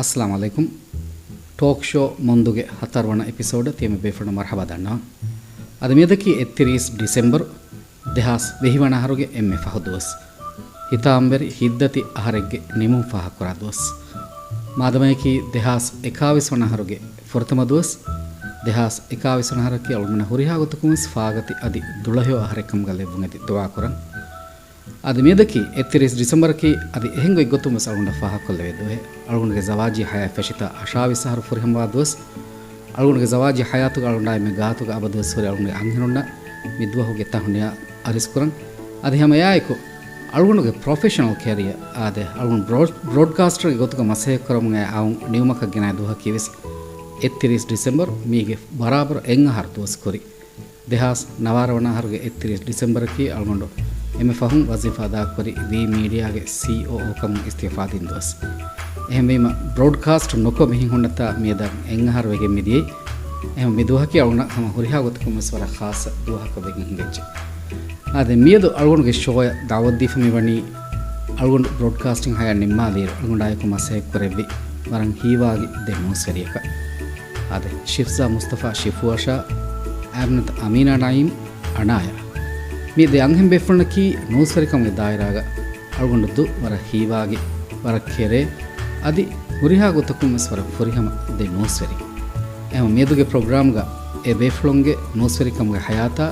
ಅಸ್ಸಲಾಮು ಅಲೈಕುಂ talk show ಮುಂದುಗೆ 10ರ episode ತೇಮ ಬೇಫಣ Marhaba ದಣ್ಣ ಅದು ಮೇದಕಿ 31 December ದೆಹಾಸ್ ವೆಹಿವಣ ಹರುಗೆ ಎಮ್ಮೆ ಫಹದುವಸ್ ಹಿತಾಂಬರಿ ಹಿದ್ದತಿ ಅಹರೆಗ್ಗೆ ನಿಮು ಫಹ ಕೊರಾದುವಸ್ ಮಾದಮಯಕಿ ದೆಹಾಸ್ 21 ಹರುಗೆ ಫುರ್ತಮದುವಸ್ ದೆಹಾಸ್ 21 ಹರಕ್ಕೆ ಅವಳಮನ ಹುರಿಹಾಗುತಕುಮಸ್ ಫಾಗತಿ ಅದಿ ದುಳಹ್ಯೋ ಅಹರೆಕಂ ಗಲೆ ಬುಂಗತಿ ದುವಾ ಕೊರಂ ಅದು ಮೇದಕಿ 31 ಡಿಸೆಂಬರ್ಕಿ ಅದು ಹೆಂಗೊ ಗೊತ್ತುಮಸ್ ಅಳುಂಡ ಫಹ ಕೊಲ್ಲವೆದುವೆ ಅಳುಂಡಗೆ ಜವಾಜಿ ಹಯಾ ಫೆಶಿತ ಅಶಾವಿಸ ಹರು ಫುರಿಹಂವಾದುವಸ್ ಅಳುಂಡಗೆ ಜವಾಜಿ ಹಯಾತುಗ ಅಳುಂಡಾಯ ಮೆ ಗಾತುಗ ಅಬದುವಸ್ ಹೊರೆ ಅಳುಂಡಗೆ ಅಂಗಿನುಂಡ ಮಿದ್ವಹುಗೆ ತಹುಣ್ಯ ಅರಿಸ್ಕುರಂ ಅದು ಹೆಮಯಾಯಕು ಅಳುಂಡಗೆ ಪ್ರೊಫೆಷನಲ್ ಕ್ಯಾರಿಯರ್ ಆದೆ ಅಳುಂಡ ಬ್ರಾಡ್ಕಾಸ್ಟರ್ಗೆ ಗೊತ್ತುಗ ಮಸೆ ಕೊರಮುಗೆ ಅವು ನಿಯಮಕ ಗಿನಾಯ ದುಹ ಕಿವಿಸ್ 31 ಡಿಸೆಂಬರ್ ಮೀಗೆ ಬರಾಬರ್ ಎಂಗ ಹರ್ದುವಸ್ ಕೊರಿ ದೆಹಾಸ್ ನವಾರವಣ ಹರುಗೆ 31 ಡಿಸೆಂಬರ್ಕಿ ಅಳುಂಡು එම ෆහුම් වසිෆා දාක්වරි දී මීඩියාගේ COO කම ඉස්තිෆා දින්දවස් එහෙම බ්‍රෝඩ්කාස්ට් නොක මෙහි හොන්නතා මියදන් එංහර වෙගෙ මිදී එහෙම මිදුවහකි අලුණ හම හොරිහා ගොතකම ස්වර ખાસ දුවහක වෙගෙ හිඟෙච්ච ආද මියදු අලුණගේ ෂෝය දාවත් දීෆමි වනි අලුණ බ්‍රෝඩ්කාස්ටිං හය නිම්මා දීර අලුණායක මසේ කරෙවි වරන් හීවාගේ දෙමෝසරියක ආද ශිෆ්සා මුස්තෆා ශිෆුවාෂා ආම්නත් අමීනා නයිම් අනාය මේ දෙයන්හෙම් බෙෆ්ෆනකි නෝස්වරිකම්ගේ දායරාග අල්ගොන්ඩු වර හීවාගේ වර කෙරේ අදි හුරිහා ගොතකුම ස්වර ෆුරිහම දෙ නෝස්වරි එහම මේදුගේ ප්‍රෝග්‍රාම්ග ඒ බෙෆ්ලොන්ගේ නෝස්වරිකම්ගේ හයාතා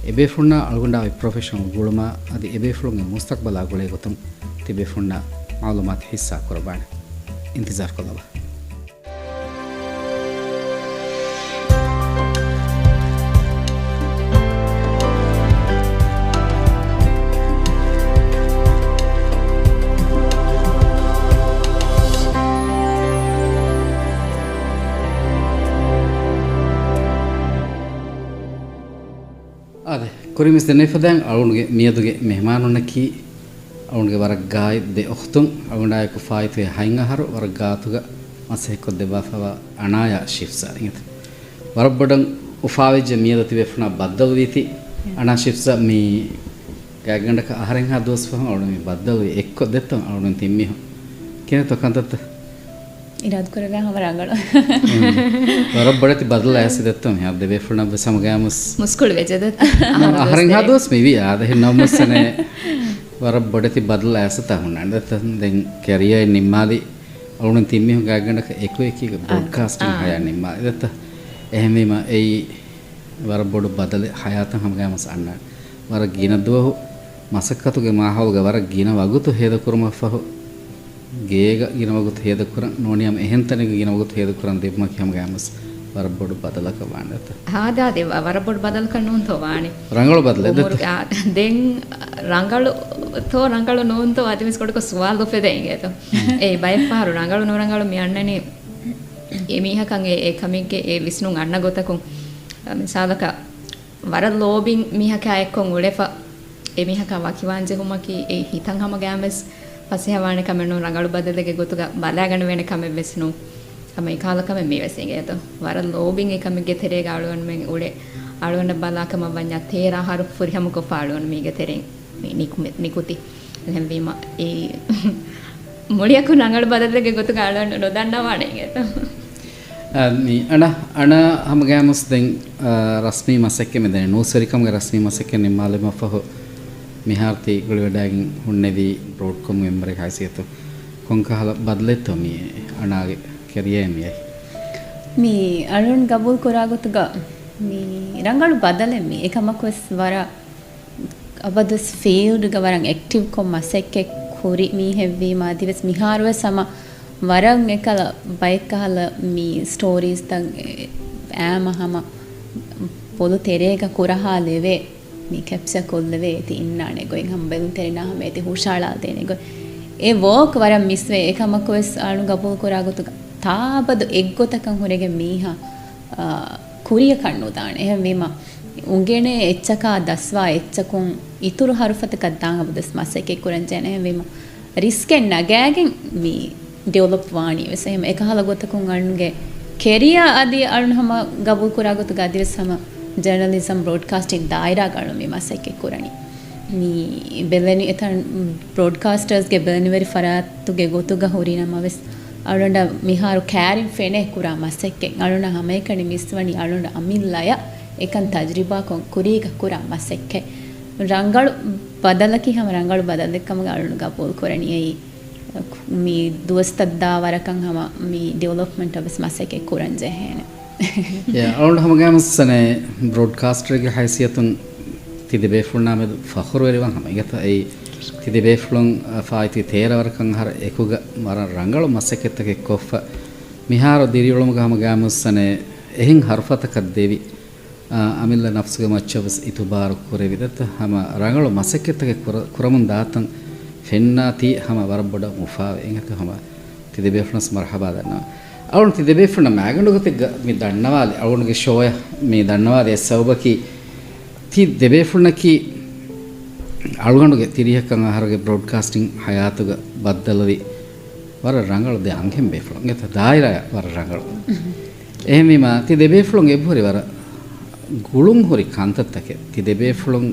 ඒ බෙෆ්ලොන්නා අල්ගොන්ඩාවේ ප්‍රොෆෙෂනල් ගුලමා අදි ඒ බෙෆ්ලොන්ගේ මුස්තක්බලා ගොලේ ගොතම් ති බෙෆ්ලොන්නා මාලුමාත් හිස්සා කරබාන ඉන්තිසාර් කොළබා ಅದೇ ಕುರಿಮಿಸ್ ನೆಫದಂ ಅಳುಂಗೆ ಮಿಯದುಗೆ ಮೆಹಮಾನುನ್ನಕಿ ಅಳುಂಗೆ ವರ ಗಾಯ್ ದೆ ಒಖ್ತುಂ ಅಳುಂಡಾಯಕು ಫಾಯಿತೆ ಹೈಂಗಹರು ವರ ಗಾತುಗ ಮಸೆಹೆಕ್ಕು ದೆಬಾಫವ ಅನಾಯ ಶಿಫ್ಸಾ ಇಂಗತ ವರಬ್ಬಡಂ ಉಫಾವೆಜ ಮಿಯದತಿ ವೆಫ್ನ ಬದ್ದವೀತಿ ಅನಾ ಶಿಫ್ಸಾ ಮಿ ಗ್ಯಾಗಂಡಕ ಆಹರೆಂ ಹಾ ದೋಸ್ಫಹ ಅಳುಂಗೆ ಮಿ ಬದ್ದವಿ ಎಕ್ಕು ದೆತ್ತಂ ಅಳುಂಗೆ ತಿಮ್ಮಿಹು ಕೆನೆ ತಕಂತತ ඉරාත් කරගා හම රංගල වරබ්බඩති බදලා ඇසිදත්තම හැ දෙවේ ෆුණබ සමගෑමස් මුස්කුල් වෙජද අහරෙන් හදොස් මෙවි ආදෙ නම්මසනේ වරබ්බඩති බදලා ඇසත හුණා දැන් කැරියර් නිම්මාදි අවුණ තිම්මිහ ගාගන්නක එක එක බ්‍රෝඩ්කාස්ටිං හය නිම්මාදි දත්ත එහෙමම ඒ වරබ්බඩ බදල හයාත හමගෑමස් අන්න වර ගින දුව මසකතුගේ මාහවගේ වර ගින වගුතු හේද කුරුමෆහ ගේග ගිනවගුත් හේදකුරන් නොනියම් එහෙන්තනෙක ගිනවගුත් හේදකුරන් දෙපම කියම ගෑමස් වරබොඩු බදලක වන්නත ආදා දෙව වරබොඩු බදල් කන්නෝන් තෝවානි ರಂಗಳು ಬದಲೆದ ದೆನ್ ರಂಗಳು ನೋನ್ ತೋ ಆದಿಮಿಸ್ ಕೊಡಕ ಸುವಾಲ್ ದೊಫೆದೆ ಇಂಗೇತ ಏ ಬೈಫಾರು ರಂಗಳು ನೋರಂಗಳು ಮಿ ಅಣ್ಣನಿ ಎಮಿಹ ಕಂಗೆ ಏ ಕಮಿಗೆ ಏ ವಿಷ್ಣು ಅಣ್ಣ ಗೊತಕು ಸಾದಕ ವರ ಲೋಬಿಂಗ್ ಮಿಹ ಕಾಯಕ್ಕೊಂ ಉಳೆಫ ಎಮಿಹ ಕ ವಕಿವಾಂಜೆ ಹುಮಕಿ ಏ ಹಿತಂ ಹಮ ಗ್ಯಾಮಸ್ පස්සේ හවානේ කමෙන්නු රඟලු බදලගේ ගොතුග බලාගෙන වෙන කමෙ වෙස්නු කම ඒකාලකම මේ වෙසින්ගේ તો වර ලෝබින් එකමගේ තෙරේ ගාලුවන් මෙන් උඩේ අලුවන බලාකම වඤ්ඤා තේරා හරු ෆුරිහම කොපාලුවන් මේගේ තෙරෙන් මේ නිකුති හැම්වීම ඒ මොලියකු රඟලු බදලගේ ගොතුග අලුවන් නොදන්නවානේ ගේ તો මේ අන හමගෑමස් දැන් රස්මී මසෙක්කෙ මෙදෙන නෝසරිකම්ගේ රස්මී මසෙක්කෙ නිමාලෙම ෆහ මිහාර්ති ගොළවඩාගින් හුන්නේවි බ්‍රෝඩ්කොම් මෙම්බර් එක හැසියතු කොන්කහල බදලෙත් මි අනාගේ කැරියර් මියයි මි අරුන් ගබුල් කොරාගතුග මි රංගලු බදලෙ මි එකමකස් වර අබදස් ෆීල්ඩ් ගවරන් ඇක්ටිව් කොම් මසෙක්කෙ කුරි මි හෙව්වි මාදිවස් මිහාරව සම වරන් එකල බයිකහල මි ස්ටෝරීස් තන් ඈමහම පොළු තෙරේක කුරහා ලෙවේ මේ කැප්චර් කොල්ලවේ ඉති ඉන්නානේ ගොයින් හම්බෙන් තෙරිනා හැමේති හුෂාලා තේනේ ගොයි ඒ වෝක් වරම් මිස් වේ එකමකවස් අනු ගපුල් කොරාගතු තාබද එක්ගොතකන් හොරගේ මීහා කුරිය කන්නු දානේ එහෙම වීම උංගේනේ එච්චකා දස්වා එච්චකුන් ඉතුරු හරුෆතක දාන් අබදස් මසෙක කුරන් ජන එහෙම වීම රිස්ක් එක නගෑගෙන් මේ ඩෙවලොප් වාණි වෙස එහෙම එකහල ගොතකුන් අනුගේ කෙරියා අදී අනු හැම ගපුල් කොරාගතු ගදිවසම ජර්නලිසම් බ්‍රෝඩ්කාස්ටිංಗ್ ದಾಯರಾ ಗಳು ಮಿ ಮಸಕ್ಕೆ ಕುರಣಿ ನೀ ಬೆಲೆನಿ ಎತ ಬ್ರಾಡ್ಕಾಸ್ಟರ್ಸ್ ಗೆ ಬೆಲೆನಿವರಿ ಫರಾತುಗೆ ಗೊತ್ತುಗ ಹೋರಿನ ಮವೆಸ್ alunda miharu kærin fene kura masekke alunda hamekani miswani alunda amillaya ekan tajriba kon kuriga kura masekke rangalu badalaki ham rangalu badalekkam alunda gapol korani ei mi duwastadda warakan hama mi development abes masekke kuranje hene ya alunda ham gamasane broadcaster ge haysiyatun tidibe fulna med fakhru eriwan hama igata ei tidibe fulun faiti tera warakan har ekuga mara rangalu masekketake koffa miharu diriyolum gama gamasane ehin harfata kaddevi amilla nafsuga machavas itubar kurevidata hama rangalu masekketake kuramun datan fennati hama warboda mufawe engata hama tidibe fulnas marhaba danna awun tidibe fulna magandugote mi dannawali awunge shoya mi dannawali esawbaki ti debe fulnaki alganduge tirihakan aharage broadcasting hayatuga baddalavi war rangalu de anghem be fulun ngeta daira war rangalu ehmima ti debe fulun ebhori war gulum hori kantattake ti debe fulun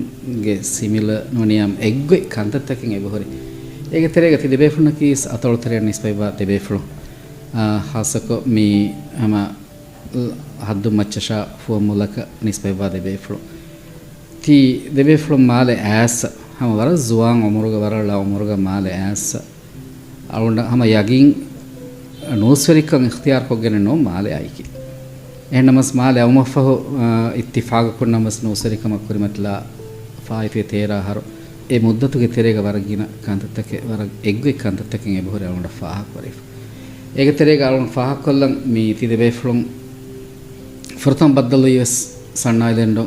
ge similar noniyam egge kantattaken ebhori ege terega ti debe fulnaki atol teriyan nispaiba debe fulun hasako mi ama haddu machasha formulaka nispaiba debe fulun ti debe fulun male asa hama war zuwan umuruga warala umuruga male asa alunda hama yagin noswerikan ikhtiyar kogene no male aiki ehnamas male awmafahu ittifaq kunnamas noswerikam kurimatla faiti tera haru e muddatuge terega waragina kantattake warag egge kantattaken ebhore alunda faha korif ege terega alunda faha kollan mi ti debe fulun furtam baddalu yes sanna island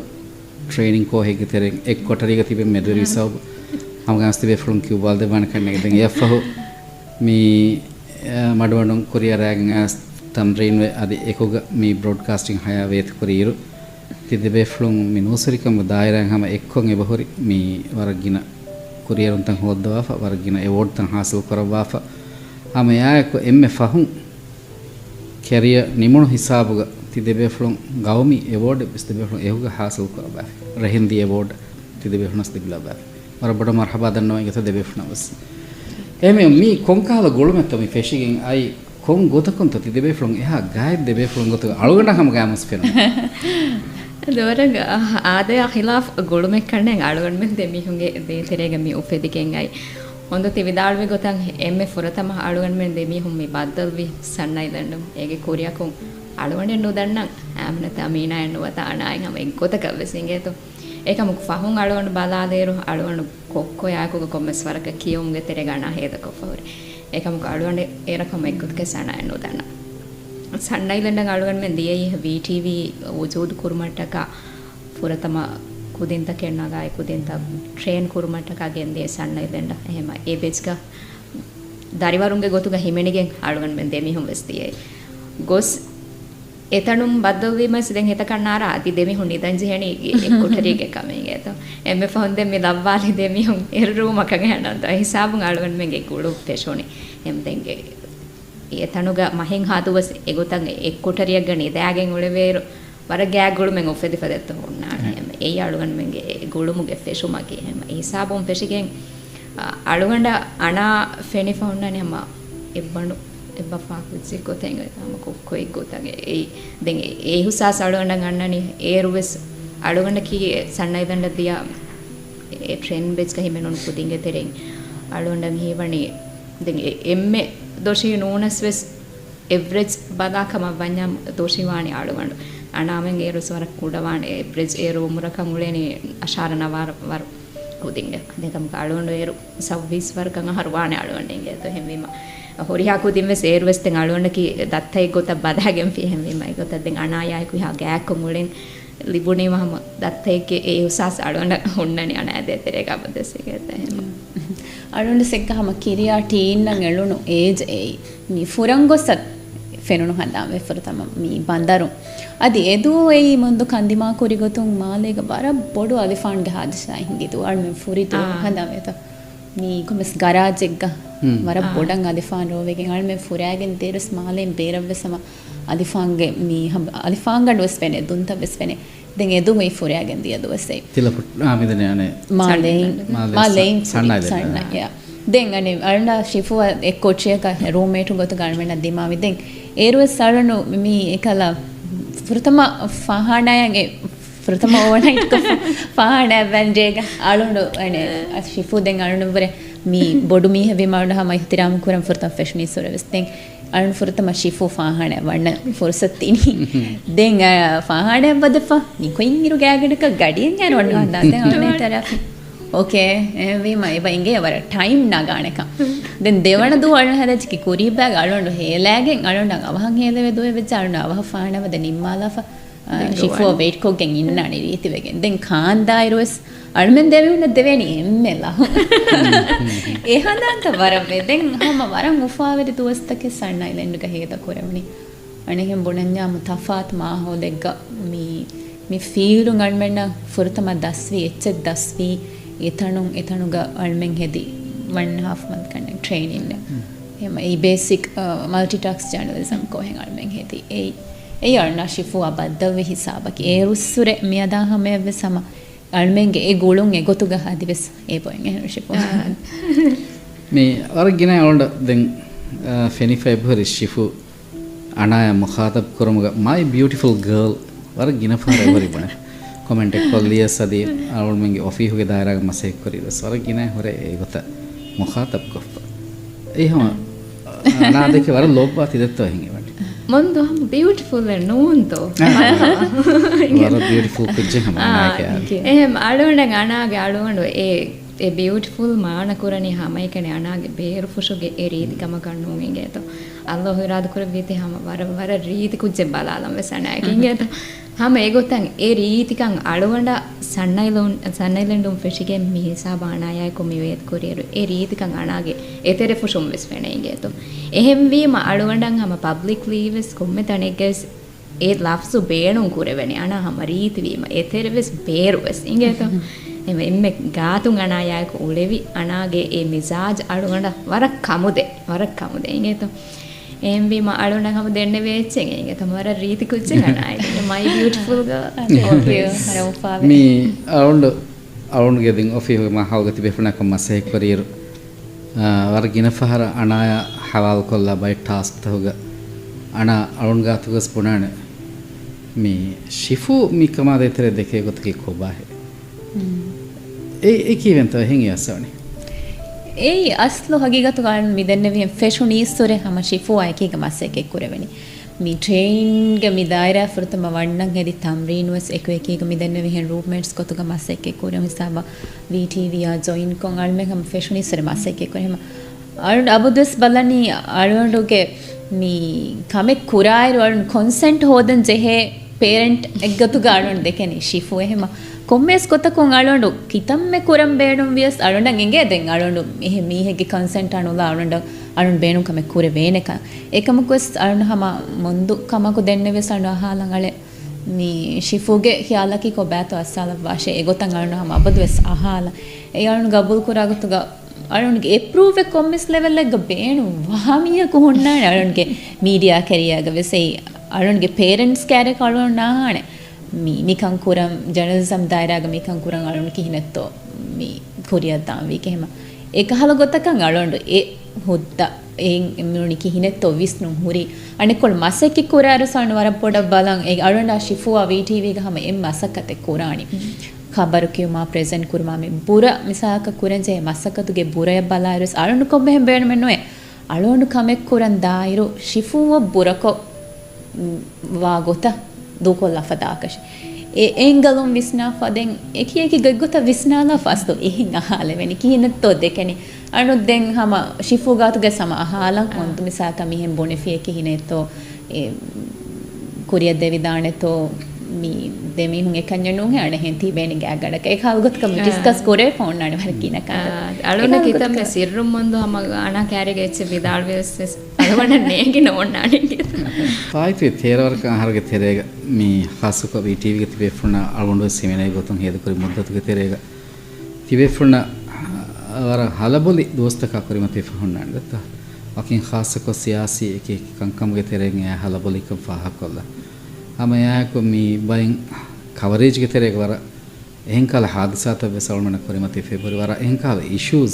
training ko hege tereng ek kotariga tibe meduri sab ham gans tibe fulun ki balde ban kanne den yafahu mi madwanum korea rang as tamrin we adi ekoga mi broadcasting haya vet kuriru tibe fulun mi nosirikam dairang hama ekkon ebahori mi waragina kurierun tan hoddawa fa waragina award tan hasil karawa fa hama ya ko emme fahun career nimunu hisabuga tibe fulun gawmi award tibe fulun ehuga hasil karawa rahindi award tibe fulun stibla ba war boda marhaba danno ingata tibe fulun was eme mi konkala golumetto mi fishing ai kon gotakon to tibe fulun eha gaay tibe fulun gotu alugana ham gamas fen දවරග ආදය khilaf ගොළුමෙක් කන්නේ අලුවන් මෙන් දෙමි හුගේ දේ තෙරේග මි උපෙදිකෙන් අයි හොඳ තිවිදාල්වි ගොතන් එම්මෙ ෆොරතම අලුවන් මෙන් දෙමි හුම් මි බද්දල්වි සන්නයි දන්නු ඒගේ කොරියකුන් අලුවන් නුදන්නම් ආමනත අමීනා නුවත අනායි හැම එක්කොත කවසින්ගේ තෝ ඒක මුක් ෆහුන් අලුවන් බලාදේරු අලුවන් කොක්කෝ යාකුග කොම්මස් වරක කියුන්ගේ තෙරේග අනා හේද කොෆවරි ඒක මුක් අලුවන් ඒරකම එක්කොත කසනායි නුදන්න සන්නයිලෙන්ඩ අලුවන් මෙන් දියයි VTV වජූද් කුරුමට්ටක පුරතම කුදින්ත කෙන්නගායි කුදින්ත ට්‍රේන් කුරුමට්ටක ගෙන්දේ සන්නයිලෙන්ඩ එහෙම ඒ බෙච්ක දරිවරුන්ගේ ගොතුග හිමෙනිගෙන් අලුවන් මෙන් දෙමිහුම් වෙස්තියයි ගොස් එතනුම් බද්දවීමස් දැන් හිත කන්නාර අති දෙමිහුන් නිදන් ජෙහෙනි එක්කොටරිගේ කමෙන්ගේ තෝ එම්මෙ ෆොන් දෙමි ලබ්වාලි දෙමිහුන් එරුම කගෙ හනන්ත හිසාබුන් අලුවන් මෙන්ගේ කුළු පෙෂෝනි එම් දෙන්ගේ එතනුග මහෙන් හාතුවස් එගොතන් එක්කොටරියක් ගනි දෑගෙන් උලවේරු වර ගෑගුළු මෙන් ඔෆෙදි ෆදෙත්ත හොන්නා එහෙම ඒ අලුවන් මෙන්ගේ ගුළුමුගේ ෆෙෂුමගේ එහෙම හිසාබුන් ෆෙෂිගෙන් අලුවන්ඩ අනා ෆෙනි ෆොන්නනේ හැම එබ්බණු එබ්බෆා කුචි ගොතෙන් තම කොක්කොයි ගොතගේ ඒ දැන් ඒ හුසා සලුවන්ඩ ගන්නනි ඒරුවස් අලුවන්ඩ කී සන්නයි දණ්ඩ දියා ඒ ට්‍රෙන් බෙච් කහිමෙනුන් පුදින්ගේ තෙරෙන් අලුවන්ඩ මිහිවණි දැන් එම්මේ දෝෂී නෝනස්වෙස් එවරේජ් බදාකම වඤ්ඤම් දෝෂීවාණි ආලුවන්ඩ අනාමෙන් ඒරුස්වර කුඩවාණි එවරේජ් ඒරු මුරකම් උලේනි අශාරන වර කුදින්ගේ දෙකම ආලුවන්ඩ ඒරු 26 වරකම් හරවාණි ආලුවන්ඩගේ තෝ හැමීම හොරිහා කුදින් වෙස් ඒරුවස් තෙන් ආලුවන්ඩ කි දත්තයි ගොත බදාගෙන් ෆි හැමීමයි ගොත දෙන් අනායයි කුහා ගෑක් මුලෙන් ලිබුනේ මහම දත්තයිගේ ඒ උසස් ආලුවන්ඩ හොන්නනි අනෑදේ තෙරේක බදෙස්සේ එහෙම අලුන්ඩ සෙක්කහම කිරියා ටීන්නන් එළුණු ඒජ් ඒ මි ෆුරංගොසත් ෆෙනුණු හදාම වෙෆරතම මි බන්දරු අදි එදු ඒ මුන්දු කන්දිමා කුරිගොතුන් මාලේක බර බොඩු අලිෆාන්ගේ හාදිසා හින්දිතු අල් මෙ ෆුරිතු හදාම එත මි කොමස් ගරාජ් එක්ග වර බොඩන් අලිෆාන් රෝවෙගෙන් අල් මෙ ෆුරාගෙන් දේරස් මාලෙන් බේරවසම අලිෆාන්ගේ මි අලිෆාන්ගඩ වෙස් වෙනේ දුන්ත වෙස් වෙනේ දැන් එදු මේ ෆුරාගෙන් දියදු වෙසේ තිලපුත් ආමිදනේ අනේ මාලෙන් සන්නයි යා den ane arna shifu ek coachya ka roommate gotu garmena dimawi den eru saranu mi ekala furtama fahanayange furtama overnight ka fahana vanjega alundu ane shifu den alundu bore mi bodu mi hevi mawda hama ihtiram kuram furtam fashion service den alun furtama shifu fahana wanna fursatini den fahana badafa ni koingiru gagedaka gadiyen yan wanna den alun terapi okay ಇಂಗೆ ಅವರ time ನಾಗಾಣಕ then ದೇವಣದು ಅಳ ಹರಚಿಕಿ ಕುರಿ bag ಅಳೊಂಡು ಹೇಲಾಗೆ ಅಳೊಂಡು ಅವಹಂ ಹೇಲವೆ ದುವೆ ಬೆಚ್ಚ ಅಳೊಂಡು ಅವಹ ಫಾಣವದ ನಿಮ್ಮಲಫ ಶಿಫೋ wait ಕೋಗೆಂ ಇನ್ನಾಣಿ ರೀತಿವೆಗೆ then ಖಾಂದಾ ಇರುವಸ್ ಅಳ್ಮೆನ್ ದೇವಿ ಉನ್ನ ದೇವೇನಿ ಎಮ್ಮೆಲ್ಲ ಏಹಂದಾಂತ ವರವೆ then ಹಮ ವರಂ ಉಫಾವೆರಿ ತುವಸ್ತಕ್ಕೆ ಸಣ್ಣ ಇಲೆಂಡುಗ ಹೇದ ಕೊರವಣಿ ಅಣೆಹೆಂ ಬುಣನ್ಯಾ ಮುತಫಾತ್ ಮಾಹೋ ದೆಗ್ಗ ಮಿ feel ಅಳ್ಮೆನ್ನ ಫುರ್ತಮ ದಸ್ವಿ ಎಚ್ಚೆಕ್ ದಸ್ವಿ එතනුග අල්මෙන් හෙදී 1.5 month කන්න training එහෙම ඒ basic මල්ටිටාස්ක් journalism කොහෙන් අල්මෙන් හෙදී ඒ අර්නා ශිෆු අබද්දව හිසාබකි ඒ රුස්සුරේ මියදා හැමෙව සම අල්මෙන්ගේ ඒ ගුළුන් ඒ ගොතුග හදිවස් ඒ පොයෙන් එහෙම ශිෆු මේ අරගෙන අවුන්ඩ දැන් ෆෙනි ෆෙබ්‍රුවරි ශිෆු අනාය මුඛාතබ් කරමුග my beautiful girl අරගෙන ෆරෙවරි බණ कमेंट कोलिया सदी और मंगे ऑफी हो गए दायरा मसे करी दस और गिना होरे गोता मुखातब को ए हम ना देखे वाला लोग बात इधर तो हैंगे बट मंदो हम ब्यूटीफुल है नोन तो वाला ब्यूटीफुल कुछ हम ना क्या हम आडोंड गाना गे आडोंड ए ब्यूटीफुल मान कुरनी हम एकने अनागे बेर फुशोगे ए रीति कम करनुंगे तो अल्लाह इराद कर बीते हम वर रीति कुछ बालालम वेसनागे तो हम एगोतंग ए रीतिकं अळवंड सन्नैलुंडुम ಫೆಶಿಗೆ ಮೀಸಾ ಬಾಣಾಯೈ ಕೊಮಿ ವೇತ್ ಕೊರಿಯರು ए रीतिकं अणागे एतेरे फुशुम वेस वेनेगे तो එහෙම් වීම අळवंडं हम पब्लिक लीव्स කොම්මෙ තනෙගෙස් ए लफ्ज़ु बेणुं कुरेवेने अणा हम रीति වීම एतेरे वेस बेरुवेस इंगे तो එමෙ ගාතුන් අණායයි කො උලෙවි අණාගේ ए मिजाज අळවंड वरක් කමුදේ इंगे तो एमबी मा आडोना हम देने वेचेंगे इंगे तुम्हारा रीति कुछ करना है माय ब्यूटीफुल गर्ल मी अराउंड गेदिंग ऑफी मा हावगति बेफना को मसे करियर वर्गिन फहर अनाया हवाल कोल्ला बाय टास्क तोगा अना अराउंड गातुगस पुनान मी शिफु मी कमा देतरे देखे गोतकी खोबा है एक इवेंट हेंगे असवनी ඒ අස්ලෝ හගීගතු ගන්න මිදන්නේ වින් ෆැෂනිස්තොරේ හැම ෂිෆෝ අයකේක මස්සෙක් කුරෙවෙනි මි ට්‍රේන් ගේ මි දායරා ෆෘතම වන්නන් හෙදි තම්රීන් වස් එකේක මිදන්නේ වින් රූම්මේට්ස් කොතුක මස්සෙක් කුරෙ හිසාබ VTV ආ ජොයින් කොන් අල්මෙ හැම ෆැෂනිස්තොරේ මස්සෙක් කුරෙම අර අබුදස් බලනි අරවඬෝගේ මි කමෙක් කුරායර වරන් කොන්සෙන්ට් හොදන් ජෙහෙ පේරන්ට් එක්ගතු ගානොන් දෙකනේ ෂිෆෝ එහෙම කොම්මස් කොතකොන් අලොඬු කිතම්මෙ කුරම් බේණුම් වියස් අලොඬන් එංගේ දෙන් අලොඬු මෙහෙ මීහෙගේ කන්සෙන්ට් අනුලා අලොඬ අලොඬ බේණුම් කම කුරේ වේනක එකමකොස් අලොඬ හම මොන්දු කමකු දෙන්නේ වෙස් අලොඬ අහලන් අලේ මී ෂිෆුගේ හියාලකි කො බෑත අස්සාල වාෂේ එගොතන් අලොඬ හම අබදු වෙස් අහලා ඒ අලොඬ ගබුල් කුරාගතුග අලොඬගේ එප්‍රූව් එක කොම්මස් ලෙවල් එක බේණු වහමිය කොහොන්නා අලොඬගේ මීඩියා කැරියාග වෙසෙයි අලොඬගේ පේරන්ට්ස් කැරේ කලොන් නාහනේ මිකං කුරම් ජර්නලිසම් දායරාග මිකං කුරන් අලොන් කිහිනෙත්තෝ මි කොරියා දාවි කෙහෙම එකහල ගොතකන් අලොන්ඩු ඒ හොද්ද ඒ මිනුනි කිහිනෙත්තෝ විස්නු හුරි අනිකොල් මසෙකි කුරාර සන වර පොඩ බලන් ඒ අලොන්ඩා ශිෆුවා VTV ගහම එම් මසකත කුරානි ಖಬರ್ ಕ್ಯೂಮಾ ಪ್ರೆಸೆಂಟ್ ಕುರ್ಮಾಮಿ ಬುರ ಮಿಸಾಕ ಕುರಂಜೆ ಮಸಕತುಗೆ ಬುರಯ ಬಲಾಯಿರಸ್ ಅಳೊಂಡು ಕೊಬ್ಬೆ ಹೆಂಬೇಣ ಮೆನ್ನುವೆ ಅಳೊಂಡು ಕಮೆಕ್ ಕುರನ್ ದಾಯಿರು ಶಿಫುವ ಬುರಕೊ ವಾ ಗೊತ್ತ ದೂಕೊಲ್ಲ ಫದಾಕಶ್ ए एंगलुम विस्ना फदें एकी एकी गगुता विस्नाला फास्तो एहिं अहालेवेनि किहिनत्तो देकेनि अनु दें हम शिफुगातुगे सम अहाला कोंतु मिसाका मिहें बोनेफिए किहिनेतो ए कुरिया देविदानेतो मी देमी हुं एकन्यनु हे अणे हेंती बेनि गॅगडक एक हालगत कम डिस्कस करे फोन नाडे वरकिना का अळुन कितम मे सिर्रुम मंदो हम अना क्यारेगे एच विदाळवेस अळवण नेगिन ओन्नानि पाइपे थेरवर का हरगे थेरेगा मी खासुक बी टीवी के तिबे फुना अळवंडो सेमिनाई गोतम हेद करी मुद्दत के थेरेगा तिबे फुना वर हलबोली दोस्त का करी मते फहुन्ना दत्ता अकिन खासुक सियासी के कंकम के थेरेगे हलबोली कम फाहा कोल्ला हम यहाँ को मी बाइंग कवरेज के तेरे वारा एहंकाल हादसा तब वैसा उन्होंने करी मत फेब्रुवरी वारा एहंकाल इश्यूज़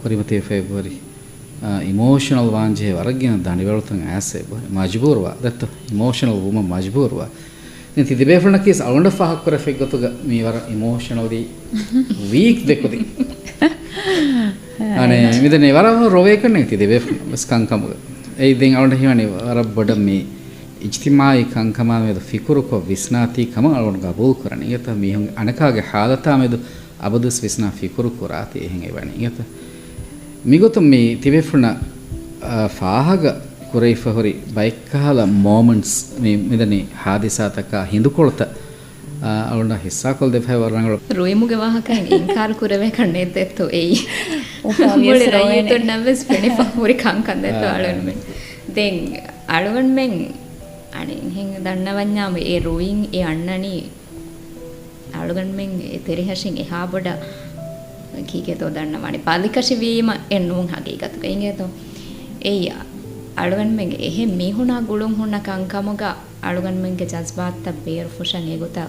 ಕೊರಿಮತೆ ಫೆಬ್ರವರಿ ಇಮೋಷನಲ್ ವಾಂಜೆ ವರಗಿನ ದಾನಿ ವೆಳತಂ ಆಸೆ ಮಜ್ಬೂರ್ವಾ ದತ್ತ ಇಮೋಷನಲ್ ವುಮ ಮಜ್ಬೂರ್ವಾ ನಿಂತಿ ದಿಬೇಫ್ರಣ ಕೀಸ್ ಅವಂಡ ಫಾಹಕ್ ಕೊರ ಫೆಗ್ಗತುಗ ಮೀವರ ಇಮೋಷನಲ್ ದಿ ವೀಕ್ ದೆಕುದಿ අනේ මිදනේ වරව රොවේ කන්නේ තිදේ බස් කංකම ඒ දෙන් අවුන්ට හිවනේ වර බඩ මේ ඉජ්තිමායි කංකම මෙද ෆිකුරුක විස්නාති කම අවුන් ගබූ කරන්නේ යත මිහුන් අනකාගේ حالතා මෙද අබදුස් විස්නා ෆිකුරු කරාති එහෙන් එවන්නේ යත මිගොත මේ තිබෙෆුණ ෆාහග කුරේ ෆහරි බයික් කහලා මොමන්ට්ස් මේ මිදනේ හාදිසාතක හිඳුකොළත ಅವಳ ಹಿಸ್ಸಾಕೊಲ್ ದೆಫೆ ವರಂಗಳು ರೋಯಿಮುಗೆ ವಾಹಕಂ ಇಂಕಾರ ಕುರವೆ ಕಣ್ಣೆ ದೆತ್ತು ಏಯಿ Mule ರೈತು ನವಸ್ ಪೆಣಿ puri ಕಾಂಕಂ ದೆತ್ತು ಅಳವನ್ men then ಅಳವನ್ men ಅಣಿ ಹಿಂಗ ದಣ್ಣವನ್ಯಾಮ ಏ ರೋಯಿಂಗ್ ಏ ಅಣ್ಣನಿ ಅಳವನ್ ಮೆನ್ ಏ ತೆರಿಹಶಿಂ ಎ ಹಾಬಡ ಕೀಗೆ ತೋ ದಣ್ಣವಾಣಿ ಪಾಲಿಕಶಿ ವೀಮ ಎನ್ನುಂ ಹಗೀಗತು ಕೈಂಗೆ ತೋ ಏಯ ಅಳವನ್ ಮೆನ್ ಎಹೆ ಮೀಹುನಾ ಗುಳುಂ ಹುನ್ನ ಕಾಂಕಮಗ ಅಳವನ್ ಮೆನ್ಗೆ ಜಜ್ಬಾತ್ ಬೇರ್ ಫುಷನ್ ಏಗುತಾ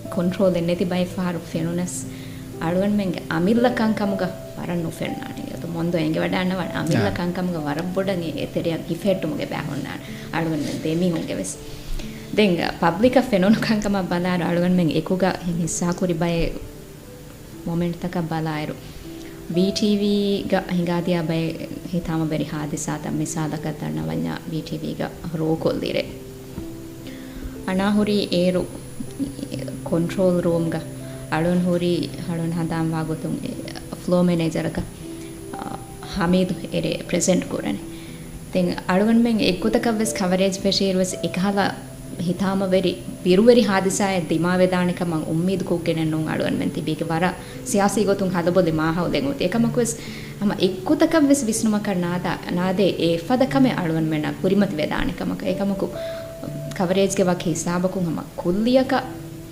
control enneti by far fenunas aluwan menge amilla kankamuga warannu fennani adu mondo enge wadanna wan amilla kankamuga warabbodan eteriya gifettumuge bahonna aluwan men demi hunge ves denga public fenonu kankama balara aluwan men ekuga hissa kuri by moment taka balairu VTV ga hingadiya by hitama beri hadisa ta misalaka tanna wanya VTV ga ro kollire anahuri eru control room ga alon hori halon handam wagotum flow manager ka hamid ere present korane then alon men ekkutaka ves coverage special ves ekhala hitama veri biruveri hadisa e dimave danika man ummid ko kenennun alon men tibike wara siyasi gotun hadabode ma hawden ot ekamak ves ama ekkutaka ves visnuma karnada nade e fada kame alon men purimati vedanika mak ekamaku coverage ge wak hisabakun ama kulliyaka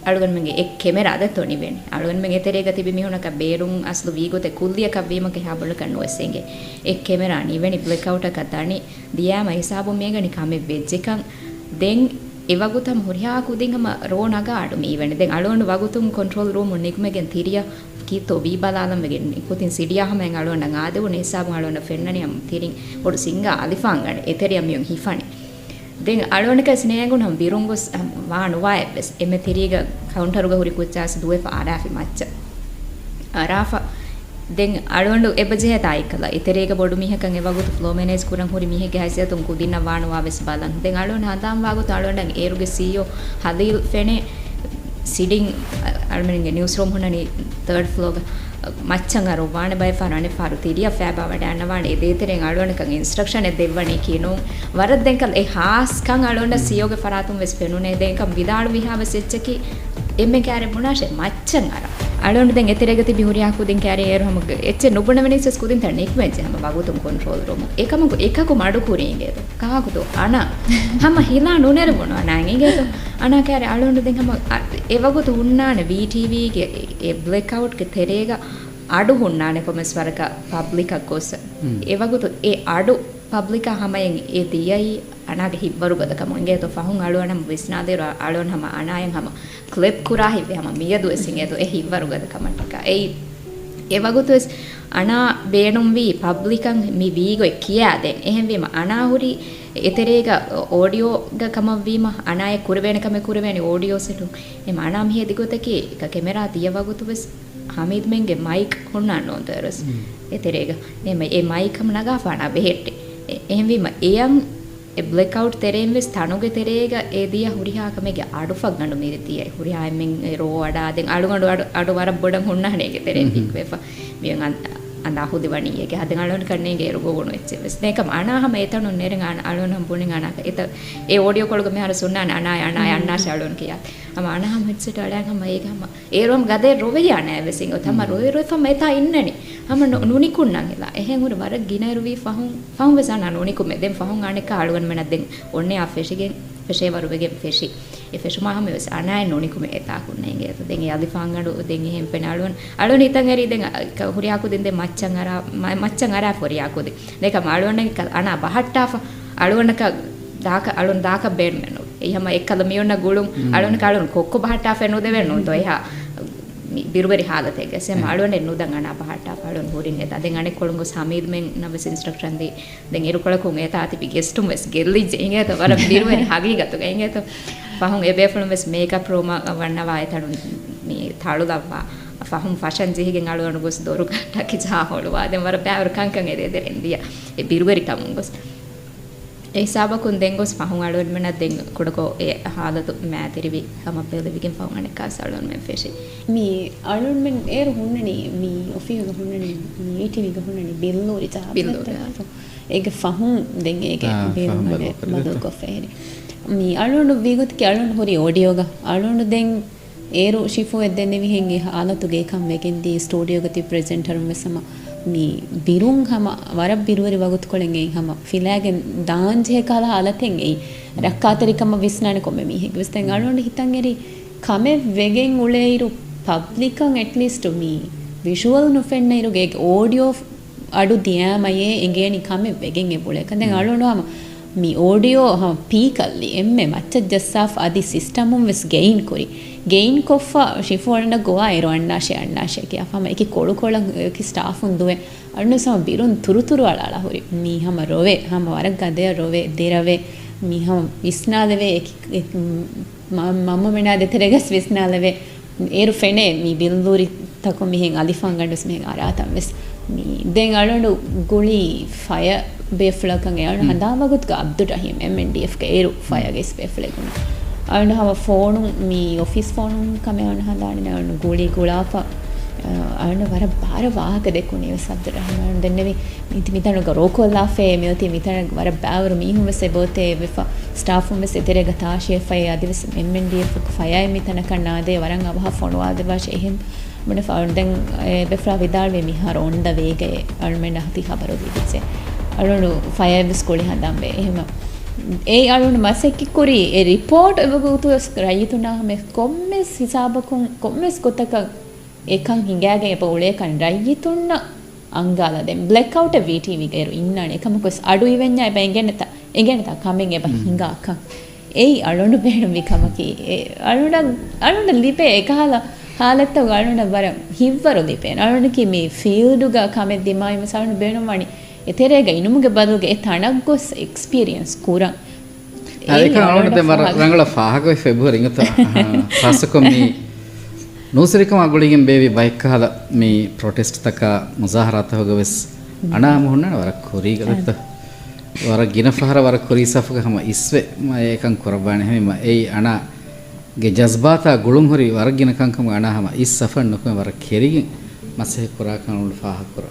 අලුවන් මගේ එක් කැමරාද තොනි වෙන්නේ අලුවන් මගේ තරේ ගතිබි මිහුණක බේරුම් අස්ලු වීගොත කුල්ලියක වීමක හැබල කන්නොස්සෙන්ගේ එක් camera නිවෙනි black out එක තනි දියාම හිසාබු මේගනි කමෙ වෙජ්ජකන් දෙන් එවගුතම හොරියා කුදින්ගම රෝනග ආඩු මේ වෙන්නේ දැන් අලුවන් වගුතුම් කන්ට්‍රෝල් රූම් නිකුමගෙන් තිරියා කීතෝ වී බලාලම් වෙගෙන ඉකුතින් සිඩියා හැමෙන් අලුවන් ආදෙව නේසාබු අලුවන් ෆෙන්නනියම් තිරින් පොඩු සිංගා අලිෆාන් ගන්න එතරියම් මියන් හිෆනි den alonaka snegunam virungos vaanu waebes emme tiriga counteruga huri kuchas duwe fa arafi macca arafa den alondu ebaje taikala iterega bodu mihakan ewagut flow manage kuran huri mihege haisiyatun kudinna vaanu wabes balan den alon handam wagut alondan eruge CEO hadil fene sitting almeninge newsroom hunani third floor ಮಚ್ಚಂಗರು ವಾಣೆ ಬೈ ಫಾರನೆ ಫಾರು ತಿರಿಯ ಫ್ಯಾಬ ವಡಾನ ವಾಣೆ ದೇತೆರೆ ಅಳೋಣ ಕಂ ಇನ್ಸ್ಟ್ರಕ್ಷನ್ ದೆವ್ವಣಿ ಕಿನು ವರದ್ದೆಂಕಲ್ ಎ ಹಾಸ್ ಕಂ ಅಳೋಣ ಸಿಯೋಗೆ ಫರಾತುಂ ವೆಸ್ ಫೆನುನೆ ದೆಂಕಂ ವಿದಾಳು ವಿಹಾವ ಸೆಚ್ಚಕಿ ಎಮ್ಮೆ ಕ್ಯಾರೆ ಮುನಾಶೆ ಮಚ್ಚಂಗರ ಅಳೋಣ ದೆಂ ಎತಿರೆಗತಿ ಬಿಹುರಿಯಾ ಕುದಿನ್ ಕ್ಯಾರೆ ಏರು ಹಮಗ ಎಚ್ಚೆ ನುಬುಣ ವೆನಿಸಸ್ ಕುದಿನ್ ತಣ್ಣೆ ಇಕ್ಮೆಜೆ ಹಮ ಬಾಗುತುಂ ಕಂಟ್ರೋಲ್ ರೂಮ್ ಏಕಮಗು ಏಕಕು ಮಾಡು ಕುರಿಂಗೆ ಕಾಗುದು ಅಣ ಹಮ ಹಿಲಾ ನುನೆರು ಬುಣ ನಾಂಗೆ ಅಣ ಕ್ಯಾರೆ ಅಳೋಣ ದೆಂ ಹಮ ಎವಗುತು ಉಣ್ಣಾನೆ VTV ಗೆ ಎ ಬ್ಲ್ಯಾಕ್ ಔಟ್ ಗೆ ತೆರೆಗ අඩු හුන්නානේ කොමස් වරක පබ්ලික් අකෝස එවගුතු ඒ අඩු පබ්ලික් හමයෙන් ඒ දියයි අනාගේ හිබ්බරු ගදකම ඉංගේ තෝ ෆහුන් අලුවනම් විස්නාදේ අලුවන් හම අනායන් හම ක්ලිප් කුරා හිවේ හම මියදු එසින්ගේ තෝ ඒ හිබ්බරු ගදකම ටක ඒ එවගුතු අනා බේනුම් වී පබ්ලිකන් මි වීගො කියා දෙන් එහෙන් වීම අනා හුරි එතරේග ඔඩියෝ ಗ ಕಮ ವೀಮ ಅನಾಯ ಕುರವೇನ ಕಮೆ ಕುರವೇನಿ ಒಡಿಯೋ ಸೆಟು ಎ ಮಾನಾಮ್ ಹೇ ದಿಗೊತಕಿ ಕ ಕೆಮೆರಾ ದಿಯವಗುತು ಬಸ್ ಹಮೀದ್ ಮೆಂಗೆ ಮೈಕ್ ಹುಣ್ಣಾನ್ ನೋಂತರಸ್ ಎತೆರೇಗ ಎಮೆ ಎ ಮೈಕ್ ಹಮ ನಗಾ ಫಾನಾ ಬೆහෙಟ್ಟೆ එහෙන් වීම එයන් ඒ බ්ලැක් අවුට් තෙරෙන් වෙස් තනුගේ තෙරේග ඒ දිය හුරිහා කමගේ අඩුෆක් ගන්න මේ තියයි හුරිහා මෙන් රෝ වඩා දෙන් අඩු අඩු වර බොඩන් හොන්නහනේගේ තෙරෙන් ඉක්වෙෆ මියන් anda hudi wani ge haden alon kanne ge ero gogono etche ves nekam ana hama etanu neren ana alon ham bunin ana eta e audio call ge me hara sunna ana anna shalon kiya ama ana ham headset alan hama ege hama erom gade rove yana vesin otama roe fa meta innani hama nuni kunna gela ehen ur war gineru vi fahun vesana nuni kume den fahun ane ka alon mena den onne a feshigen feshe waruge feshi e feshuma hama ves ana nuni kume eta kunne ge eta den yadi fangadu den ehem penalon alon itan eri den huriya ku den maccan ara foriya ku den deka malon ana bahatta alonaka daaka alon daaka bed menu ehama ekkala miyonna gulun alon kalon kokko bahatta fenu devennu to eha mi birubari halatege se maadone nudan ana pahata paadon horin eta den ane kolungo samid men navis instruction di den irukola kun eta ati gestum wes gelli jenge to wara birubari hagi gatu genge to pahun ebe fulum wes makeup roma wannawa etanu mi thalu davwa fahum fashion jihigen alwanu gos doru takki ja holwa den wara bawr kankan ede derendia e birubari tamun gos ඒ සාබකුන් දෙංගොස් පහුන් අලුවන් මෙන්න දෙංග කොඩකෝ ඒ හාදතු මෑතිරිවි හමපෙල විකින් පහුන් අනේ කාසලුවන් මෙන් ෆෙෂි මී අලුවන් මෙන් ඒර හුන්නනි මී ඔෆියක හුන්නනි මී ඊටිවික හුන්නනි බිල්නෝරි තා ඒක ෆහුන් දෙංග ඒක බිල්නෝරි මදල් කොෆේරි මී අලුවන් විගොත් කි අලුවන් හොරි ඔඩියෝග අලුවන් දෙං ඒරු ෂිෆෝ එදෙන්නේ විහෙන් ඒ හාලතුගේ කම් වෙකින් දී ස්ටුඩියෝ ගති ප්‍රෙසෙන්ටර් මෙසම mi birung hama warab biruri wagut kolenge hama filagen daanje kala halaten ei rakkaterikama visnane komme mi hegwesten alonde hitan eri kame vegen uleiru publican at least mi visual no fenne iru ge audio adu diyamaye engeni kame vegen e bule kanden alonde hama mi audio ha peakalli emme matcha jassaf adi systemum wes gain kori gain koffa shifolna goa ero annashe ki afama eki kolu kola ki staff unduwe annu sama birun turuturu alala hori mi hama rove hama warak gade rove derave mi hama visnaleve mamma mena deteregas visnaleve eru fene mi bilduri tako mihen alifan gandus mihen aratam wes mi den alondu guli fire beflakan e alondu handawagut ga abdu rahim MNDF ke eru fire ge beflekun alondu hama phone mi office phone kame alondu handane alondu guli gulafa alondu wara bara wahaka dekuni sabdu rahim alondu dennevi mitanu ga rokolla fe milti mitanu wara bawru mi hum se bote befa staff hum se terega taashe fire adivs MNDF fire mitana kannade waran abha phone wade ba shehin මට ෆවුන් දැන් බෙෆ්ලා විදාල් වෙ මිහාර ඔන්ද වේගේ අල්මෙන් හති ખબરો દીધી අලුණු fire ස්කෝලි හදම්බේ එහෙම ඒ අලුණු මසෙක්කි කුරි ඒ report එවගුතු රයිතුනා මේ කොම්මස් හිසාබකුන් කොම්මස් කොතක එකන් හිඟාගේ පොලේ කන් රයිතුන්න අංගාල දැන් black out VTV ගේ ඉන්නනේ එකමකොස් අඩු ඉවෙන්ඥා එගෙනත කමෙන් එබ හිඟාකන් ඒ අලුණු බේන විකමකි අලුණු ලිපේ එකහලා ಹಾಲತ್ತ ಗಾಳನ ಬರ ಹಿವ್ವರು ದಿಪೇನ ಅಳನಕಿ ಮಿ ಫೀಲ್ಡುಗ ಕಮೆ ದಿಮಾಯಿ ಮಸಾವನ ಬೇಣಮಣಿ ಎತೆರೆಗ ಇನುಮುಗೆ ಬದಲ್ಗೆ ತಣಗ್ಗೊಸ್ ಎಕ್ಸ್ಪೀರಿಯನ್ಸ್ ಕೂರ ಅದಕ್ಕೆ ಅಳನದೆ ಮರ ರಂಗಳ ಫಾಹಗ ಫೆಬ್ರವರಿ ಇಂಗತ ಫಾಸಕ ಮಿ ನೂಸರಿಕಮ ಅಗುಳಿಗೆ ಬೇವಿ ಬೈಕ್ ಹಾಲ ಮಿ ಪ್ರೊಟೆಸ್ಟ್ ತಕ ಮುಜಾಹರಾತ ಹೋಗವೆಸ್ ಅಣ ಮೊಹನ್ನ ವರ ಕೊರಿಗದತ್ತ ವರ ಗಿನಫಹರ ವರ ಕೊರಿ ಸಫಗ ಹಮ ಇಸ್ವೆ ಮ ಏಕಂ ಕೊರಬಾಣೆ ಹೆಮ ಏ ಅಣ ಗೆ ಜಜ್ಬಾತ ಗುಳುಂ ಹೊರಿ ವರಗಿನ ಕಂಕಮ ಅಣಹಮ ಇಸ್ ಸಫನ್ ನಕಮ ವರ ಕೆರಿಗೆ ಮಸೆ ಕುರಾ ಕನುಲ್ ಫಾಹ ಕುರ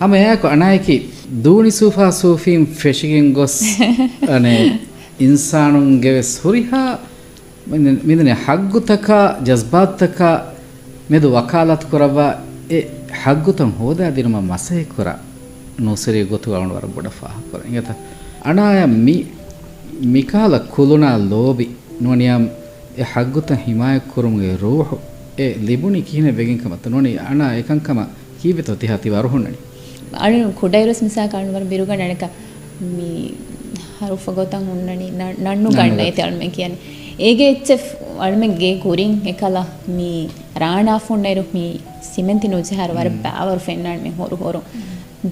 ಹಮ ಯಾಕ ಅಣಾಯಕಿ ದೂನಿ ಸೂಫಾ ಸೂಫೀಂ ಫೆಶಿಗಿನ್ ಗೊಸ್ ಅನೆ ಇನ್ಸಾನುನ್ ಗೆವೆಸ್ ಹುರಿಹಾ ಮಿದನೆ ಹಗ್ಗುತಕ ಜಜ್ಬಾತಕ ಮೆದು ವಕಾಲತ್ ಕುರವ ಎ ಹಗ್ಗುತಂ ಹೋದಾ ದಿನಮ ಮಸೆ ಕುರ ನೋಸರಿ ಗೊತ್ತು ಅವನ ವರ ಬಡ ಫಾಹ ಕುರ ಇಂಗತ ಅಣಾಯ ಮಿಕಾಲ ಕುಲುನಾ ಲೋಬಿ ನೋನಿಯಂ e hagguta himaya kurumge ruhu e libuni kine begin kama tanoni ana ekankama kibeto tihati waruhunani anu kudairus misa kan war biruga nanaka mi harufa gotan unnani nannu ganna ite almen kiyani ege hf almen ge kurin ekala mi rana funneru mi simenti nojhar war power fennan me horu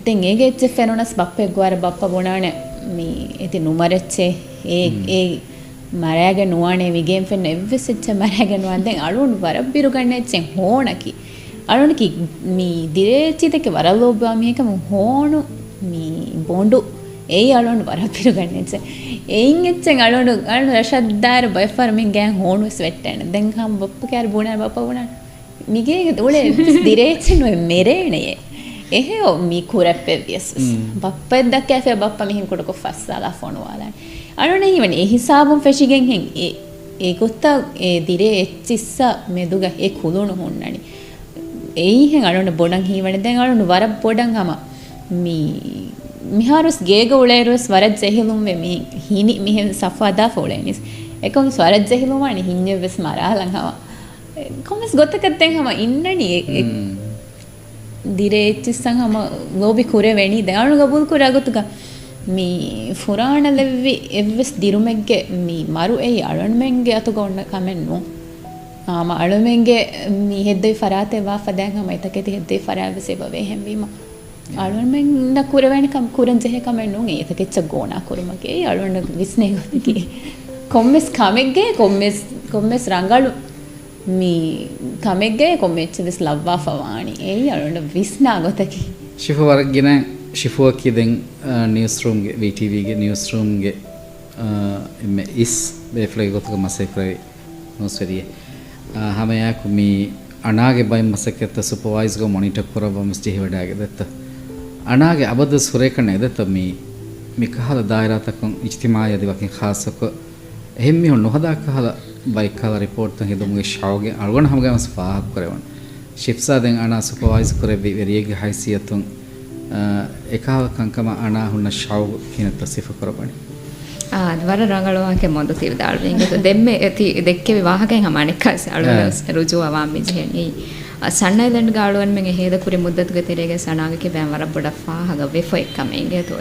den ege hf fenonas bappe gwar bappa bonane mi eti numarecche e මරෑග නුවනේ විගේම් ෆෙන් එව්වෙසෙච්ච මරෑග නුවන් දැන් අලුණු වරබ්බිරු ගන්නෙච්චෙන් හෝනකි අලුණුකි මී දිරේචිතක වරලෝබා මේකම හෝනු මී බොඬු ඒ අලුණු වරබ්බිරු ගන්නෙච්ච එයින් එච්චෙන් අලුණු රෂද්දාර බයිෆර් මින් ගෑන් හෝනු ස්වෙට්ටන දැන් හම් බප්ප කෑර බොනා බප්ප බොනා මිගේ උලේ දිරේචෙන් ඔය මෙරේනේ එහෙ මී කුරප්පෙ වියස් බප්ප දක්කේ බප්ප මිහින් කොටක ෆස්සලා ෆෝන් වලන් අනුනේ ඉවනේ ඒ හිසාබුම් ෆෙෂිගෙන් හෙන් ඒ ගොත්ත ඒ දිරේ එච්චිස්ස මෙදුග ඒ කුළුණු හොන්නනි එයි හෙන් අනුනේ බොඩන් හීවනේ දැන් අනුනේ වර බොඩන් හම මී මිහාරුස් ගේග උලේරුස් වරත් ජෙහිලුම් වෙ මී හිනි මිහෙන් සෆාදා ෆෝලේනිස් එකම් වරත් ජෙහිලුම් වනි හින්නෙවස් මරාලන් හම කොමස් ගොත්තකත්තෙන් හම ඉන්නනි දිරේ එච්චිස්සන් හම ලෝබි කුරේ වෙනි දැන් අනුනේ ගබුල් කුරා ගොතුක mi furana levvi evves dirumegge mi maru ei alonmenge atuga onna kamennu ආම අලුමෙන්ගේ මී හෙද්දේ ෆරාතේ වා ෆදෑන් හම එතකෙති හෙද්දේ ෆරාවසේ බවේ හැම්වීම අලුමෙන් නකුරවැනි කම් කුරන් ජෙහ කමෙන් නුන් ඒතකෙච්ච ගෝනා කුරුමගේ අලුන්න විස්නේ ගොතකි කොම්මස් කමෙක්ගේ කොම්මස් රංගලු මී කමෙක්ගේ කොම්මෙච්ච විස් ලව්වා ෆවානි ඒ අලුන්න විස්නා ගොතකි ශිෆු වර්ගගෙන ශිෆුව කියදෙන් නිවස් රූම්ගේ VTVගේ නිවස් රූම්ගේ එමෙ ඉස් බේෆ්ලේ ගොතක මසෙක්‍රයි නොස්වරියේ ಹಮೆಯಾಕು ಮೀ ಅಣಾಗೆ ಬೈ ಮಸಕ್ಕೆತ್ತ ಸೂಪರ್ವೈಸ್ಗೋ ಮಾನಿಟರ್ ಕೊರಬ ಮಸ್ಜಿ ಹಿವಡಾಗೆ ದತ್ತ ಅಣಾಗೆ ಅಬದ ಸುರೇಕಣೆ ದತ್ತ ಮೀ ಕಹಲ ದಾಯರಾತಕಂ ಇಜ್ತಿಮಾಯ ದಿವಕಿನ್ ಖಾಸಕ ಎಹೆಮ್ಮಿ ಹೊನ್ನು ಹದಾ ಕಹಲ ಬೈ ಕಹಲ ರಿಪೋರ್ಟ್ ತ ಹಿದಮುಗೆ ಶಾವ್ಗೆ ಅಳ್ಗಣ ಹಮಗೆ ಮಸ್ ಫಾಹಕ್ ಕೊರೆವಣ ಶಿಫ್ಸಾ ದೆನ್ ಅಣಾ ಸೂಪರ್ವೈಸ್ ಕೊರೆ ವೆರಿಯಗೆ ಹೈಸಿಯತುಂ ಏಕಹಲ ಕಂಕಮ ಅಣಾ ಹುನ್ನ ಶಾವ್ ಹಿನತ ಸಿಫ ಕೊರಬಣಿ ವರ ರಂಗಳವಾಕೆ ಮೊಂದು ತಿರ್ದಾಳು ಇಂಗೆ ದೆಮ್ಮೆ ತಿ ದೆಕ್ಕೆ ವಿವಾಹಕೆ ಹಮಾನೆಕಸ್ ಅಳು ರುಜು ಅವಾಮಿ ಜೆನಿ ಸಣ್ಣ ಇದಂಡ್ ಗಾಳುವನ್ ಮೆಂಗೆ ಹೇದ ಕುರಿ ಮುದ್ದತ್ಗೆ ತೆರೆಗೆ ಸಣಾಗಕ್ಕೆ ಬ್ಯಾಂ ವರ ಬಡ ಫಾಹಗ ವೆಫೊ ಎಕ್ಕಮೆಂಗೆ ತೋ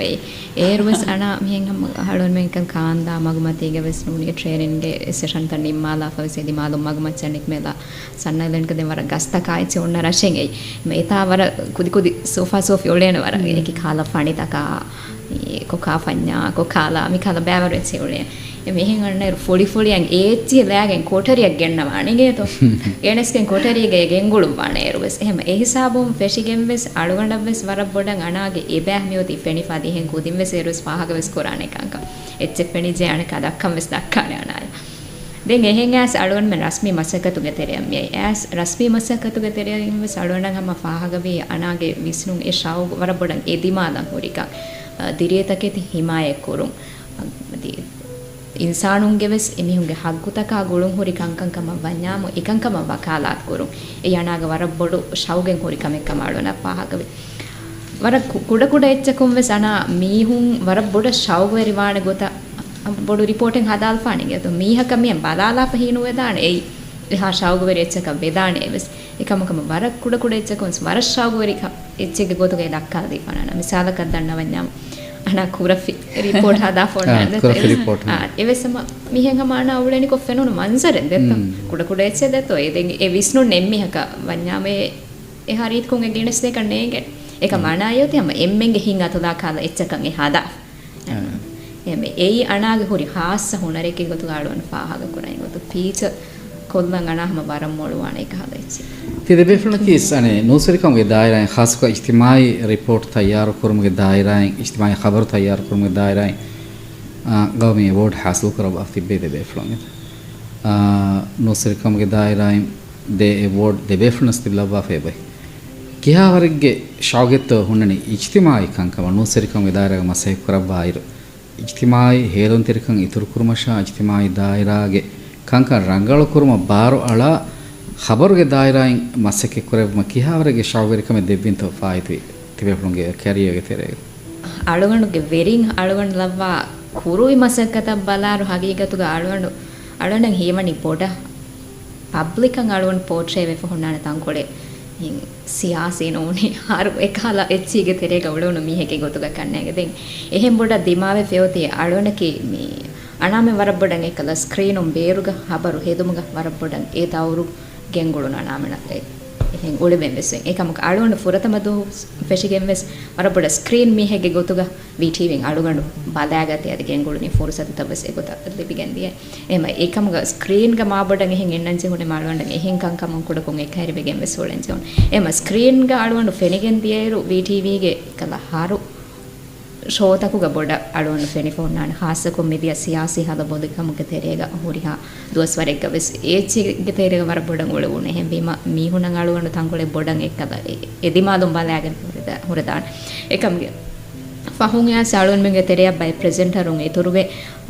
ಏರ್ವಸ್ ಅಣ ಮಿಹೆಂ ಹಮ ಹಳುವನ್ ಮೆಂಗೆ ಕಾಂದಾ ಮಗಮತಿಗೆ ವೆಸ್ ನುನಿಗೆ ಟ್ರೈನಿಂಗೆ ಸೆಷನ್ ತ ನಿಮ್ಮಾಲ ಫವಸೆದಿ ಮಾಲು ಮಗಮಚ್ಚನಿಕ್ ಮೇಲ ಸಣ್ಣ ಇದಂಡ್ ದೆ ವರ ಗಸ್ತ ಕಾಯ್ಚೆ ಉನ್ನ ರಶೆಂಗೆ ಮೇತಾ ವರ ಕುದಿ ಕುದಿ ಸೋಫಾ ಸೋಫಿ ಒಳ್ಳೆನ ವರ ಏಕಿ ಕಾಲ ಫಣಿತಕ කොකා ෆඤ්ඤා කොකාලා මිකල බෑවරෙච්චි උලේ මෙහෙන් අන්න ෆොඩි ඒච්චි ලෑගෙන් කොටරියක් ගෙන්නවා නේ තෝ එනස්කෙන් කොටරියගේ ගෙන්ගුළු වණේරුවස් එහෙම ඒ හිසාබොම් ෆෙෂිගෙන් වෙස් අලුගණ්ඩ වෙස් වර බොඩන් අනාගේ ඒ බෑ මියෝති ෆෙනි ෆාදි hen කුදින් වෙස් එරුස් පහක වෙස් කොරානේ කංක එච්ච ෆෙනි ජයන කදක්කම් වෙස් දක්කානේ අනාය දෙන් එහෙන් ඇස් අලුගන් මෙ රස්මි මසකතුගේ තෙරියම් මේ ඇස් රස්මි මසකතුගේ තෙරියම් වෙස් අලුගණ්ඩන් හම පහක වේ අනාගේ විස්නුන් ඒ ෂාව් වර බොඩන් එදිමාදන් හොරිකා දිරියතකෙති හිමායෙක් කුරුම් ඉන්සානුන්ගේ වෙස් එමිහුන්ගේ හග්ගුතකා ගුළුන් හොරි කංකංකම වඤ්ඤාම එකංකම වකාලාත් කුරුම් ඒ යනාග වර බොඩු ෂවුගෙන් හොරි කමෙක් කමාලුන පහකවේ වර කුඩ කුඩ එච්චකුම් වෙස් අනා මීහුන් වර බොඩ ෂවුග වෙරිවාණ ගොත බොඩු රිපෝටෙන් හදාල් ෆානිගේ તો මීහක මියන් බලාලා පහිනු වෙදාන ඒ එහා ෂවුග වෙරි එච්චක වෙදානේ වෙස් එකමකම වර කුඩ කුඩ එච්චකුම් වර ෂවුග වෙරි එච්චගේ ගොතගේ දක්කා දීපනන මිසාලක දන්න වඤ්ඤාම අනා කුරෆි රිපෝට් හදා ෆෝන් කුරෆි රිපෝට් එවෙසම මිහෙන් මාන අවුලෙනි කොෆෙනුන මන්සරෙන් දෙත්ත කුඩ කුඩ එච්ච දෙතෝ ඒ දෙන් ඒ විස්නු නෙම්මිහක වඤ්ඤාමේ ඒ හරිත් කුන් ගෙනස් දෙක නේගේ ඒක මාන අයෝති හැම එම්මෙන්ගේ හින් අතදා කාලා එච්චකන් ඒ හදා එමෙ ඒ අනාගේ හොරි හාස්ස හොනරේකේ ගොතු ගාඩුවන් පාහක කුරයි ගොතු පීච කොල්ලන් අනාහම බරම් මොළුවාන එක හදෙච්චි තිදේ බෙෆලන කීස් අනේ නෝසරිකම්ගේ දායරයන් ખાસ કો ඉජ්තිමායි රිපෝට් තයාර කුරුමගේ දායරයන් ඉජ්තිමායි ખબર තයාර කුරුමගේ දායරයන් ගවමි අවෝඩ් حاصل කරව අෆිබේ දේ බෙෆලන නෝසරිකම්ගේ දායරයන් දේ අවෝඩ් දේ බෙෆලනස් තිබලවා ෆේබයි කියාවරගේ ශාගෙත් හුන්නනි ඉජ්තිමායි කංකම නෝසරිකම්ගේ දායරග මසෙක් කරවා අයිර ඉජ්තිමායි හේලොන් තිරකන් ඉතුරු කුරුමෂා ඉජ්තිමායි දායරාගේ ಕಂಕ ರಂಗಳು ಕುರುಮ ಬಾರು ಅಳ ಖಬರುಗೆ ದಾಯರಾಯಿನ್ ಮಸ್ಸಕ್ಕೆ ಕುರೆಮ ಕಿಹಾವರೆಗೆ ಶಾವರಿಕಮೆ ದೆಬ್ಬಿಂತ ಫಾಯಿತಿ ತಿಬೆಫುಂಗೆ ಕ್ಯಾರಿಯಗೆ ತೆರೆ ಅಳುಗಣುಗೆ ವೆರಿಂಗ್ ಅಳುಗಣ ಲವ್ವ ಕುರುಯಿ ಮಸಕ್ಕತ ಬಲಾರು ಹಗೀಗತುಗ ಅಳುಗಣ ಹೀಮನಿ ಪೋಟ ಪಬ್ಲಿಕಂ ಅಳುಗಣ ಪೋಟ್ರೆ ವೆಫ ಹೊನ್ನಾನ ತಂಕೊಳೆ ಹಿಂ ಸಿಯಾಸಿ ನೋನಿ ಹಾರು ಎಕಾಲ ಎಚ್ಚಿಗೆ ತೆರೆಗ ಉಳುನು ಮೀಹೆಗೆ ಗೊತುಗ ಕಣ್ಣೆಗೆ ದೆನ್ ಎಹೆಂ ಬೊಡ ದಿಮಾವೆ ಫೆಯೋತಿ ಅಳುಗಣಕ್ಕೆ ಮೀ ಅಣಾಮೆ ವರಬ್ಬೊಡಂಗೆ ಕಲ ಸ್ಕ್ರೀನುಂ ಬೇರುಗ ಹಬರು ಹೆದುಮುಗ ವರಬ್ಬೊಡಂಗೆ ಏತಾವರು ಗೆಂಗುಳುನ ಅಣಾಮೆನತ್ತೆ ಹೆಂಗೆ ಉಳಿಬೆಂಬೆಸೆ ಏಕಮುಕ ಅಳುಗಂಡು ಫುರತಮದು ಫೆಶಿಗೆಂಬೆಸ್ ವರಬ್ಬೊಡ ಸ್ಕ್ರೀನ್ ಮೀಹೆಗೆ ಗೊತ್ತುಗ ವಿಟಿವಿಂಗ್ ಅಳುಗಂಡು ಬದಾಗತ್ತೆ ಅದು ಗೆಂಗುಳು ನೀ ಫುರಸತಿ ತಬಸೆ ಗೊತ್ತ ಲಿಬಿಗೆಂದಿಯೆ ಏಮ ಏಕಮುಗ ಸ್ಕ್ರೀನ್ಗ ಮಾಬೊಡಂಗೆ ಹೆಂಗೆ ಎಣ್ಣಂಚೆ ಹುಣೆ ಮಾಡುವಂಡಂಗೆ ಹೆಂಗೆ ಕಂಕಮಂ ಕುಡಕೊಂಗೆ ಕೈರಿಬೆಗೆಂಬೆಸ್ ಉಳೆಂಚೆ ಏಮ ಸ್ಕ್ರೀನ್ಗ ಅಳುಗಂಡು ಫೆನಿಗೆಂದಿಯೇರು ವಿಟಿವಿಗೆ ಕಲ ಹಾರು ಶೋತಕುಗ ಬೊಡ ಅಳುವನು ಫೆನಿಫೋನ್ನಾನ ಹಾಸಕು ಮಿದಿಯ ಸಿಯಾಸಿ ಹದ ಬೊದಿಕಮುಗೆ ತೆರೆಗ ಹುರಿಹ ದುವಸ್ವರೆಗ ವೆಸ್ ಏಚಿಗೆ ತೆರೆಗ ವರ ಬೊಡಂ ಉಳುವುನೆ ಹೆಂಬಿಮ ಮೀಹುನಂ ಅಳುವನು ತಂಗೊಳೆ ಬೊಡಂ ಎಕ್ಕದ ಎದಿಮಾದುಂ ಬಲಾಗನ್ ಹುರದಾನ್ ಏಕಮ್ಗೆ ಫಹುಂ ಯಾಸ್ ಅಳುವನ್ ಮೆಂಗೆ ತೆರೆಯ ಬೈ ಪ್ರೆಸೆಂಟರುಂ ಎತುರುವೆ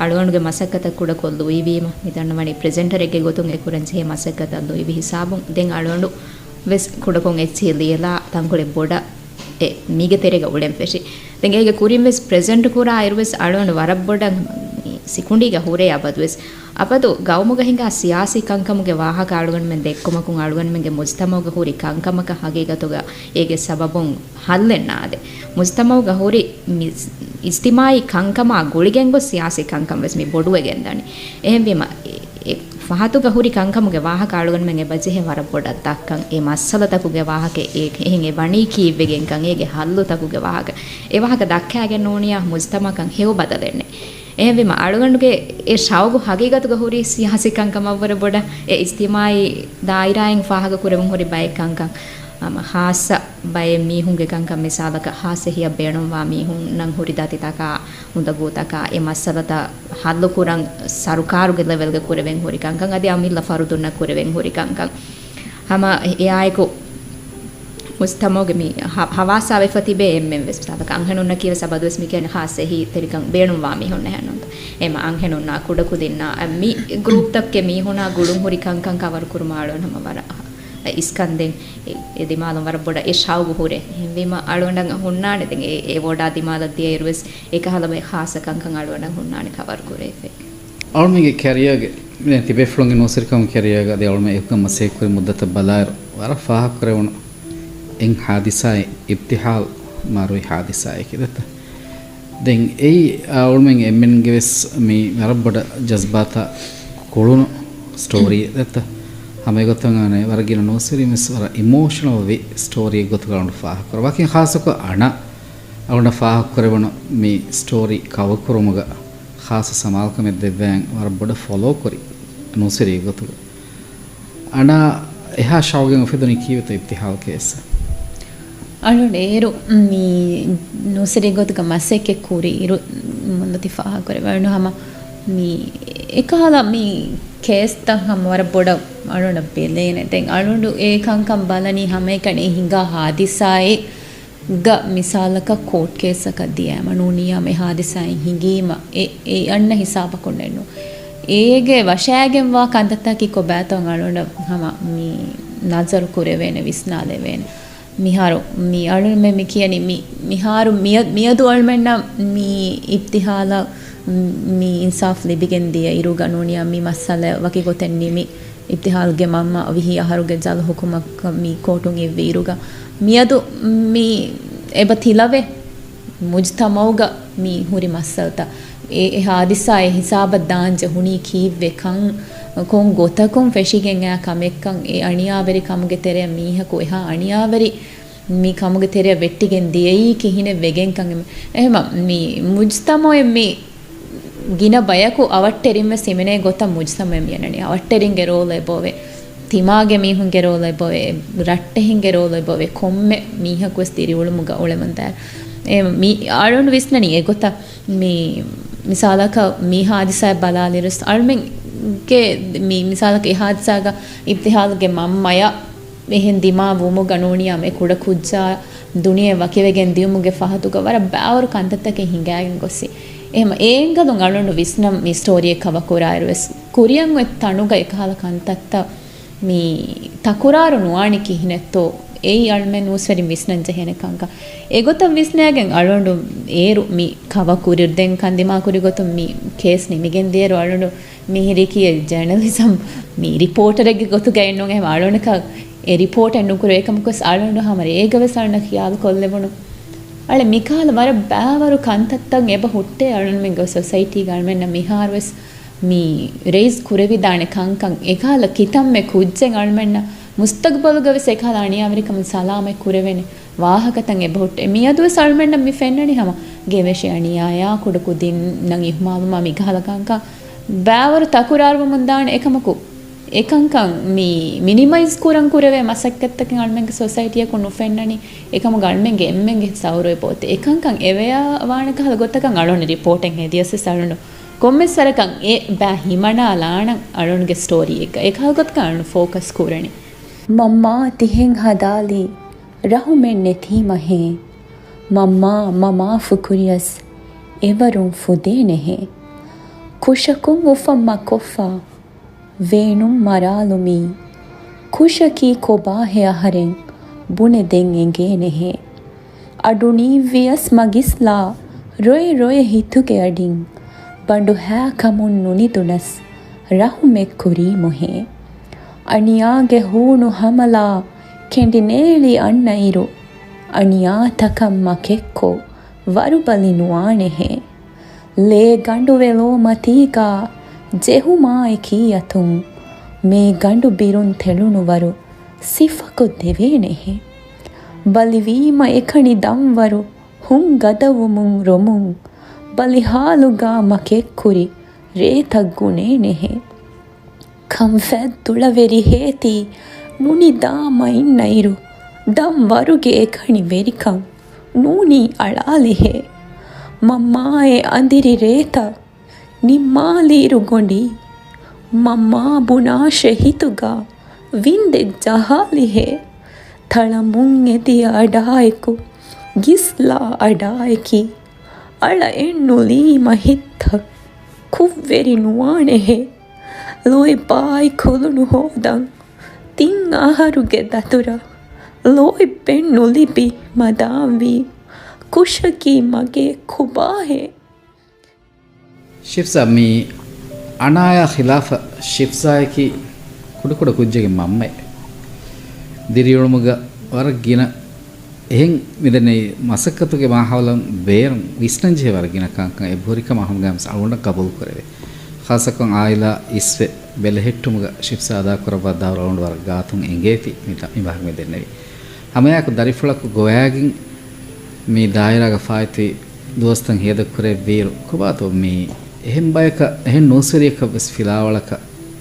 ಅಳುವನುಗೆ ಮಸಕತ ಕುಡ ಕೊಲ್ಲು ಇವೀಮ ಮಿದನ್ನ ಮಣಿ ಪ್ರೆಸೆಂಟರಿಗೆ ಗೊತುಂ ಎಕುರಂಚೆ ಹೆ ಮಸಕತ ದು ಇವಿ ಹಿಸಾಬುಂ ದೆನ್ ಅಳುವನು ವೆಸ್ ಕುಡಕೊಂ ಎಚ್ಚಿ ಲಿಯಲಾ ತಂಗೊಳೆ ಬೊಡ මීග තෙරෙග උලෙන් ෆෙෂි දැන් ඒගේ කුරින් වෙස් ප්‍රෙසන්ට් කුරා අයර්වෙස් අලවන වරබ්බොඩන් සිකුණ්ඩිග හුරේ අබදුවෙස් අපදු ගෞමුග හිඟා සියාසි කංකමුගේ වාහක අලුගන් මෙන් දෙක්කමකුන් අලුගන් මෙන්ගේ මුස්තමෝග හුරි කංකමක හගේගතුග ඒගේ සබබොන් හල්ලෙන්නාද මුස්තමෝග හුරි ඉස්තිමායි කංකම ගුලිගෙන් ගොස් සියාසි කංකම වෙස් මේ බොඩුවෙගෙන් දනි එහෙන් බීම ಫಹತುಗ ಹುರಿ ಕಂಕಮುಗೆ ವಾಹಕ ಆಳುಗನ್ ಮೆಂಗೆ ಬಜೆಹೆ ವರ ಬೊಡ ದಕ್ಕಂ ಎ ಮಸ್ಸಲ ತಕುಗೆ ವಾಹಕೆ ಏ ಹೆಂಗೆ ಬಣಿ ಕೀವೆಗೆನ್ ಕಂ ಏಗೆ ಹಲ್ಲು ತಕುಗೆ ವಾಹಕ ಎ ವಾಹಕ ದಕ್ಕಾಗೆ ನೋಣಿಯ ಮುಜ್ತಮಕಂ ಹೇವು ಬದಲೆನೆ එහෙම අලුගණ්ඩුගේ ඒ ශවගු හගීගතුග හුරි සිහසි කංකමවර බොඩ ඒ ඉස්තිමායි දායිරායෙන් ෆාහග කුරෙමුන් හුරි බයි කංකම් ಹಾಸ ಬಯ ಮೀಹುಂಗೆ ಕಂಕ ಮಿಸಾಲಕ ಹಾಸೆ ಹಿಯ ಬೇಣವಾ ಮೀಹುಂ ನಂ ಹುರಿ ದಾತಿತಕ ಮುಂದಗೂತಕ ಎ ಮಸಲದ ಹಲ್ಲು ಕುರಂ ಸರುಕಾರುಗೆ ಲೆವೆಲ್ಗೆ ಕುರೆವೆಂ ಹುರಿ ಕಂಕಂ ಅದಿ ಅಮಿಲ್ಲ ಫರುದುನ್ನ ಕುರೆವೆಂ ಹುರಿ ಕಂಕಂ ಹಮ A ಆಯ್ಕು ಮುಸ್ತಮೋಗೆ me ಹವಾಸಾವೆ ಫತಿಬೆ ಎಮ್ಮೆಂ ವೆಸ್ ತಾಲಕ ಅಂಹನುನ್ನ ಕಿವ ಸಬದಸ್ me ಕೆನ ಹಾಸೆ he ತೆರಿಕಂ ಬೇಣವಾ ಮೀಹುಂ ನೆಹನಂತ M ಅಂಹನುನ್ನ ಕುಡಕು ದಿನ್ನ ಮಿ ಗ್ರೂಪ್ ತಕ್ಕೆ ಮೀಹುನ ಗುಳುಂ ಹುರಿ ಕಂಕಂ ಕವರ್ ಕುರುಮಾಳೋನ್ ಹಮ ವರ ඉස්කන්දෙන් ඒ දිමාලම් වර බොඩ ඒ ශාවු හොරේ හින්විම අලුවණන් හොන්නානේ දෙන් ඒ වඩා දිමාල දිය ඉරුවස් ඒක හලබේ ખાසකංකන් අලුවණන් හොන්නානේ කවර් කරේ ෆේ අවුල්මගේ කැරියර්ගේ මෙන් තිබේ ෆ්ලොන්ගේ නොසිරකම් කැරියර්ගේ අද අවුල්ම එක්කම සේකුරි මුද්දත බලාර වර ෆාහ කරවන එන් හාදිසයි ඉබ්තිහාල් මාරුයි හාදිසයි කිදත දෙන් ඒ අවුල්මෙන් එම්ෙන් ගෙවස් මේ වර බොඩ ජස්බාතා කොළුණු ස්ටෝරි දත हमें गोतंगाने वरगिन नोसरी मिस वर इमोशनल वे स्टोरी गोतगांड फाह कर वाकिन खासक अण अवण फाह करवण मी स्टोरी कव करमुग खास समालक में देव्यांग वर बड फॉलो करी नोसरी गोतग अण එහා ශෞගෙන් ඔෆෙදනි කීවත ඉබ්තිහාල් කේස අනුනේරු මේ නොසරි ගොතක මසෙක් කුරි ඉරු මොන්දති ෆාහ කරවන හම මේ එකහලා මේ කේස් තහම වර බොඩ අනුන බෙලේනේ දැන් අනුඩු ඒකංකම් බලනි හැම එකනේ හිඟා හාදිසායේ ಗ ಮಿಸಾಲಕ ಕೋರ್ಟ್ ಕೇಸಕ ದಿಯಾಮ ನೂನಿಯ ಮೆ ಹಾದಿಸಾಯಿ ಹಿಂಗೀಮ ಎ ಅಣ್ಣ ಹಿಸಾಬ ಕೊಂಡೆನ್ನು ಏಗೆ ವಶಾಗೆಂ ವಾ ಕಂದತ್ತಕಿ ಕೊ ಬಾತಂ ಅಳುಂಡ ಹಮ ಮಿ ನಜರ್ ಕುರೆವೇನೆ ವಿಸ್ನಾಲೆವೇನೆ මිහාරු මී අලුන් මෙ මි කියනි මිහාරු මියදු අල්මෙන්න මී ඉබ්තිහාලා මී ඉන්සාෆ් ලිබිගෙන් දිය ඉරු ගනුනියා මී මස්සල වකි ගොතෙන් නිමි ඉබ්තිහාල්ගේ මම්ම විහි අහරුගේ ජල හුකුමක් මී කෝටුන් එව්වේ ඉරුගා මියදු මී එබ තිලවේ මුජ්තමෞග මී හුරි මස්සල්තා ඒ හාදිසා ඒ හිසාබ දාංජ හුනි කීවේ කන් කොන් ගොතකොන් ෆෙෂිගෙන් යා කමෙක්කන් ඒ අණියාවරි කමුගේ තෙරේ මීහකෝ එහා අණියාවරි මී කමුගේ තෙරේ වෙට්ටිගෙන් දියයි කිහිනේ වෙගෙන් කන් එහෙම මී මුජ්තමොය මී ගින බයකෝ අවට්ටෙරින්ම සිමනේ ගොත මුජ්තමොය මියනනේ අවට්ටෙරින්ගේ රෝලේ බොවේ තිමාගේ මීහුන්ගේ රෝලේ බොවේ රට්ටෙහින්ගේ රෝලේ බොවේ කොම්මෙ මීහකෝ ස්තිරිවුළු මුග ඔලෙමන්තර ඒ මී ආරොන් විස්නනි ඒ ගොත මී මිසාලක මී හාදිසා බලාලිරස් අල්මෙන් के मी मिसाल के हादसागा इब्तिहाल के मम्मय मेहन दिमा वुमु गनोनिया में कुड़ खुज्जा दुनिया वकिवेगेन दियुमुगे फहतुग वर बावर कंततके हिंगाගෙන් ගොස්සි එහෙම ඒංගලුන් අලුණු විස්නම් මේ ස්ටෝරි එක වකුරායරස් කුරියන් වෙ තනුග එකහල කන්තත්ත මේ තකුරාරු නුවානි කිහිනෙත්තෝ ඒ අල්මෙන් උස්වරින් විස්නන් ජහෙනකංක ඒගොත විස්නයගෙන් අලුණු ඒරු මි කව කුරිර්දෙන් කන්දිමා කුරි ගොතු මි කේස් නිමිගෙන් දේරු අලුණු මිහිරි කිය ජර්නලිසම් මේ රිපෝටර් එක ගොතු ගෑන්නෝ එහෙම අලුණක ඒ රිපෝට් එක නුකුර ඒකමකස් අලුණු හැම ඒගවසල්න කියාල් කොල්ලෙවණු අල මිකාල වර බෑවරු කන්තත්තන් එබ හුට්ටේ අලුණු මිග සොසයිටි ගල්මෙන්න මිහාරවස් මී රේස් කුරවි දානේ කංකං ඒකාල කිතම් මේ කුජ්ජෙන් අල්මෙන්න මුස්තක්බල් ගවස ඒකාල අනියාවරිකම සලාමේ කුරවෙනේ වාහකතන් එබ හුට්ටේ මියදුව සල්මෙන්න මි ෆෙන්නනි හැම ගෙවෂේ අනියායා කුඩකු දින් නං ඉහ්මාවම මිගහල කංකං බෑවරු තකුරාරව මුන්දාන එකමකු එකංකං මී මිනිමයිස් කුරන් කුරවේ මසක්කත්තකින් අල්මෙන්ගේ සොසයිටිය කුණු ෆෙන්නනි එකම ගල්මෙන්ගේ එම්මෙන්ගේ සෞරේ පොතේ එකංකං එවයා වාණකහල ගොත්තකන් අලොනි රිපෝටෙන් හෙදියස සලුණු කොම්මෙස්සරකන් ඒ බෑ හිමනා ලාණන් අලොන්ගේ ස්ටෝරි එක එකහල ගොත්තකන් අලුණු ෆෝකස් කුරණි මම්මා තිහෙන් හදාලි රහුමෙන් නෙතීමහේ මම්මා මමා ෆුකුරියස් එවරුන් ෆුදේ නෙහේ ಕುಶಕುಂ ಉಫಮ್ಮ ಕೊಫ್ಫ ವೇಣುಂ ಮರಾಲುಮಿ ಕುಶಕಿ ಕೊಬಾಹೆ ಅಹರೆಂ ಬುನೆದೆಂ ಎಂಗೇನೆಹೆ ಅಡುನಿ ವಿಯಸ್ ಮಗಿಸ್ಲಾ ರೊಯ್ ರೊಯ್ ಹಿತುಗೆ ಅಡಿಂ ಬಂಡು ಹ್ಯಾ ಕಮುನ್ ನುನಿದುನಸ್ ರಹುಮೆ ಕುರಿ ಮೊಹೆ ಅಣಿಯಾಗೆ ಹೂಣು ಹಮಲಾ ಕೆಂಡಿನೇಳಿ ಅಣ್ಣ ಇರು ಅಣಿಯಾ ತಕಮ್ಮ ಕೆಕ್ಕೋ ವರುಬಲಿ ನುವಾಣೆಹೆ ಲೇ ಗಂಡು ವೆಲೋ ಮತೀಗ ಜೆಹುಮಾಯಿ ಕೀಯತುಂ මේ ගඬු බිරුන් තෙළුණුවරු සිෆකු දෙවේනෙහි ಬಲಿವೀಮ ಎಕಣಿ ದಂವರು ಹುಂಗದವು ಮುಂ ರೊಮುಂ ಬಲಿಹಾಲುಗಾ ಮಕೆಕ್ಕುರಿ ರೇತಗ್ಗುನೇನೆಹೆ ಕಂಫೆದ್ದುಳವೆರಿ ಹೇತಿ ನುಣಿದಾಮ ಇನ್ನೈರು ದಂವರುಗೆ ಎಕಣಿ ವೆರಿಕಂ ನೂನಿ ಅಳಾಲಿಹೆ ಮಮ್ಮಾಯೆ ಅಂದಿರಿ ರೇತ ನಿಮ್ಮಾಲೀರುಗೊಂಡಿ ಮಮ್ಮಾ ಬುನಾಶೆ ಹಿತುಗ ವಿಂದೆ ಜಹಾಲಿಹೆ ಥಳಮುಂ ಎದಿಯ ಅಡಾಯಕು ಗಿಸ್ಲಾ ಅಡಾಯಕಿ ಅಳ ಎಣ್ಣುಲೀಮ ಹಿತ್ತ ಕುವ್ವೆರಿ ನುವಾಣೆಹೆ ಲೋಯ್ ಬಾಯ್ ಕೊಲುನು ಹೋದಂ ತಿಂಗ್ ಆಹಾರುಗೆ ದತುರ ಲೋಯ್ ಪೆಣ್ಣು ಲಿಪಿ ಮದಾಂವಿ ಕುಶಕಿ ಮಗೆ ಖುಬಾಹೆ ಶಿಫ್ಸಾ ಮೀ ಅನಾಯ ಖಿಲಾಫ ಶಿಫ್ಸಾಯಕಿ ಕುಡುಕುಡ ಕುಜ್ಜೆಗೆ ಮಮ್ಮೆ ದಿರಿಯೊಳಮುಗ ವರಗಿನ එහෙන් මෙදනේ මසකතුගේ මහවලම් බේරම් විස්නංජේ වරගෙන කංකන් එබෝරික මහම්ගම් සල්වණ කබුල් කරවේ ખાસකන් ආයිලා ඉස්වෙ බෙලහෙට්ටුමුග ශිප්සාදා කරවා දාව රවුන්ඩ් වර ගාතුන් එංගේති මිත ඉබහක් මෙදෙන්නේ හමයාක දරිෆලක ගෝයාගින් මේ දායරාග ෆායිති දෝස්තන් හේද කරේ වීර කොබාතෝ මේ එහෙන් බයක එහෙන් නෝසරියක බස් ෆිලාවලක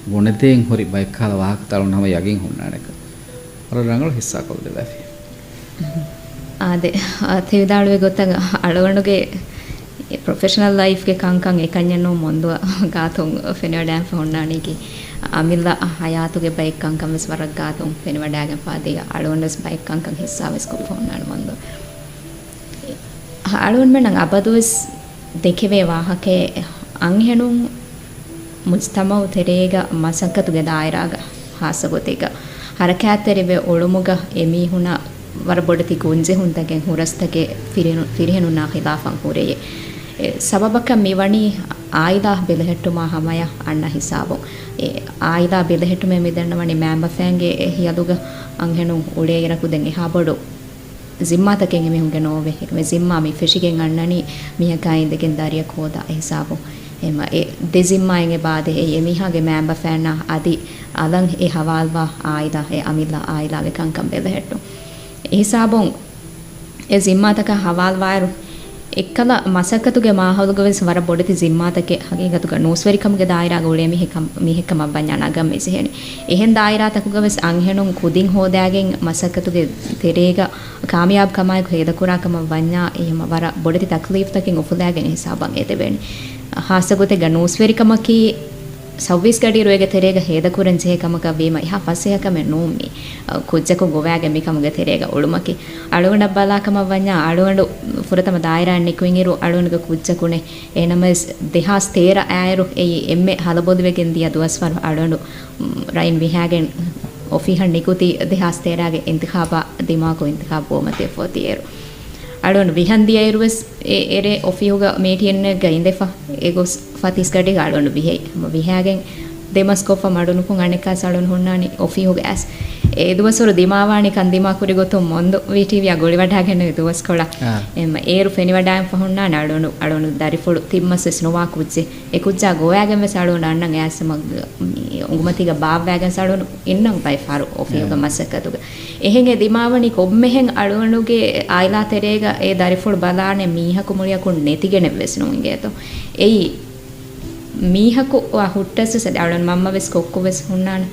ගොනදෙන් හොරි බයකාල වාහක තරුණ හැම යගින් හුන්නානක අර රංගල හිස්සා කවුද බැෆි ಅದೇ ತಿವಿದಾಳುವೆ ಗೊತ್ತಾಗ ಅಳವಣುಗೆ ಪ್ರೊಫೆಷನಲ್ ಲೈಫ್ಗೆ ಕಂಕಂ ಏಕಂಜನ್ನು ಮುಂದುವ ಗಾತುಂ ಫೆನಿವ ಡ್ಯಾಮ್ ಹೊಣ್ಣಾಣಿಗೆ ಅಮಿಲ್ಲ ಹಯಾತುಗೆ ಬೈಕ್ ಕಂಕಂ ವೆಸ್ ವರಗ್ ಗಾತುಂ ಫೆನಿವ ಡ್ಯಾಗೆ ಪಾದಿ ಅಳವಣಸ್ ಬೈಕ್ ಕಂಕಂ ಹಿಸ್ಸಾವೆಸ್ ಕೊಪ್ಪ ಹೊಣ್ಣಾಣ ಮುಂದು ಅಳವಣ್ ಮೆ ನಂಗೆ ಅಬದುವೆಸ್ ದೆಕೆವೆ ವಾಹಕೆ ಅಂಹೆಣು ಮುಜ್ತಮವು ತೆರೇಗ ಮಸಕ್ಕತುಗೆ ದಾಯರಾಗ ಹಾಸಗೊತೆಗ ಹರಕ್ಯಾತೆರಿವೆ ಒಳುಮುಗ ಎಮೀಹುಣ ವರಬೊಡತಿ ಗೊಂಜೆ ಹುಂತಗೆ ಹುರಸ್ತಗೆ ಫಿರಿಹೆನುನಾ ಖಿಲಾಫಂ ಹುರೆಯೆ ಸಬಬಕ ಮಿವಣಿ ಆಯ್ದಾ ಬೆಲೆಹೆಟ್ಟುಮಾ ಹಮಯ ಅಣ್ಣ ಹಿಸಾಬು ಆಯ್ದಾ ಬೆಲೆಹೆಟ್ಟುಮೆ ಮಿದಣ್ಣವಣಿ ಮ್ಯಾಂಬಫ್ಯಾಂಗೆ ಹಿಯದುಗ ಅಂಹೆನು ಉಳೇಯರಕುದೆಂ ಎಹಾಬೊಡು ಜಿಮ್ಮಾತಕೆಂ ಎಮಿಹುಂಗೆ ನೋವೆ ಎಕಮೆ ಜಿಮ್ಮಾ ಮಿ ಫೆಶಿಗೆಂ ಅಣ್ಣನಿ ಮಿಹಕಾಯಿಂದೆಗೆಂ ದಾರಿಯಕ್ ಹೋದ ಹಿಸಾಬು එම ඒ දෙසිම්මායගේ බාදේ ඒ එමිහාගේ මෑම්බ ෆෑනා අදි අලං ඒ හවාල්වා ආයිදා ඒ අමිල්ලා ආයිලාගේ කංකම් බෙදහෙට්ටු ඒ හිසාබොන් ඒ සිම්මාතක හවාල්වාරු එක්කල මසකතුගේ මාහවලුගවෙස් වර බොඩති සිම්මාතකේ හගීගතුක නෝස්වරිකම්ගේ දායරාග උලේ මිහෙකම බඤ්ඤානගම් මෙසෙහෙනි එහෙන් දායරාතකුගවෙස් අංහෙනුන් කුදින් හෝදාගෙන් මසකතුගේ තෙරේග කාමියාබ් කමයි හේදකුරාකම වඤ්ඤා එහෙම වර බොඩති තක්ලීෆ් තකින් උෆුදාගෙන හිසාබන් එතෙවෙනි ಹಾಸಗೊತೆಗ ನೂಸ್ವೆರಿಕಮಕಿ ಸವ್ವಿಸ್ ಗಡಿರುವೆಗೆ ತೆರೆಗ ಹೇದಕುರನ್ ಜೇಕಮಕ ವೀಮ ಇಹ ಫಸೆಯಕಮೆ ನೂಮಿ ಕುಜ್ಜಕು ಗೋವ್ಯಾಗೆ ಮಿಕಮಗೆ ತೆರೆಗ ಉಳುಮಕಿ ಅಳುಗಣ ಬಲಾಕಮ ವඤ್ಞ ಅಳುಗಂಡು ಫುರತಮ ದಾಯರಾನ್ ನಿಕುಯಿಂಗಿರು ಅಳುಗಣಗ ಕುಜ್ಜಕುಣೆ ಏನಮಸ್ ದೇಹಾಸ್ ತೇರ ಆಯರು ಎಯಿ ಎಮ್ಮೆ ಹಲಬೋದುವೆಗೆನ್ ದಿಯ ದುವಸ್ವರ್ ಅಳುಗಂಡು ರೈನ್ ವಿಹಾಗೆನ್ ಒಫಿಹನ್ ನಿಕುತಿ ದೇಹಾಸ್ ತೇರಾಗೆ ಇಂತಿಖಾಬಾ ದಿಮಾಕು ಇಂತಿಖಾಬ್ ಬೋಮತೆ ಫೋತಿಯರು ಅಳೋನು ವಿಹಂದಿಯ ಇರುವಸ್ ಎರೆ ಒಫಿಯುಗ ಮೇಟಿಯನ್ನ ಗೈಂದೆಫಾ ಎಗೋಸ್ ಫತಿಸ್ಗಡಿ ಅಳೋನು ವಿಹೈ ವಿಹಾಗೆನ್ දෙමස්කොෆ මඩුනුකුන් අනෙකා සලුන් හොන්නානි ඔෆිහුග ඇස් ඒ දුවසොරු දිමාවානි කන් දිමා කුරි ගොතො මොන්දු විටිවියා ගොලි වඩාගෙන දුවස් කොලා එම ඒරු ෆෙනි වඩාම් පහොන්නාන අලුණු දරිෆොඩු තිම්මස් ස්නෝවා කුච්චේ ඒ කුච්චා ගෝයාගෙන් වෙ සලුන් අන්නන් ඇස් මග උගමතිග බාව්වාගෙන් සලුන් ඉන්නම් බයි ෆාරු ඔෆිහුග මසකතුග එහෙගේ දිමාවනි කොම්මෙහෙන් අලුණුගේ ආයිලා තෙරේග ඒ දරිෆොඩු බලානේ මීහකු මුලියකුන් නැතිගෙන වෙස්නු ඉංගේතෝ එයි මීහකු හුට්ටස් සද අලුන් මම්ම වෙස් කොක්කු වෙස් හුන්නාන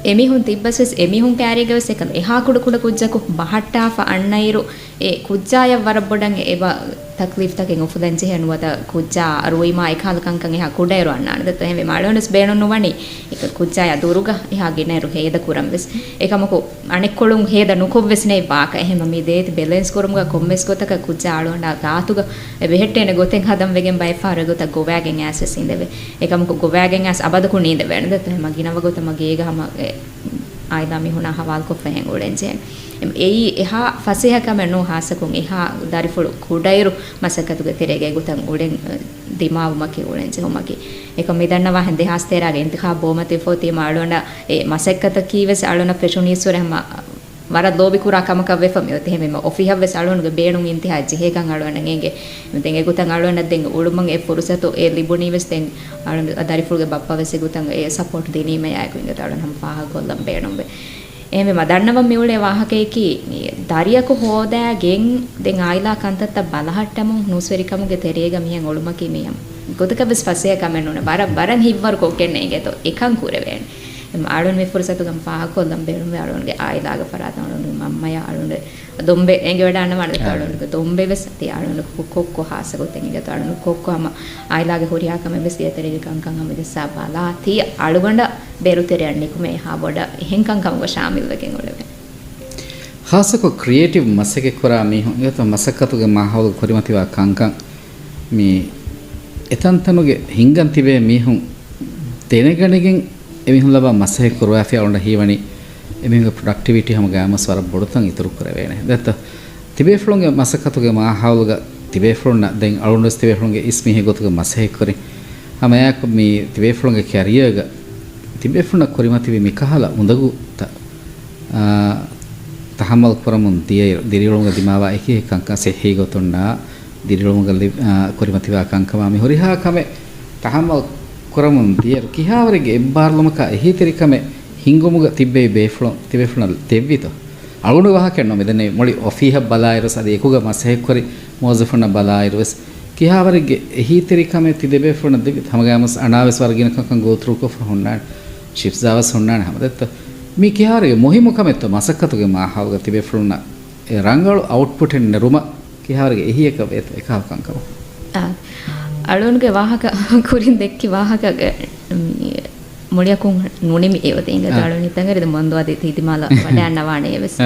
එමිහුන් තිබ්බස් එමිහුන් කෑරිගවස් එකල එහා කුඩ කුඩ කුජ්ජකු බහට්ටාෆ අන්නයිරු ඒ කුජ්ජාය වරබොඩන් ඒව තක්ලිෆ් තකෙන් උෆුදන් ජෙහනුවත කුජ්ජා අරුයිමා එකහල කංකන් එහා කුඩයරු අන්නාන දත එහෙම මාළවනස් බේනොන්නු වනි එක කුජ්ජාය දුරුග එහා ගෙනරු හේද කුරම් වෙස් ඒකමකු අනෙක් කොළුන් හේද නුකොබ් වෙස් නේ බාක එහෙම මේ දේති බැලන්ස් කරුම්ග කොම්මස් ගොතක කුජ්ජා අලුණා ගාතුග වෙහෙට්ටේන ගොතෙන් හදම් වෙගෙන් බයි ෆාර ගොත ගෝවෑගෙන් ඇසස් ඉඳෙවේ ඒකමකු ගෝවෑගෙන් ඇස් අබදකු නීද වෙන දත එහෙම ගිනව ගොත මගේ ගහම ආයිදා මිහුණා හවාල් කොෆෙන් උඩෙන්ජේ එයි එහා ෆසෙහකම නෝ හාසකුන් එහා දරිෆොඩු කුඩයිරු මසකතුගේ තෙරේගේ ගුතන් උඩෙන් දිමාවුමකේ උඩෙන්ජේ හොමකේ එක මෙදන්නවා හන්දේ හාස්තේරාගේ ඉන්තිඛාබ් බොමතේ ෆෝති මාළුණා ඒ මසකත කීවස් අලුණ ප්‍රෙෂුනීස්වර හැම ವರ ಲೋಬಿ ಕುರಾ ಕಮಕವ್ವೆ ಫಮಿ ಒತ್ತೆ ಹೆಮೆ ಒಫಿ ಹವ್ವೆ ಸಾಳುನ್ಗೆ ಬೇಣುಂ ಇಂತಿ ಹಜ್ಜಿ ಹೇಗಂ ಅಳುವಣ ಗೆಂಗೆ ತೆಂಗೆ ಗುತಂ ಅಳುವಣ ದೆಂಗೆ ಉಳುಮಂ ಎ ಪುರುಸತು ಎ ಲಿಬುನಿ ವೆಸ್ ತೆಂಗೆ ಅಳುನ್ ದರಿಫುಲ್ಗೆ ಬಪ್ಪ ವೆಸ್ ಗುತಂ ಎ ಸಪೋರ್ಟ್ ದಿನೀಮೆ ಯಾಕು ಇಂಗೆ ತಾಳುನ್ ಹಂ ಫಾಹ ಕೊಲ್ಲಂ ಬೇಣುಂಬೆ එහෙම මදන්නව මිවුලේ වාහකේකි දරියක හොදෑ ගෙන් දෙන් ආයිලා කන්තත්ත බලහට්ටමුන් නුස්වරිකමුගේ තෙරේග මියන් ඔළුමකි මියම් ගොතක බස් පස්සේ කමෙන්නුන බරන් හිව්වර කොකෙන්නේ ගෙතෝ එකන් කුරවෙන් එම ආඩොන් මේ ෆුර්සතුගම් පාහකොල්ලම් බෙරුම් ආඩොන්ගේ ආයිලාග ෆරාතන මම්මය ආඩොන් දොම්බේ එංගේ වඩන්න වඩ ආඩොන්ගේ දොම්බේ වෙස් ති ආඩොන් කොක්කො හාසගොතෙන් ගෙත ආඩොන් කොක්කොම ආයිලාගේ හොරියා කම වෙස් යතරේ කංකං හැම දසා බලා ති අලුගොඬ ಬೇರುತೆರೆಯಣ್ಣಿ ಕುಮೆ ಹಾ ಬೊಡ ಹೆಂಕಂ ಕಮಗ ಶಾಮಿಲ್ ವಗೆನ್ ಒಳವೆ ಖಾಸಕ ಕ್ರಿಯೇಟಿವ್ ಮಸಗೆ ಕೊರ ಮಿ ಇವತ ಮಸಕತುಗೆ ಮಾಹೌಲ್ ಕೊರಿಮತಿವ ಕಂಕಂ ಮಿ ಎತಂತನುಗೆ ಹಿಂಗಂತಿವೆ ಮೀಹುಂ ತೆನೆಗಣಿಗೆನ್ ಎಮಿಹುಂ ಲಬ ಮಸಹೆ ಕೊರವಾಫಿ ಅವಳ ಹೀವಣಿ ಎಮಿಹುಂ ಪ್ರೊಡಕ್ಟಿವಿಟಿ ಹಮ ಗಾಮಸ್ ವರ ಬೊಡತಂ ಇತರು ಕೊರವೇನೆ ದತ್ತ ತಿಬೆ ಫ್ಲೋಂಗೆ ಮಸಕತುಗೆ ಮಾಹೌಲ್ಗ ತಿಬೆ ಫ್ಲೋನ್ನ ದೆನ್ ಅಳುಂಡಸ್ ತಿಬೆ ಫ್ಲೋಂಗೆ ಇಸ್ಮಿ ಹೆಗೊತುಗೆ ಮಸಹೆ ಕೊರಿ ಹಮಯಾಕ ಮಿ ತಿಬೆ ಫ್ಲೋಂಗೆ ಕ್ಯಾರಿಯರ್ಗ තිබෙෆුණ කොරිමතිවි මිකහල උඳගු තහමල් කරමුන් දිරිලොංග දිමාවා එකේ කංකා සෙහි ගොතුන්නා දිරිලොංග කොරිමතිවා කංකවා මි හොරිහා කමෙ තහමල් කරමුන් දියර කිහාවරගේ එබ්බාර්ලමක එහි තෙරිකමෙ හිංගොමුග තිබ්බේ බේෆුණ තිබෙෆුණ තෙව්විත අලුණ වහකෙන්නෝ මෙදනේ මොලි ඔෆීහ බලායිරස් අද එකුග මසෙහි කොරි මොසෆුණ බලායිරස් කිහාවරගේ එහි තෙරිකමෙ තිබෙෆුණ දෙවි තමගාමස් අනාවස් වර්ගින කංකන් ගෝත්‍රුක ෆහුන්නා ಶಿಫ್ಜಾವಸ್ ಹೊಣ್ಣಾಣ ಹಮದತ್ತ ಮೀ ಕಿಹಾರಿಗೆ ಮೊಹಿಮುಖಮೆತ್ತು ಮಸಕ್ಕತುಗೆ ಮಾಹಾವಗ ತಿಬೆಫ್ಲುನ್ನ ರಂಗಳು ಔಟ್ಪುಟ್ ಎನ್ ನೆರುಮ ಕಿಹಾರಿಗೆ ಎಹಿಯಕ ವೇತ ಏಕಾಕಂಕವ ಅಳುನ್ಗೆ ವಾಹಕ ಕುರಿನ್ ದೆಕ್ಕಿ ವಾಹಕಗೆ ಮುಳಿಯಕುಂ ನುಣಿಮಿ ಏವತೆ ಇಂಗ ಅಳುನಿ ತಂಗರಿದ ಮಂದು ಅದಿ ತಿದಿಮಾಲ ವಡಾನ್ನವಾಣೆ ಎವೆಸ್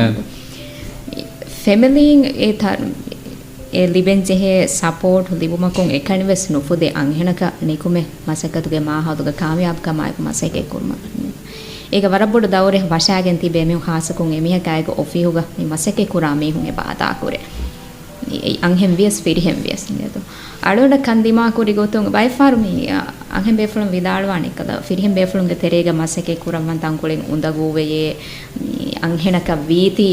ಫೆಮಿಲಿಂಗ್ ಏ ಥಾರ್ ඒ ලිබෙන් ජෙහෙ සපෝට් ලිබුමකුන් එකනිවස් නුෆුදේ අංහෙනක නිකුමේ මසකතුගේ මාහදුගේ කාමියාබ්කමයි මසකේ කුර්ම ඒක වරබොඩ දවරේ වශාගෙන් තිබේ මෙහු ખાසකුන් එමිහකයික ඔෆිහුග මේ මසකේ කුරා මේහුන් එපාතා කුරේ අංහෙන් වියස් පිරිහෙන් වියස් නේද අඩොඩ කන්දිමා කුරි ගොතුන් බයිෆාරු මේ අංහෙන් බේෆලුන් විදාලවානේ කද පිරිහෙන් බේෆලුන්ගේ තෙරේග මසකේ කුරමන් තංකුලෙන් උඳගුවේ අංහෙනක වීති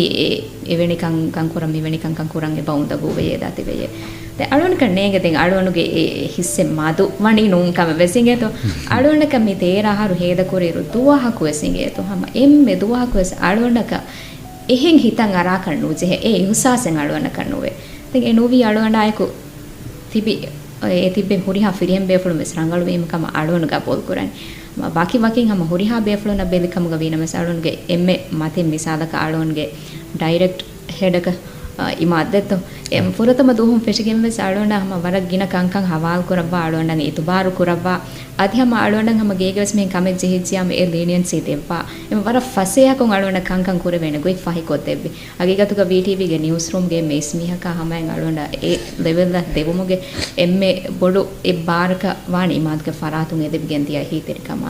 එවැනි කංකං කුරම් මෙවැනි කංකං කුරන්ගේ බවුඳගුවේ දාතිවේ දැන් අඩොන කන්නේගේ දැන් අඩොනුගේ හිස්සේ මාදු වණි නුන්කම වෙසින්ගේ තෝ අඩොනක මේ තේරහරු හේද කුරිරු දුවහකු වෙසින්ගේ තෝ හැම එම්මේ දුවහකු වෙස අඩොනක එහෙන් හිතන් අරා කන්නු ජෙහෙ ඒ උසාසෙන් අඩොන කන්නුවේ දැන් ඒ නෝවි අඩොන ආයකු තිබි ඒ තිබෙ හොරිහා ෆිරියම් බේෆලු මෙස් රංගලු වීමකම අඩොන ගපොල් කුරන්නේ ಬಾಕಿ ವಾಕಿಂಗ್ ಹಮ ಹುರಿಹಾ ಬೇಫ್ಲೋನ ಬೇಲಿಕಮಗ ವೀನ ಮಸಾಳೋನ್ಗೆ ಎಮ್ಮೆ ಮಾತೆ ಮಿಸಾಲಕ ಆಳೋನ್ಗೆ ಡೈರೆಕ್ಟ್ ಹೆಡಕ ಇಮಾದ್ದೆತ್ತು ಎಂ ಫುರತಮ ದೂಹಂ ಫೆಶಿಗೆಮ್ಮೆ ಸಾಳೋಣ ಹಮ ವರಗ್ ಗಿನ ಕಂಕಂ ಹವಾಲ್ ಕುರವ್ವ ಆಳೋಂಡಂಗ ಇತುಬಾರು ಕುರವ್ವ ಅದಿ ಹಮ ಆಳೋಂಡಂಗ ಹಮ ಗೇಗಸ್ ಮೆ ಕಮೆ ಜೆಹಿಜಿಯಾಮ ಎ ಲೀನಿಯನ್ಸಿ ದೆವ್ವ ಎಂ ವರ ಫಸೆಯಕಂ ಆಳೋಂಡ ಕಂಕಂ ಕುರವೆನೆ ಗೊಯ್ ಫಹಿ ಕೊದ್ದೆವ್ವಿ ಅಗಿಗತುಗ ವಿಟಿವಿ ಗೆ ನ್ಯೂಸ್ ರೂಮ್ ಗೆ ಮೇಸ್ ಮಿಹಕ ಹಮೆನ್ ಆಳೋಂಡ ಎ ಲೆವೆಲ್ ದ ದೆವುಮುಗೆ ಎಮ್ಮೆ ಬೊಡು ಎ ಬಾರಕ ವಾಣಿ ಮಾದ್ಗೆ ಫರಾತುಂ ಎದೆಬ್ ಗೆಂತಿಯ ಹೀತೆರಿಕಮ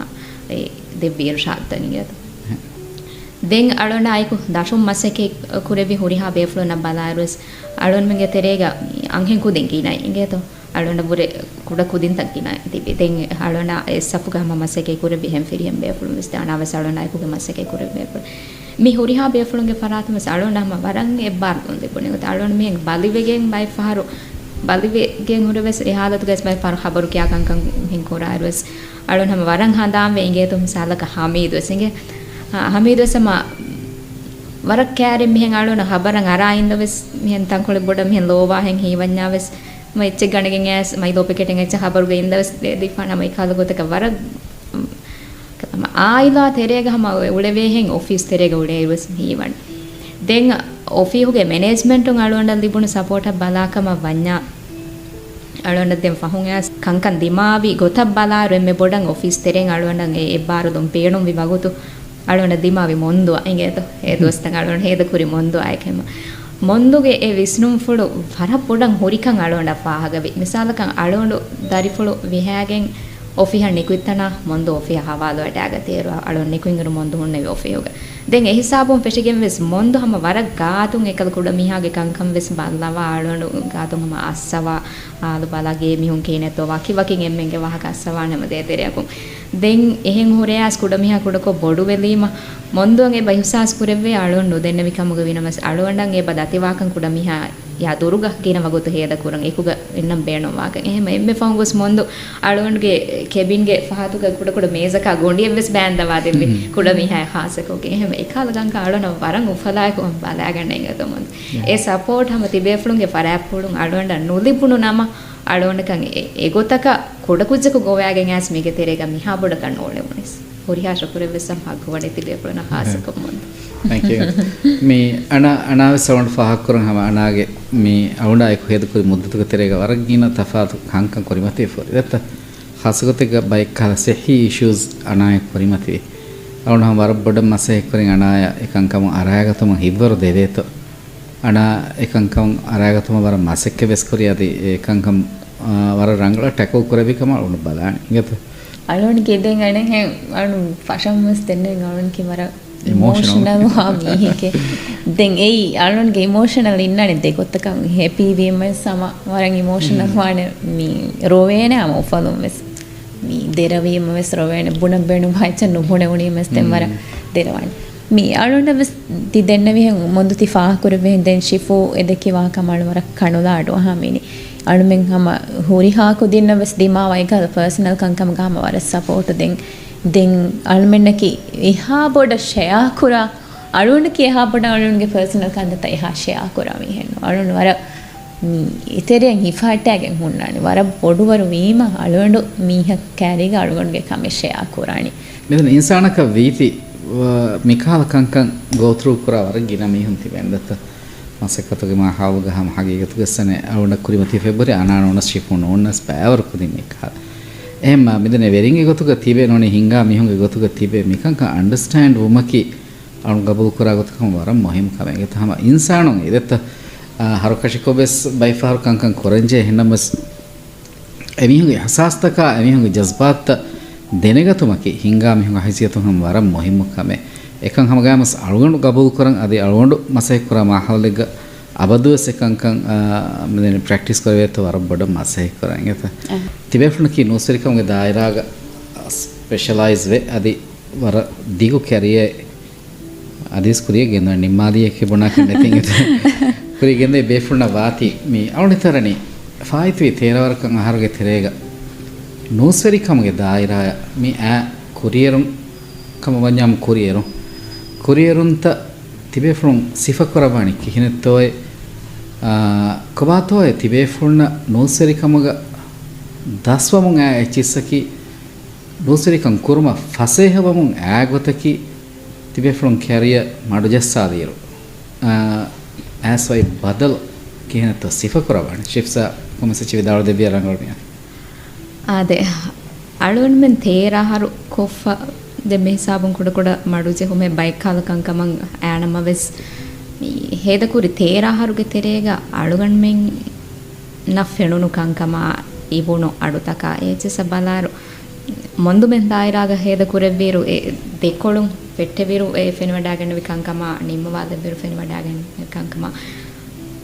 ಎ ದೆವ್ವಿರು ಶಾತ್ತನಿಗೆ දෙන් අලොන අයිකු දශුම් මසකේ කුරෙවි හුරිහා බේෆ්ලෝ න බලාරුස් අලොන් මගේ තෙරේග අංහෙන් කුදින් කිනයි ඉංගේතෝ අලොන බුරේ කුඩ කුදින් තක් කිනයි තිබි දෙන් අලොන සපුගම මසකේ කුරෙවි හැම් ෆිරියම් බේෆ්ලෝ විස්තානාව සලොන අයිකුගේ මසකේ කුරෙවි බේෆ්ලෝ මි හුරිහා බේෆ්ලෝගේ ෆරාතම සලොනම වරන් එබ්බාර් දුන් දෙපොනේ උත අලොන මෙන් බලිවෙගෙන් බයි ෆහරු බලිවෙගෙන් උරවස් එහාලතු ගස් බයි ෆර ખબર කියා කංකං හින් කොරාරුස් අලොනම වරන් හඳාම් වේ ඉංගේතෝ සාලක හමීද් වසින්ගේ ಹಮೀದು ಸಮ ವರಕ್ ಕ್ಯಾರಿ ಮಿಹೆನ್ ಆಳೋನ ಹಬರಂ ಅರಾಯಿಂದ ವೆಸ್ ಮಿಹೆನ್ ತಂಕೊಳೆ ಬೊಡ ಮಿಹೆನ್ ಲೋವಾ ಹೆನ್ ಹೀವನ್ಯಾ ವೆಸ್ ಮೈ ಎಚ್ಚೆ ಗಣಗೆನ್ ಯಾಸ್ ಮೈ ಲೋಪೆಕೆಟೆನ್ ಎಚ್ಚೆ ಹಬರುಗೆ ಇಂದ ವೆಸ್ ದಿಫಾನ ಮೈ ಕಾಲ ಗೊತಕ ವರ ಆಯಿಲಾ ತೆರೆಗ ಹಮ ಉಳೆವೆ ಹೆನ್ ಆಫೀಸ್ ತೆರೆಗ ಉಳೆ ವೆಸ್ ಹೀವನ್ ದೆನ್ ಆಫೀಹುಗೆ ಮ್ಯಾನೇಜ್ಮೆಂಟ್ ಉಂ ಆಳೋಂಡ ದಿಬುನು ಸಪೋರ್ಟ್ ಬಲಾಕಮ ವನ್ಯಾ ಆಳೋಂಡ ದೆನ್ ಫಹುಂ ಯಾಸ್ ಕಂಕನ್ ದಿಮಾವಿ ಗೊತ ಬಲಾ ರೆಮ್ಮೆ ಬೊಡಂ ಆಫೀಸ್ ತೆರೆಂ ಆಳೋಂಡ ಎ ಬಾರು ದೊಂ ಪೇಣುಂ ವಿ ಬಗುತು ಅಳೋಣ ದಿಮಾವಿ ಮೊಂದು ಹಿಂಗೇತು ಏ ದೋಸ್ತಂಗ ಅಳೋಣ ಹೇದ ಕುರಿ ಮೊಂದು ಆಯ್ಕೆಮ್ಮ ಮೊಂದುಗೆ ಎ ವಿಸ್ನುಂ ಫುಳು ವರ ಪುಡಂ ಹುರಿಕಂ ಅಳೋಣ ಪಾಹಗವಿ ಮಿಸಾಲಕಂ ಅಳೋಂಡು ದರಿಫುಳು ವಿಹ್ಯಾಗೆನ್ ಒಫಿಹ ನಿಕುತ್ತನ ಮೊಂದು ಒಫಿಹ ಹವಾಲು ಅಟ್ಯಾಗ ತೇರು ಅಳೋಣ ನಿಕುಂಗರು ಮೊಂದು ಹುಣ್ಣೆವಿ ಒಫಿಹುಗ දැන් ඒ හිසාබුම් පෙෂිගෙන් වෙස් මොන්දු හැම වර ගාතුන් එකල කුඩ මිහාගේ කංකම් වෙස් බල්ලවා ආලවණු ගාතුන් හැම අස්සවා ආලු බලාගේ මිහුන් කේනතෝ වකි වකින් එම්මෙන්ගේ වහක අස්සවා නැම දෙතරයකුන් දැන් එහෙන් හොරයාස් කුඩ මිහා කුඩකෝ බොඩු වෙලීම මොන්දුන් ඒ බයිහුසාස් කුරෙව්වේ ආලවණු නොදෙන්න විකමුග විනමස් ආලවණ්ඩන් ඒ බදති වාකන් කුඩ මිහා යා දුරුග කියන වගොත හේද කුරන් ඒකුග එන්නම් බේනෝ වාකන් එහෙම එම්මෙ ෆංගොස් මොන්දු ආලවණ්ගේ කෙබින්ගේ පහතුක කුඩ කුඩ මේසක ගොඩියෙන් වෙස් බෑන්දවා දෙවි කුඩ මිහා හාසකෝගේ එහෙම එකලගන් කාලන වරන් උෆලායකෝ බලාගන්න එංගතොමන් ඒ සපෝට් හැම තිබේෆලුන්ගේ පරාප්පුලුන් ආලවණ්ඩ නොලිපුණු නම ආලවණ්ඩකන් ඒ ගොතක කුඩ කුජ්ජක ගෝවෑගෙන් ඇස් මේක තෙරේග මිහා බොඩ කන්න ඕනේ මොනිස් හොරිහාෂ කුරෙව්වෙසම් හග්ගවඩේ තිබේෆලුන හාසකොමන් thank you me ana sound fahak kurang hama anage me awunda ek hedu kuri muddatuka terega waragina tafatu hankan korimate for detta hasugotega bike kala sehi issues anaya korimate awunda ham warabboda mase kurin anaya ekankam arayagatuma hibwaru deveto ana ekankam arayagatuma war masekke bes kuri adi ekankam war rangala tackle kurabikama awunda balani ingata alon geden ane he anu fashion mas tenne alon ki wara emotional mihike den ei alonge emotional innane dekottakan happy wema sama waran emotional wane mi rovene am ufalum mes mi deravima mes rovene buna benu haicha no bune uni mes den wara derawani mi alonda mes ti denna vi mondu ti fa kurve den shifu edeki wa kamal wara kanula ado ha mini alumen hama hori ha ko dinna mes dima waiga personal kankam gama wara support den almennaki eha boda share kura alunki eha boda alunge personal kandata eha share kura mi hen alun wara iteren hifatagen hunnani wara bodu waru wima alundu miha kariga alunge kame share kurani මෙතන ඉන්සානක වීති මිකාල කංකන් go through kura waragina mihun tibendata masakatuge ma hawga ham hagigatu gessane awuna kurimati february anana onas shipun onas power kudin mikal එහෙම මෙතන වෙරින්ගේ ගොතුක තිබේ නොනේ හින්ගා මිහුන්ගේ ගොතුක තිබේ මිකංක understand වුමකි අනුන් ගබුල් කරා ගොතකම වරම් මොහිම් කමෙන් තහම ඉන්සානොන් එදෙත හරුකෂිකොබස් බයිෆාර් කංකන් කොරංජේ හෙන්නමස් එමිහුන්ගේ හසාස්තක එමිහුන්ගේ ජස්බාත් දෙනගතුමකි හින්ගා මිහුන් අහිසියතුම් වරම් මොහිම් කමෙ එකන් හැම ගාමස් අලුගණු ගබුල් කරන් අදී අලුගණු මසෙක් කරා මහවලෙග අබදුවස් එකංකන් මෙන්න ප්‍රැක්ටිස් කරවෙත වර බඩ මාසෙ කරන් එත තිබෙෆුන කි නෝසරිකම්ගේ දායරාග ස්පෙෂලායිස් වේ අදි වර දිගු කැරියේ අදිස් කුරිය ගෙන නිම්මාදිය කිබුණා කන්නතින් එත කුරිය ගෙන බෙෆුන වාති මේ අවුනිතරණි ෆායිත්වි තේරවරකන් ආහාරගේ තෙරේග නෝසරිකම්ගේ දායරාය මේ ආ කුරියරුන් කම වඤ්ඤම් කුරියරුන්ත තිබෙෆුන් සිෆකරවණි කිහිනතෝය කබාතෝය තිබෙෆුන්න නෝසරිකමග දස්වමුන් ඈ එචිස්සකි නෝසරිකම් කුරුම ෆසේහවමුන් ඈගොතකි තිබෙෆුන් කැරිය මඩු ජස්සාදීරු ඇස්වයි බදල් කිහිනතෝ සිෆකරවණි ශිෆ්සා කොමසචි විදාල දෙවිය රංගල්මියා ආදේ අලුන් මෙන් තේරහරු කොෆ de me sabun kuda kuda maduje hume bike kala kankamang aanama ves heda kuri tera haruge terega alugan men na fenunu kankama ibunu adutaka eche sabalaru mondu men dairaga heda kure viru e dekolun pette viru e fenwadagen vi kankama nimma wada viru fenwadagen kankama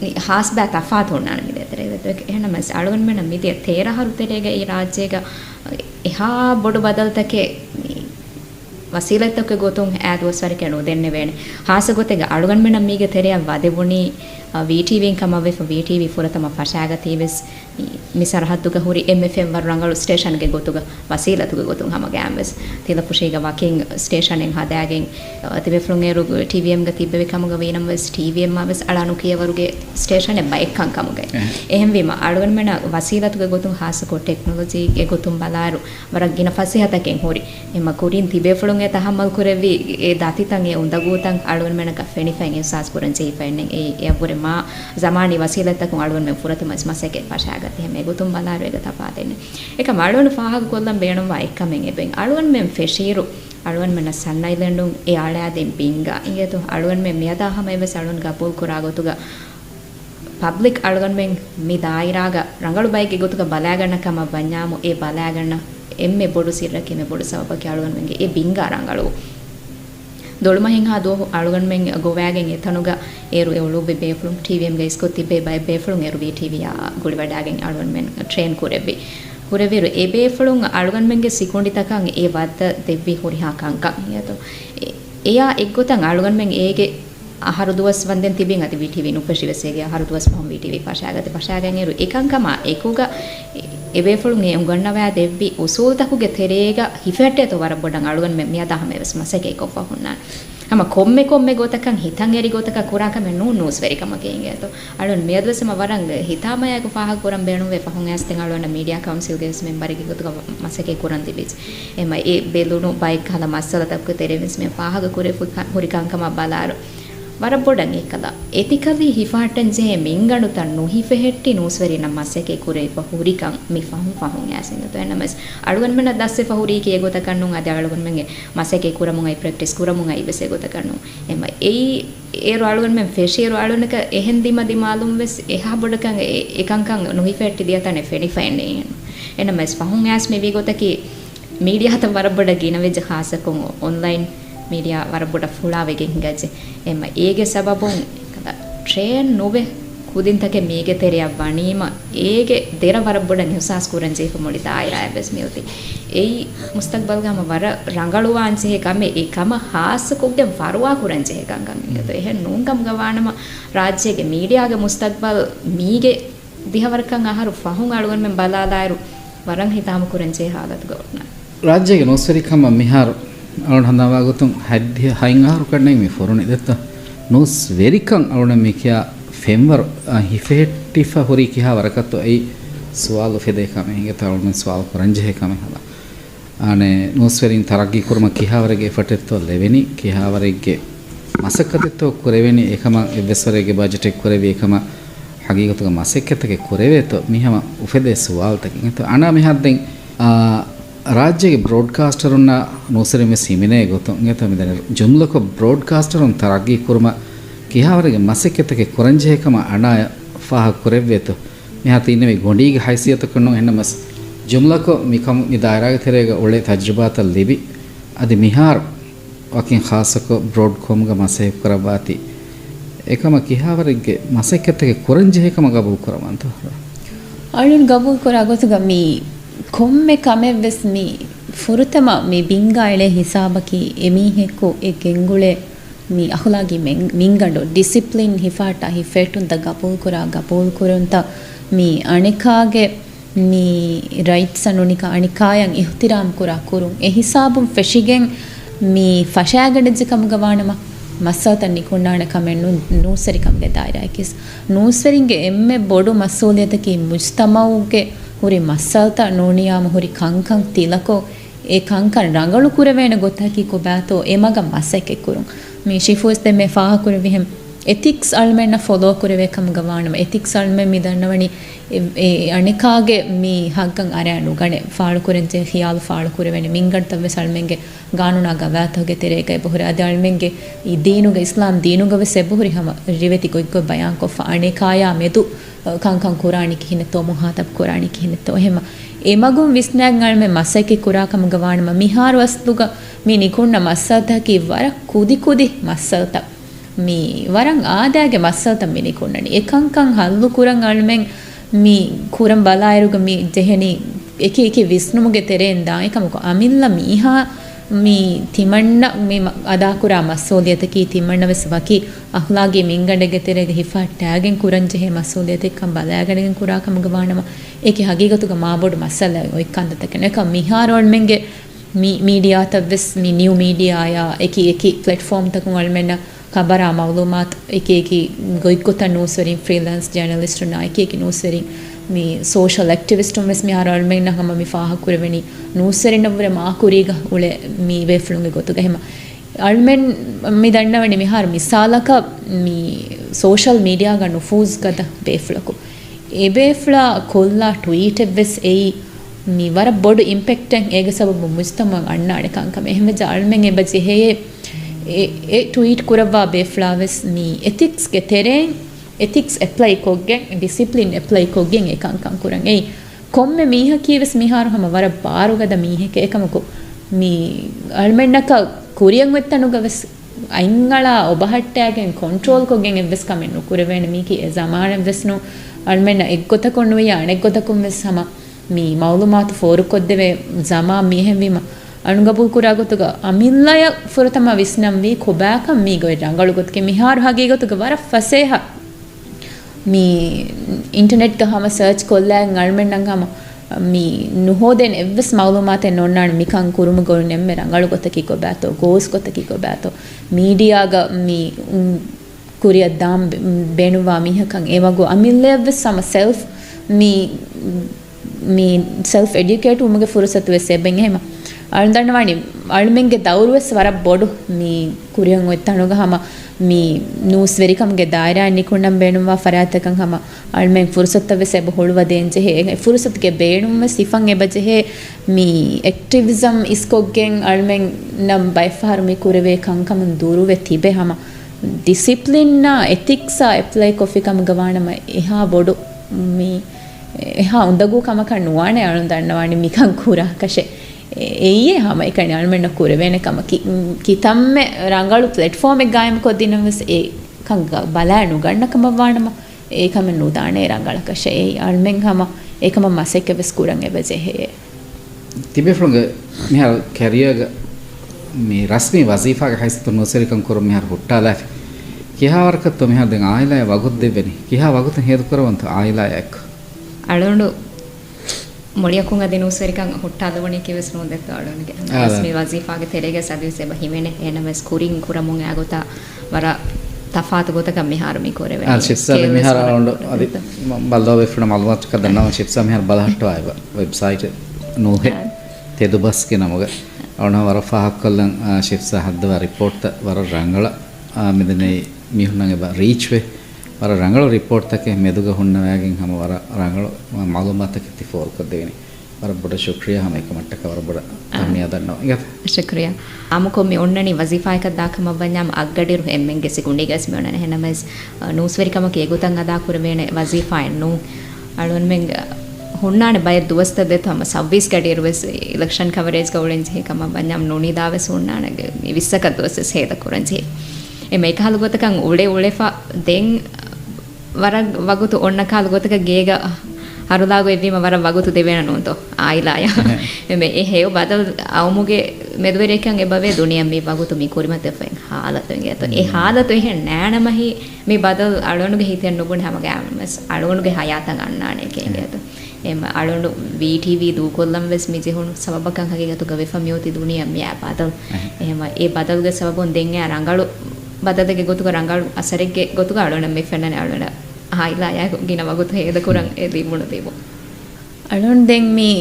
ni hasba tafatuna mi detere ehna mas alugan men mi de tera haru terega e rajyega eha bodu badaltake ವಸೀಲತಕ್ಕೆ ಗೊತ್ತುಂ ಆದ್ವಸ್ವರಿಕೆ ನೋದೆನ್ನೆ ವೇಣೆ ಹಾಸಗೊತೆಗ ಅಳುಗನ್ ಮೆನ ಮೀಗೆ ತೆರೆಯ ವದೆಬುನಿ ವಿಟಿವಿನ್ ಕಮವೆ ಫ VTV ಫುರತಮ ಫಶಾಗತಿವೆಸ್ මිසරහත්තුක හුරි MFM වරංගල station ගේ ගොතුග වසීලතුක ගොතුන් හැම ගෑම්වස් තිල පුෂේග වකින් station එන් හදාගෙන් තිබෙ ෆ්ලුන් එරු TVM ගේ තිබ්බේ කමග වේනම් වස් TVM මාවස් අලානු කියවරුගේ station එ bike කම් කමග එහෙම වීම අලුවන් මෙන වසීලතුක ගොතුන් හාසකො ටෙක්නොලොජි ගේ ගොතුන් බලාරු වරක් ගින ෆසිහතකෙන් හුරි එම කුරින් තිබෙ ෆ්ලුන් එ තහමල් කුරෙවි ඒ දාතිතන් ඒ උඳගෝතන් අලුවන් මෙන ෆෙනි ෆෙන් ඒ සාස් කුරන් ජී ෆෙන් ඒ යවුරේ මා zamaani වසීලතක අලුවන් මෙ ෆුරතම මසකේ පශාගත එහෙම ගොතුන් බලාරු එක තපා දෙන්න එක මලුවන් ෆාහක කොල්ලම් බේනවා එක්කමෙන් එබෙන් අලුවන් මෙන් ෆෙෂීරු අලුවන් මෙන සන්නයිලෙන්ඩුන් ඒ ආලයාදෙන් පිංගා ඉගෙතු අලුවන් මෙන් මියදා හැම එවස් අලුවන් ගපුල් කුරා ගොතුග පබ්ලික් අලුවන් මෙන් මි දායිරාග රංගලු බයික් ගොතුග බලා ගන්න කම බඤ්ඤාමු ඒ බලා ගන්න එම්මෙ බොඩු සිරකෙ මෙ බොඩු සවපක අලුවන් මෙන්ගේ ඒ බිංගා රංගලු ದೊಳುಮಹಿಂ ಹಾದು ಅಳುಗನ್ ಮೆಂ ಗೋವ್ಯಾಗೆಂ ಎತನುಗ ಏರು ಎವಳು ಬೇಫ್ಲುಂ ಟಿವಿಎಂ ಗೆ ಇಸ್ಕೊತಿ ಬೇ ಬೈ ಬೇಫ್ಲುಂ ಏರು ವಿ ಟಿವಿಯ ಗುಳಿವಡಾಗೆಂ ಅಳುಗನ್ ಮೆಂ ಟ್ರೈನ್ ಕುರೆಬಿ ಹುರವಿರು ಎ ಬೇಫ್ಲುಂ ಅಳುಗನ್ ಮೆಂಗೆ ಸಿಕೊಂಡಿ ತಕಂ ಎ ವದ್ದ ದೆವ್ವಿ ಹುರಿ ಹಾಕಂಕ ಯತು එයා එක්ගොතන් අලුගන් මෙන් ඒගේ ආහාර දුවස් වන්දෙන් තිබෙන් අති විටිවි නුපශිවසේගේ ආහාර දුවස් පහම් විටිවි පශාගත පශාගෙන් එරු එකංකම එකුග එවේෆුලුන් ඒ උගන්නවෑ දෙව්වි උසූල් තකුගේ තෙරේග හිෆෙට්ටේ තෝ වර බොඩන් අලුගන් මෙන් මියා දහම එවස් මසකේ කොප්පා හුන්නා ama komme gotakan hitan eri gotaka kuraka men nus veri kama kenge to alun miyadwesema warang hitamaya ko faha kuram benu ve fahun asten alun media council ges member ki gotuka masake kuran dibich ema e belunu bike hala masala takku terevis me faha kure hurikan kama balaru ವರಬೊಡಂಗ್ ಏಕದ ಎತಿಕಲಿ ಹಿಫಾಟನ್ ಜೆ ಮಿಂಗಣು ತನ್ನು ಹಿಫೆಹೆಟ್ಟಿ ನೂಸ್ವೆರಿ ನಮ್ಮ ಮಸೆಕೆ ಕುರೆ ಫಹುರಿಕಂ ಮಿ ಫಹು ಫಹು ಯಾಸಿಂದ ತೋ ನಮಸ್ ಅಳುಗನ್ ಮೆನ ದಸ್ಸೆ ಫಹುರಿ ಕೆ ಗೊತ ಕಣ್ಣು ಅದ ಅಳುಗನ್ ಮೆಂಗೆ ಮಸೆಕೆ ಕುರಮುಂ ಐ ಪ್ರಾಕ್ಟೀಸ್ ಕುರಮುಂ ಐ ಬೆಸೆ ಗೊತ ಕಣ್ಣು ಎಮ ಏಯಿ ಏರು ಅಳುಗನ್ ಮೆಂ ಫೆಶಿಯರು ಅಳುನಕ ಎಹೆನ್ ದಿಮ ಮಾಲುಂ ವೆಸ್ ಎಹಾ ಬೊಡಕಂ ಏಕಂಕಂ ನುಹಿಫೆಟ್ಟಿ ದಿಯತನೆ ಫೆನಿಫೈನೆ ಎನಮಸ್ ಫಹು ಯಾಸ್ ಮೆ ವಿ ಗೊತಕಿ ಮೀಡಿಯಾ ತ ವರಬೊಡಗಿ ನವೆಜ ಖಾಸಕಂ online media warabuda fulawege hingaje emma ege sababun kada train nove kudintake mege teriya wanima ege dera warabuda newsas kuranje famoli daira bes milti ei mustaqbal gama wara rangaluwa anse kame ekama haas kugge warwa kuranje gangam to ehen nungam gawanama rajyege media ge mustaqbal mige dihawarkan aharu fahun alugan men baladairu waran hitama kuranje halat gawna rajyege nosari kama mihar ಅವಳು ಹಂದವಾಗುತ್ತು ಹದ್ಯ ಹೈಂಗಾರು ಕಣ್ಣೆ ಮಿ ಫೋರುಣಿ ದತ್ತ nose ವೆರಿಕಂ ಅವಳ ಮಿಕಿಯ ಫೆಂವರ್ ಹಿಫೆಟ್ಟಿಫ ಹೊರಿ ಕಿಹ ವರಕತ್ತು I ಸುವಾಲು ಫೆದೆ ಕಮೆ ಹಿಂಗೆ ಅವಳ ಸುವಾಲು ಕೊರಂಜೆ ಕಮೆ ಹಲ ಆನೆ nose ವೆರಿನ್ ತರಗಿ kurma ಕಿಹಾವರೆಗೆ ಫಟೆತ್ತೋ ಲೆವೆನಿ ಕಿಹಾವರೆಗೆ ಮಸಕ್ಕತಿತ್ತೋ ಕುರೆವೆನಿ ಏಕಮ ಎವ್ವೆಸರೆಗೆ budget ಕುರೆವಿ ಏಕಮ ಹಗೀಗತುಗ ಮಸಕ್ಕೆತಗೆ ಕುರೆವೇತೋ ಮಿಹಮ ಉಫೆದೆ ಸುವಾಲ್ ತಗಿ ಅಣ ಮಿಹದ್ದೆಂ ರಾಜ್ಯಗೆ ಬ್ರಾಡ್ಕಾಸ್ಟರ್ನ ನೋಸರಿ ಮೆ ಸಿಮಿನೆ ಗೊತ್ತು ಇಂಗತ ಮಿದನೆ ಜುಮ್ಲಕ ಬ್ರಾಡ್ಕಾಸ್ಟರ್ ತರಗಿ ಕುರ್ಮ ಕಿಹಾವರೆಗೆ ಮಸಕ್ಕೆತಗೆ ಕುರಂಜೇಕಮ ಅಣ ಫಾಹ ಕುರೆವ್ವೆತು ಮಿಹಾತಿ ಇನ್ನವೆ ಗೊಂಡಿಗೆ ಹೈಸಿಯತ ಕಣ್ಣು ಹೆಣ್ಣಮಸ್ ಜುಮ್ಲಕ ಮಿಕಂ ನಿ ದಾಯರಾಗೆ ತೆರೆಗ ಒಳ್ಳೆ ತಜ್ರಬಾತ ಲಿಬಿ ಅದಿ ಮಿಹಾರ್ ವಕಿನ್ ಖಾಸಕ ಬ್ರಾಡ್ಕಾಮ್ಗ ಮಸೆ ಕುರಬಾತಿ ಏಕಮ ಕಿಹಾವರೆಗೆ ಮಸಕ್ಕೆತಗೆ ಕುರಂಜೇಕಮ ಗಬು ಕುರಮಂತ ಅಳುನ್ ಗಬು ಕುರಾಗೋತುಗ ಮಿ komme kameves mi furutama mi binga ele hisabaki emihekku e gengule mi akhlagi mingando discipline hifata hifetun da gapul kurunta mi anikage mi rights anunika anikayan ihtiram kurun e hisabum feshigen mi fashagade kam gawanama masatan nikundana kamen nusari kamge daira kis nuseringe emme bodu masuliyataki mujtamauge ಹುರಿ ಮಸ್ಸಲ್ತ ನೋಣಿಯಾಮ ಹುರಿ ಕಂಕಂ ತಿಲಕೋ ಏ ಕಂಕಂ ರಂಗಳು ಕುರವೇನ ಗೊತ್ತಾಕಿ ಕೊಬ್ಯಾತೋ ಎಮಗ ಮಸ್ಸಕ್ಕೆ ಕುರು ಮೀ ಶಿಫೋಸ್ ದೆ ಮೆ ಫಾಹ ಕುರವಿಹೆಂ ಎಥಿಕ್ಸ್ ಅಳ್ಮೆನ್ನ ಫಾಲೋ ಕುರವೆ ಕಮ್ ಗವಾಣಮ ಎಥಿಕ್ಸ್ ಅಳ್ಮೆ ಮಿ ದನ್ನವಣಿ ಎ ಅಣಿಕಾಗೆ ಮಿ ಹಗ್ಗಂ ಅರೆನು ಗಣೆ ಫಾಳು ಕುರೆಂಜೆ ಖಿಯಾಲ್ ಫಾಳು ಕುರವೆನೆ ಮಿಂಗಡ್ ತವ್ವೆ ಸಳ್ಮೆಂಗೆ ಗಾನುನಾ ಗವಾತೋಗೆ ತೆರೆಗೆ ಬಹುರಿ ಅದ ಅಳ್ಮೆಂಗೆ ಈ ದೀನುಗೆ ಇಸ್ಲಾಂ ದೀನುಗವೆ ಸೆಬಹುರಿ ಹಮ ರಿವೆತಿ ಕೊಯ್ಕೊ ಬಯಾನ್ ಕೊಫ ಅಣಿಕಾಯ ಮೆದು ಕಂಕಂ ಕುರಾಣಿ ಕಿಹಿನೆತ್ತೋ ಮುಹಾತಬ್ ಕುರಾಣಿ ಕಿಹಿನೆತ್ತೋ ಹೆಮ ಎಮಗುಂ ವಿಸ್ನಾಗ್ಗಳ ಮೆ ಮಸಕೆ ಕುರಾಕಮ ಗವಾಣಮ ಮಿಹಾರ್ ವಸ್ತುಗ ಮಿ ನಿಕುಣ್ಣ ಮಸ್ಸತಕಿ ವರ ಕುದಿ ಮಸ್ಸತ ಮಿ ವರಂ ಆದಾಗೆ ಮಸ್ಸತ ಮಿ ನಿಕುಣ್ಣನಿ ಎಕಂಕಂ ಹಲ್ಲು ಕುರಂ ಅಳ್ಮೆಂ ಮಿ ಕುರಂ ಬಲಾಯರುಗ ಮಿ ಜೆಹನಿ ಏಕೆ ವಿಷ್ಣುಮುಗೆ ತೆರೆನ್ ದಾಯಕಮಕ ಅಮಿಲ್ಲ ಮೀಹಾ ಮಿ ತಿಮಣ್ಣ ಮಿ ಅದಾಕುರ ಮಸೂಲಿಯತಕಿ ತಿಮಣ್ಣವೆಸ್ ವಕಿ ಅಹ್ಲಾಗಿ ಮಿಂಗಂಡೆಗೆ ತೆರೆಗೆ ಹಿಫಾ ಟ್ಯಾಗೆನ್ ಕುರಂಜೆ ಮಸೂಲಿಯತಕ ಕಂ ಬಲಾಗಡೆಗೆನ್ ಕುರಾಕಮ ಗವಾಣಮ ಏಕೆ ಹಗೀಗತುಗ ಮಾಬೋಡು ಮಸಲ ಒಯ್ಕಂದತಕನೆ ಕ ಮಿಹಾರೋಳ್ ಮೆಂಗೆ ಮೀಡಿಯಾ ತವ್ವೆಸ್ ಮಿ ನ್ಯೂ ಮೀಡಿಯಾ ಯಾ ಏಕಿ ಪ್ಲಾಟ್ಫಾರ್ಮ್ ತಕ ಒಳ್ಮೆನ್ನ ಖಬರ ಮಾಲೂಮಾತ್ ಏಕಿ ಗೊಯ್ಕೊತ ನ್ಯೂಸ್ವರಿ ಫ್ರೀಲಾನ್ಸ್ ಜರ್ನಲಿಸ್ಟ್ ನಾ ಏಕಿ ನ್ಯೂಸ್ವರಿ mi social activist mes mi haral men nahama mi faha kureveni nuserina ma kuriga ule mi weflunge gotuga hema almen mi dannawani mi har misalaka mi social media ga nufuz gada beflaku e befla kolla tweet evs ei mi wara bodu impact en ege sababu mujtama anna ade kankam ehme ja almen e baje heye e tweet kurava befla ves mi ethics ge terrain ethics apply koggen discipline apply koggen ekankan kuran ei komme miha kiwes miharu hama wara barugada miheke ekamako mi almennaka kuriyan wettanuga ves අයිංගල ඔබහට්ටයගෙන් control කොගෙන් එවස් කමෙන් නුකුරවෙන මීකි සමාන වෙස්නු අල්මෙන්න එක්ගොතකොන් වේ අනෙක්ගොතකුම් වෙස් සම මී මවුලුමාතු ෆෝරු කොද්දවේ සමා මීහෙන්වීම අනුගබුල් කුරාගොතුග අමිල්ලය ෆුරතම විස්නම් වී කොබෑකම් මී ගොයි රංගලු ගොතක මිහාරු හගේ ගොතුග වර ෆසේහ මී ඉන්ටර්නෙට් ගහම සර්ච් කොල්ලෑන් අල්මෙන්නම් ගම මී නුහෝදෙන් එවස් මවුලුමාතෙන් නොන්නාන මිකං කුරුම ගොල් නෙම්මෙ රංගලු ගොතකි කොබෑතෝ ගෝස් ගොතකි කොබෑතෝ මීඩියාග මී කුරිය දාම් බේනුවා මිහකං ඒවගෝ අමිල්ලය වෙස් සම සෙල්ෆ් මී සෙල්ෆ් එඩියුකේට් උමගේ ෆුරසතු වෙස් එබෙන් එහෙම අල්දන්නවානි අල්මෙන්ගේ දවුරුවස් වර බොඩු මී කුරියන් ඔත්තනුග හම මී නූස් වෙරිකම්ගේ දායරා නිකුණම් බේනුවා ෆරාතකං හම අල්මෙන් ෆුරසත්ත වෙස් එබ හොළුවදෙන් ජෙහෙ ෆුරසත්ගේ බේනුම්ම සිෆන් එබ ජෙහෙ මී ඇක්ටිවිසම් ඉස්කොග්ගෙන් අල්මෙන් නම් බයිෆාර මී කුරවේ කංකම දුරුවෙ තිබේ හම ඩිසිප්ලින්න එතික්සා එප්ලයි කොෆිකම ගවානම එහා බොඩු මී එහා උඳගූ කමක නුවානේ අනු දන්නවානි මිකං කුරා කෂේ ඒයේ හම එකනේ අල්මෙන්න කුරවෙන කම කිතම්මෙ රංගලු ප්ලැට්ෆෝම් එක ගායම කොදිනවස් ඒ කංග බලානු ගන්නකම වානම ඒකම නුදානේ රංගල කෂේ ඒ අල්මෙන් හම ඒකම මසෙක වෙස් කුරන් එබජෙහෙ තිබේ ෆ්ලොංග මිහා කැරියර් මේ රස්මී වසීෆාගේ හයිස්තු නොසරිකම් කරු මිහා හොට්ටාලා කිහා වරකත් මිහා දැන් ආයිලා වගුත් දෙවෙනි කිහා වගුත් හේතු කරවන්ත ආයිලා එක් අලුණු මොලියකුන් අදින උසරිකන් හොට්ටාදවණි කිවස් නොදෙත් අලුණුගේ රස්මී වසීෆාගේ තෙරේගේ සදිවිස් එබ හිමෙනේ එනමස් කුරින් කුරමුන් ආගොත වර තෆාත ගොතක මිහාරමි කොරෙවෙ ශිප්සා මිහාර අලුණු අදි බල්දෝ වෙෆ්න මාලුමාත් කදන්නා ශිප්සා මිහාර බලහට්ටෝ ආයව වෙබ්සයිට් නෝහෙ තෙදුබස් කෙනමග ಅವನ ವರ ಫಾಹಕ್ಕಲ್ಲಂ ಶಿಫ್ಸ ಹದ್ದವ ರಿಪೋರ್ಟ್ ವರ ರಂಗಳ ಮೆದನೆ ಮಿಹುನ್ನಗೆ ಬ ರೀಚ್ವೆ ವರ ರಂಗಳ ರಿಪೋರ್ಟ್ ತಕ್ಕೆ ಮೆದುಗ ಹುಣ್ಣವಾಗಿಂ ಹಮ ವರ ರಂಗಳ ಮಾಲೂಮಾತ್ ತಕ್ಕೆ ತಿ ಫೋರ್ ಕದ್ದೇನಿ ವರ ಬಡ ಶುಕ್ರಿಯಾ ಹಮ එක මට්ටක වර බඩ තන්නේ අදන්නවා ඉගත ಶುಕ್ರಿಯಾ ಆಮಕೊ ಮಿ ಒಣ್ಣನಿ ವಜೀಫಾ එක ದಾಖಮ ಬನ್ಯಾಮ ಅಗ್ಗಡಿರು ಎಮ್ಮೆಂಗೆ ಸಿಗುಂಡಿಗಸ್ ಮೇಣನೆ ಹೆನಮಸ್ ನೂಸ್ವೆರಿಕಮ ಕೇಗುತಂ ಅದಾ ಕುರಮೇನೆ ವಜೀಫಾ ಎನ್ನು ಅಳುನ್ ಮೆಂಗ ಹುಣ್ಣಾನೆ ಬಯ ದುವಸ್ತ ದೆ ತಮ 26 ಗಡಿರುವೆಸ್ ಇಲೆಕ್ಷನ್ ಕವರೇಜ್ ಗೌಳೆಂಜಿ ಹೇಕಮ ಬನ್ಯಾಮ ನುಣಿದಾವೆಸ್ ಹುಣ್ಣಾನೆಗೆ 20 ಕದವಸ್ ಹೇದ ಕುರಂಜಿ ಎಮೆ ಕಾಲು ಗೊತಕಂ ಉಳೆ ಫಾ ದೆನ್ ವರ ವಗುತು ಒಣ್ಣ ಕಾಲು ಗೊತಕ ಗೇಗ ಹರುದಾಗು ಎವ್ವಿಮ ವರ ವಗುತು ದೇವೇನ ನೋಂತೋ ಆಯಿಲಾಯ ಎಮೆ ಎ ಹೇವ ಬದಲ್ ಅವಮುಗೆ ಮೆದುವೆರೇಕಂ ಎಬವೆ ದುನಿಯಂ ಮಿ ವಗುತು ಮಿ ಕುರಿಮತೆ ಫೆನ್ ಹಾಲತುಗೆ ಅತ ಎ ಹಾಲತು ಎ ನ್ಯಾಣಮಹಿ ಮಿ ಬದಲ್ ಅಳೋನುಗೆ ಹಿತೆನ್ ನುಬುನ್ ಹಮಗೆ ಆಮಸ್ ಅಳೋನುಗೆ ಹಯಾತಂ ಅಣ್ಣಾನೆ ಕೇಗೆ ಅತ එම අලුණු VTV දූ කොල්ලම් වෙස් මිජෙහුණු සබබකන් හගේගතු ගවෙ ෆමියෝති දුනියම් යා බදල් එහෙම ඒ බදල්ගේ සබබොන් දෙන්නේ රංගලු බදදගේ ගොතුක රංගලු අසරෙක්ගේ ගොතුක අලුණ මෙ ෆෙන්නනේ අලුණ හයිලා යා ගින වගුත හේද කුරන් ඒ දීමුණ දේබෝ අලුණ දෙන් මී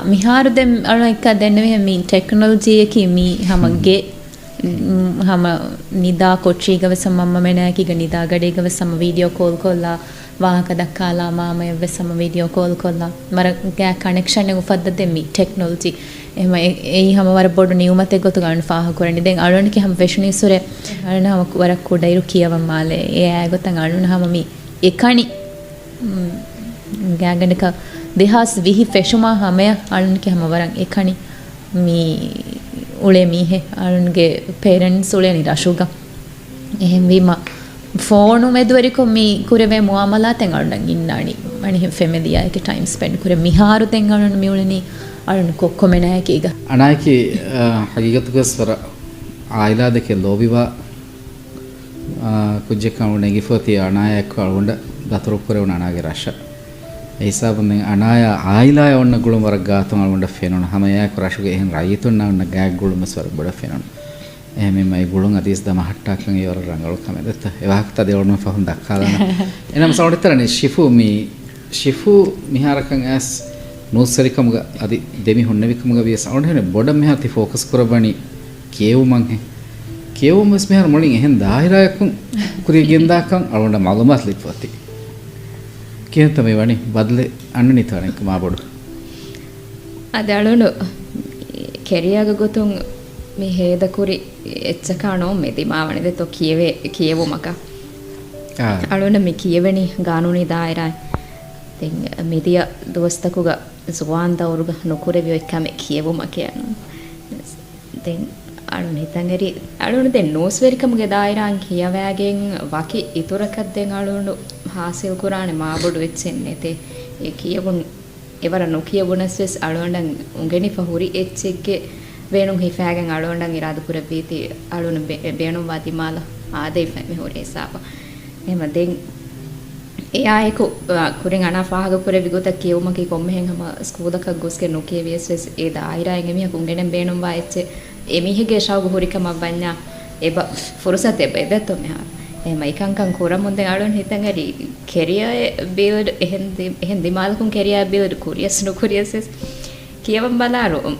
මිහාරු දෙම් අලුණ එක දෙන්නේ මී ටෙක්නොලොජි එකේ මී හමගේ හම නිදා කොච්චිගව සම්මම මෙනෑකිග නිදා ගඩේගව සම වීඩියෝ කෝල් කොල්ලා ವಾಹಕ ದಕ್ಕಾಲ ಮಾಮ ಎವ್ವೆಸಮ ವಿಡಿಯೋ ಕಾಲ್ ಕೊಲ್ಲ ಮರ ಗ್ಯಾ ಕನೆಕ್ಷನ್ ಉಫದ್ದ ದೆಮ್ಮಿ ಟೆಕ್ನಾಲಜಿ ಎಮ ಏಯಿ ಹಮ ವರ ಬೋಡು ನೀವು ಮತ್ತೆ ಗೊತ್ತು ಗಣ ಫಾಹ ಕೊರನಿ ದೆನ್ ಅಳೋಣಿಕೆ ಹಮ ವೆಶ್ನಿ ಸುರೆ ಅಳನ ಹಮ ವರ ಕುಡೈರು ಕಿಯವ ಮಾಲೆ ಏ ಗೊತ್ತಂಗ ಅಳನ ಹಮ ಮಿ ಎಕಣಿ ಗ್ಯಾಗಂಡಕ ದೇಹಾಸ್ ವಿಹಿ ಫೆಶುಮಾ ಹಮ ಅಳನಿಕೆ ಹಮ ವರಂ ಎಕಣಿ ಮಿ ಉಳೆ ಮೀಹೆ ಅಳನ್ಗೆ ಪೇರೆಂಟ್ಸ್ ಉಳೆ ನಿ ರಶುಗ ಎಹೆಂ ವಿಮಾ ಫೋನು ಮೆದುವರಿಕೊ ಮಿ ಕುರೆವೆ ಮುಆಮಲಾ ತೆಂಗಳನ್ ಇನ್ನಾಣಿ ಮಣಿ ಫೆಮಿಲಿಯಾ ಕೆ ಟೈಮ್ ಸ್ಪೆಂಡ್ ಕುರೆ ಮಿಹಾರು ತೆಂಗಳನ್ ಮಿউಳನಿ ಅಳನ್ ಕೊಕ್ಕೊಮೆನ ಈಗ ಅನಾಕಿ ಹಗಿಗತುಗ ಸ್ವರ ಆಯಿಲಾದಕ್ಕೆ ಲೋಬಿವಾ ಕುಜ್ಜೆ ಕೌ ನೆಗಿಫೋತಿ ಅನಾಯಕ ಅಳಗೊಂಡ ದತರು ಕುರೆ ಅನಾಗೆ ರಾಶ ಹಿಸಾಬನೆ ಅನಾಯ ಆಯಿಲಾಯ ಒಣ್ಣ ಗುಳು ವರ ಗಾತು ಅಳಗೊಂಡ ಫೆನೋಣ ಹಮಯಾಕ ರಾಶುಗೆ ಹೆನ್ ರಾಯಿತುಣ್ಣ ಒಣ್ಣ ಗ್ಯಾಗ್ ಗುಳು ಮಸ್ವರ ಬಡ ಫೆನೋಣ එහෙම මේ ගුළුන් අදීස් දම හට්ටාකන් ඒ වර රංගල කමෙදත එවාක්ත දෙවොන්න ෆහුන් දක්කාලන එනම සවඩතරනේ ෂිෆු මිහාරකන් ඇස් නෝසරිකමුග අදි දෙමි හොන්නවිකමුග විය සවඩනේ බොඩ මෙහති ફોකස් කරබණි කියව මං හේ කියව මස් මෙහර මොලින් එහෙන් දාහිරයකුන් කුරිය ගෙන්දාකන් අලොන්ඩ මගමස් ලිප්වති කියන තමයි වණි බදලේ අන්නනි තරන්ක මා බොඩ අද අලොන්ඩ කෙරියාග ගොතුන් මේ හේද කුරි එච්චකානෝ මෙති මාවනේද තෝ කියවෝ මක අලොන මේ කියවෙනි ගානුනි දායරයි තින් මෙදිය දවස්තකුග සුවාන් දවරුග නොකුරේ විය එකම කියවෝ මක යන තින් අලුන් හිතන්ගරි අලුන් දෙ නෝස්වරිකමගේ දායරාන් කියවෑගෙන් වකි ඉතුරකත් දෙන් අලුන් හාසිල් කුරානේ මාබොඩු වෙච්චෙන්නේ තේ ඒ කියවුන් එවර නොකියවුනස්ස් අලුන්ඩන් උගෙනි ෆහුරි එච්චෙක්ගේ වේනුම් හිෆෑගෙන් අලුන්ඩන් ඉරාදපුර පීති අලුන් බේනුම් වාතිමාල ආදේ ෆැමි හොරේ සාප එහෙම දෙන් එයායක කුරින් අනාෆාහග පුර විගත කියවමකි කොම්මෙන් හම ස්කූලක ගොස්ගේ නොකිය වියස්ස් ඒ දායිරායෙන් එමිහ කුංගෙනෙන් බේනුම් වාච්ච එමිහිගේ ශාග හොරිකම බඤ්ඤා එබ ෆුරසත් එබ එදතො මෙහා එහෙම එකංකන් කුරමුන්දෙන් අලුන් හිතන්ගරි කැරියර් බිල්ඩ් එහෙන් දිමාලකුන් කැරියර් බිල්ඩ් කුරියස් නොකුරියස් කියවම් බලාරෝ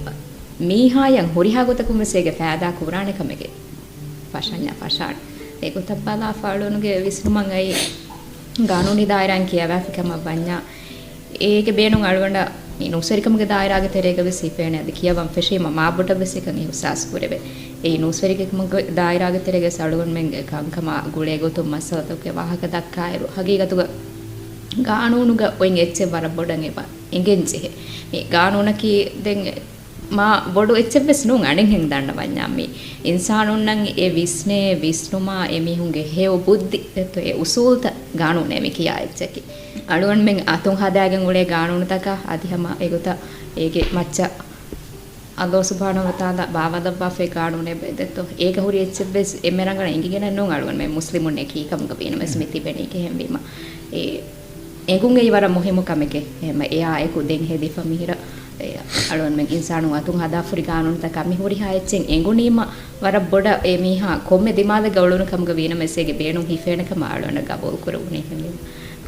මීහායන් හොරිහාගතකුම සේගේ ෆෑදා කුරානේ කමගේ පෂඤ්ඤා පෂාණ ඒකත් බලා ෆාලුනුගේ විස්නුමන් අයි ගානුනි දායරන් කියවෑෆිකම බඤ්ඤා ඒකේ බේනුන් අලුවඬ මේ නොසරිකමගේ දායරාගේ තෙරේක වෙසිපේනේ අද කියවම් ෆෙෂීම මාබොට වෙසිකන් ඉහුසාස් කුරෙබේ ඒ නොසරිකමගේ දායරාගේ තෙරේක සලුවන් මෙන් කංකම ගුලේ ගොතුම් මසතෝකේ වාහක දක්කායරු හගීගතුග ගානුනුග ඔයින් එච්ච වර බොඩන් එපා එංගෙන්චෙ මේ ගානුනකි දෙන් මා බොඩු එච්චෙස් නුන් අණෙන් හෙන් දන්න වඤ්ඤාමි ඉන්සානුන් නම් ඒ විස්නේ විස්නුමා එමිහුන්ගේ හේව බුද්ධි එතෝ ඒ උසූල්ත ගානුනේ මේ කියා එච්චකි අලුවන් මෙන් අතුන් හදාගෙන උලේ ගානුන තක අධිහම ඒගොත ඒගේ මච්ච අල්ලාහ් සුබ්හානහු වතාලා බාවදබ්බාෆේ ගානුනේ බෙදතෝ ඒක හුරි එච්චෙස් එමෙරංගන ඉංගිගෙන නුන් අලුවන් මේ මුස්ලිමුන් එකී කම්ක බිනම ස්මිති බෙනී කෙහෙම්බීම ඒ එගුන් ඒ වර මොහිමු කමකේ එහෙම එයා ඒකු දෙන් හෙදි ෆමිහිර අලුවන් මෙන් ඉන්සානු අතුන් හදා ෆුරි ගානුන තක මි හුරි හායච්චෙන් එගුනීම වර බොඩ ඒ මීහා කොම්මෙ දිමාද ගවලුන කම්ක වීන මෙසේගේ බේනුම් හිෆේනකම අලුවන් ගබෝල් කරුනේ හැමෙන්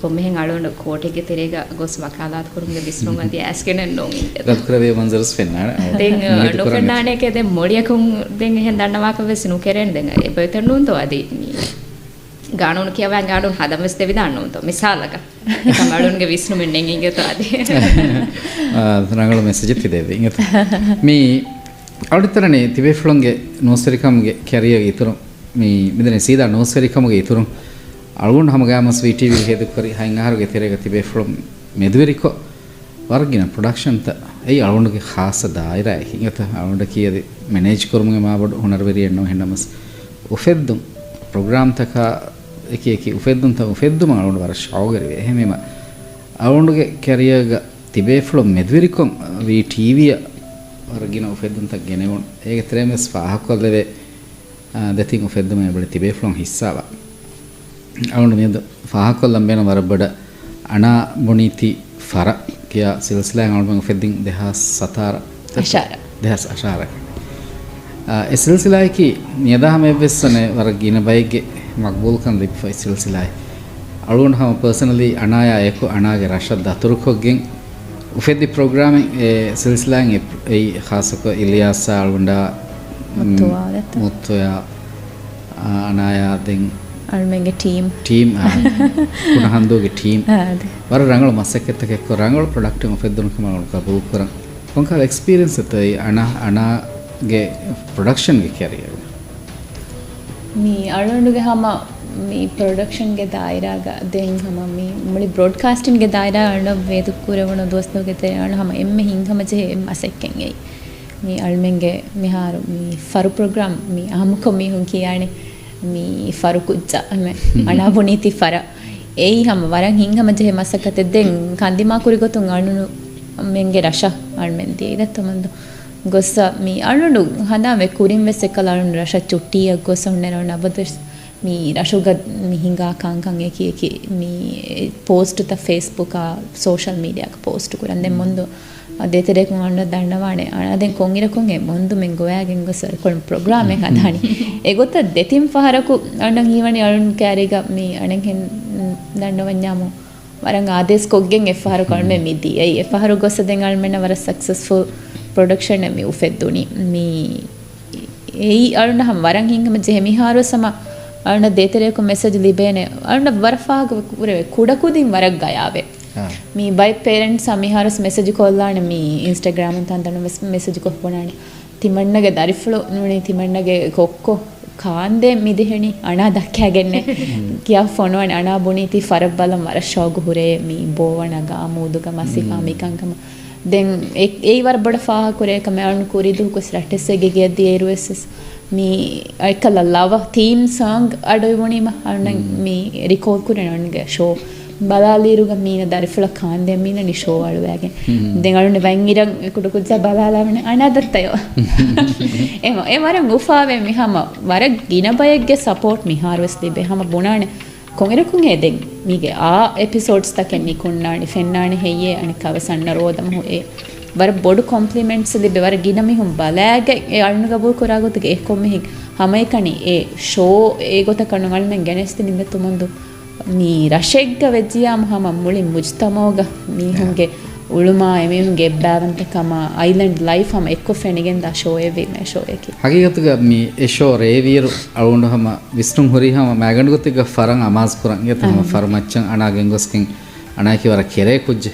කොම්මෙන් අලුවන් කෝටේගේ තෙරේග ගොස් වකාලාත් කරුන්ගේ විස්නුම් අන්ති ඇස්කෙන නෝන් රත්කරවේ මන්සර්ස් ෆෙන්නා දෙන් නොෆෙන්නානේ කේ දෙන් මොලියකුන් දෙන් එහෙන් දන්නවා කවෙස් නුකරෙන් දෙන් ඒ බෙතනුන් තෝ අදී ගානුන කියවන් ගානුන් හදමස් දෙවි දාන්නොන් තෝ මිසාලක එකම අලුන්ගේ විස්නුම් මෙන් ඉංගෙත අදී ರಂಗಳು ಮೆಸೇಜ್ ಇತ್ತಿದ್ದೇವೆ ಇಂಗತ ಮೀ ಅವಡಿತರನೆ ತಿವೇಫ್ಲೊಂಗೆ ನೋಸರಿಕಮ್ಗೆ ಕ್ಯಾರಿಯರ್ ಇತರು ಮೀ ಮಿದನೆ ಸೀದಾ ನೋಸರಿಕಮ್ಗೆ ಇತರು ಅಳ್ಗೊಂಡು ಹಮಗಾಮಸ್ ವಿ ಟಿವಿ ಹೇದು ಕರಿ ಹಂಗಾರುಗೆ ತೆರೆಗ ತಿವೇಫ್ಲೊಂ ಮೆದುವೆರಿಕೊ ವರ್ಗಿನ ಪ್ರೊಡಕ್ಷನ್ ತ ಐ ಅಳ್ಗೊಂಡುಗೆ ಖಾಸ ದಾಯಿರ ಹಿಂಗತ ಅಳ್ಗೊಂಡು ಕೀಯದೆ ಮ್ಯಾನೇಜ್ ಕೊರ್ಮುಗೆ ಮಾಬಡು ಹುನರ್ವೆರಿ ಎಣ್ಣು ಹೆಣ್ಣಮಸ್ ಉಫೆದ್ದು ಪ್ರೋಗ್ರಾಮ್ ತಕ ಏಕಿ ಉಫೆದ್ದು ತ ಉಫೆದ್ದು ಅಳ್ಗೊಂಡು ವರ ಶಾವುಗರಿವೆ ಹೆಮೇಮ ಅಳ್ಗೊಂಡುಗೆ ಕ್ಯಾರಿಯರ್ಗ තිබේෆ්ලොම් මෙදවිරිකොම් වී ටීවිය වරගෙන උෆෙද්දුන්ත ගෙනවුන් ඒක තරමස් ෆාහකොල්ලවේ දතින් උෆෙද්දුම එබල තිබේෆ්ලොම් හිස්සාව අවුන් මෙද ෆාහකොල්ලම් බෙන වරබඩ අනා බොනීති ෆර කියා සිල්සිලාන් අවුන් උෆෙද්දින් දහස් සතාර අශාර දහස් අශාර ඒ සිල්සිලායිකි නියදාම එවස්සනේ වරගෙන බයිගේ මක්බූල් කන් ලිප්ෆයි සිල්සිලායි අවුන් හම පර්සනලි අනායා ඒක අනාගේ රෂද් දතුරුකොගෙන් උෆෙද්දි ප්‍රෝග්‍රෑමින් ඒ සිල්සිලාන් ඒ ખાસක ඉලියාස් ආල්වන්ඩා මුත්තෝයා අනායා දෙන් අල්මගේ ටීම් පුනහන්දෝගේ ටීම් වර රංගල මස්සකෙත්තක එක්ක රංගල ප්‍රොඩක්ටින් උෆෙද්දුන කමලු කබූල් කරන් කොන්කල් එක්ස්පීරියන්ස් තේ අනාගේ ප්‍රොඩක්ෂන් ගේ කැරියර් මේ අල්වන්ඩුගේ හැම මේ ප්‍රොඩක්ෂන් ಗೆ ದಾಯರಾಗ ದೆನ್ ಹಮ ಮಿ ಮುಳಿ ಬ್ರಾಡ್ಕಾಸ್ಟಿಂಗ್ ಗೆ ದಾಯರಾ ಅಣ್ಣ ವೇದು ಕೂರವಣ ದೋಸ್ತೋಗೆ ತೆ ಅಣ್ಣ ಹಮ ಎಮ್ಮೆ ಹಿಂಗ ಹಮ ಜೆ ಮಸೆಕ್ಕೆಂ ಏ ಮಿ ಅಳ್ಮೆಂಗೆ ಮಿಹಾರು ಮಿ ಫರು ಪ್ರೋಗ್ರಾಮ್ ಮಿ ಅಹಮಕ ಮಿ ಹುಂ ಕಿಯಾಣೆ ಮಿ ಫರು ಕುಜ್ಜ ಮೆ ಅಣ್ಣ ಬುನೀತಿ ಫರ ಏಯ್ ಹಮ ವರಂ ಹಿಂಗ ಹಮ ಜೆ ಮಸಕತೆ ದೆನ್ ಕಂದಿಮಾ ಕುರಿ ಗೊತ್ತು ಅಣ್ಣನು ಮೆಂಗೆ ರಶ ಅಳ್ಮೆಂದಿ ಇದತ್ತು ಮಂದು ಗೊಸ್ಸ ಮಿ ಅಣ್ಣನು ಹದಾವೆ ಕುರಿಂ ವೆಸೆಕಲ ಅಣ್ಣನು ರಶ ಚುಟ್ಟಿಯ ಗೊಸ್ಸ ಉಣ್ಣೆನ ನಬದಸ್ मी रशुगद मी हिंगा कांकांग एकी मी पोस्ट त फेसबुक सोशल मीडिया पोस्ट कुरंदे ಮುಂದು ಅದೇ ತರ ಕೊಂಡ ದಂಡವಾಣೆ ಅದೇ ಕೊಂಗಿರ ಕೊಂಗೆ ಮುಂದು ಮೆಂ ಗೋಯಾಗೆಂಗ ಸರ್ ಕೊಳ ಪ್ರೋಗ್ರಾಮ್ ಎ ಹದಾನಿ ಎ ಗೊತ್ತ ದೆತಿಂ ಫಹರಕು ಅಂಡಂ ಹೀವಣಿ ಅಳುನ್ ಕ್ಯಾರಿಗ ಮಿ ಅಣೆಂ ಹೆನ್ ದಂಡವನ್ಯಾಮು ವರಂಗ ಆದೇಸ್ ಕೊಗ್ಗೆಂ ಎ ಫಹರ ಕಳ್ಮೆ ಮಿದಿ ಎ ಫಹರ ಗೊಸದೆಂ ಅಳ್ಮೆನ ವರ ಸಕ್ಸಸ್ಫುಲ್ ಪ್ರೊಡಕ್ಷನ್ ಮಿ ಉಫೆದ್ದುನಿ ಮಿ ಏಯಿ ಅಳುನ ಹಂ ವರಂ ಹಿಂಗಮ ಜೆಮಿ ಹಾರೋ ಸಮ ಅಣ್ಣ ದೇತರೇಕು ಮೆಸೇಜ್ ಲಿಬೇನೆ ಅಣ್ಣ ಬರ್ಫಾಗ ಉರವೆ ಕುಡಕುದಿಂ ವರಗ್ ಗಯಾವೆ ಮೀ ಬೈ ಪೇರೆಂಟ್ಸ್ ಅಮಿಹಾರಸ್ ಮೆಸೇಜ್ ಕೊಲ್ಲಾಣೆ ಮೀ ಇನ್ಸ್ಟಾಗ್ರಾಮ್ ಅಂತ ಅಂತಾನೆ ಮೆಸೇಜ್ ಕೊಪ್ಪಣಾಣೆ ತಿಮಣ್ಣಗೆ ದರಿಫ್ಳು ನೋಡಿ ತಿಮಣ್ಣಗೆ ಕೊಕ್ಕೋ ಕಾಂದೆ ಮಿದಿಹೆಣಿ ಅಣ ದಕ್ಕಾಗೆನ್ನೆ ಕಿಯಾ ಫೋನ್ವಾಣೆ ಅಣ ಬುಣೀತಿ ಫರಕ್ ಬಲಂ ವರ ಶೋಗು ಹುರೆ ಮೀ ಬೋವಣಗ ಮೂದುಗ ಮಸಿಫಾ ಮಿಕಂಕಮ ದೆನ್ ಏಯಿ ವರ ಬಡ ಫಾಹ ಕುರೆ ಕಮೆ ಅಣ್ಣ ಕೂರಿದು ಕುಸ್ ರಟ್ಟೆಸ್ಸೆಗೆ ಗೆದ್ದಿ ಏರುವೆಸ್ಸಸ್ mi aikala lava theme song adoyunima anna mi record kurenange show balaliruga meena darifula kaande meena ni show aluwage den alunne wangiran kudu kudja balalavane anadattayo ema e wara ngufave mi hama wara ginabayegge support mi harvest libe hama bonane kongerakun heden mige a episodes taken mi kunnani fennani heye ani kawasanna rodam ho e war bodu compliments libe war ginami hum balage e alunne gabul koragotuge e komme hamay kani e show e gota kanu almen genesti nimme tumundu mi rashegga vejjiyam hama mulin mujtamoga mi hunge uluma emi hunge ebbavantakama island life hama ekko fenigen da show evi me show eki hagigatuga mi e show reviru alundu hama visnum hori hama magandu gotiga farang amaz kuran yeta hama farmachan ana gengoskin ana ki wara kere kujje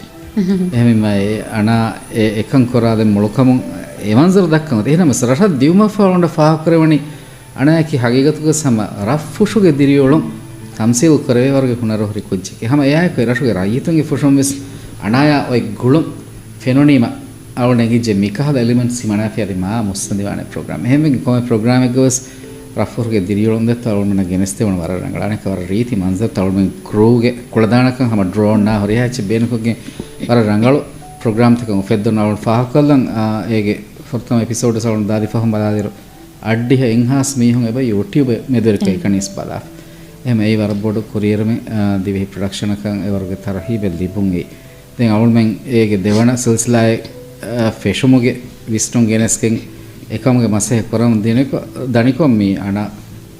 ehme mai ana ekan korade mulukamun emanzar dakkam ehna masrasha diuma falonda fa korewani ana ki hagigatuga sama rafushuge diriyolum tamsil කරවේ වර්ග හුනරෝහරි කුච්චි හැම එයා කේ රසුගේ රායිතුන්ගේ ෆොෂොම් විස් අනායා ඔය ගුළුම් ෆෙනොනීම අවුණගේ ජෙමිකහද element සිමනා ෆියදි මා මුස්සන්දිවානේ programme එහෙම කොම programme එක ගොස් රෆුර්ගේ දිරියොලොන් දෙත අවුණ ගෙනස්තේ වන වර රංගලානේ කවර රීති මන්සර් තවුම ක්‍රූගේ කුලදානකම් හැම ඩ්‍රෝන් නා හොරියාච බේනකගේ වර රංගලු ප්‍රෝග්‍රෑම් තකම ෆෙද්දොන අවුණ ෆාහකල්ලන් ඒගේ ෆොර්තම එපිසෝඩ් සවුණ දාදි ෆහම් බලාදිරු අඩ්ඩි එන්හාස් මීහුන් එබ YouTube මෙදරක එකනිස් බලා එහෙම ඒ වර බොඩ කුරියර් මේ දිවි ප්‍රොඩක්ෂන් එකන් ඒ වර්ග තරහි බෙල්ලිපුන්ගේ දැන් අවුල් මෙන් ඒගේ දෙවන සිල්සිලායේ ෆෙෂමුගේ විස්තුන් ගෙනස්කෙන් එකමගේ මාසේ කරන් දිනක දනිකොම් මේ අන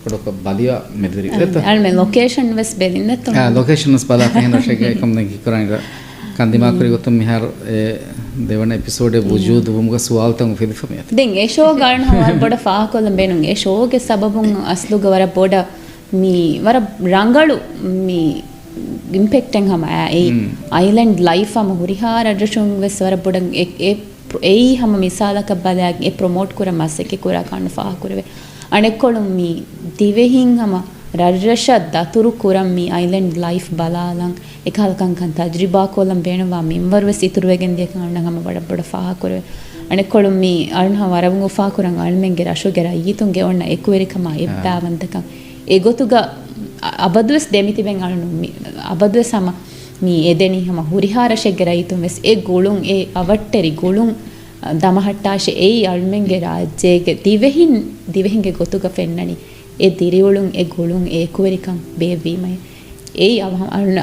කොඩක බලියා මෙදරි එත alme location was belinneto location was බලා තෙන් රෂගේ එකම දැන් කරන් කන්දිමා කුරි ගොතම් මිහාර දෙවන එපිසෝඩේ වුජූද් වුමුග සුවාල්තන් ෆිදිෆම යත දැන් ඒ ෂෝ ගාන හවල් බොඩ ෆාකොලම් බෙනුන් ඒ ෂෝගේ සබබුන් අස්ලුග වර බොඩ mi wara rangalu mi impacting hama e island life hama hurihara adreshung wes wara bodan e hama misala ka balag e promote kura maseke kura kan fa kurave anekolum mi divehin hama rajasha daturu kuram mi island life balalang ekalkan kan tajriba kolam benawa minwar wes iturwegen de kan hama bada bada fa kurave anekolum mi alna waravungu fa kurang almenge rashoge rayitunge onna ekuverikama ebbavantakam egotuga abadus demitiben alnu abadus sama mi edeni hama hurihara sheggeraitum ves e golun e avatteri golun damahattashe ei almenge rajyege divehinge gotuga fennani e diriulun e golun e kuverikam bevimai ei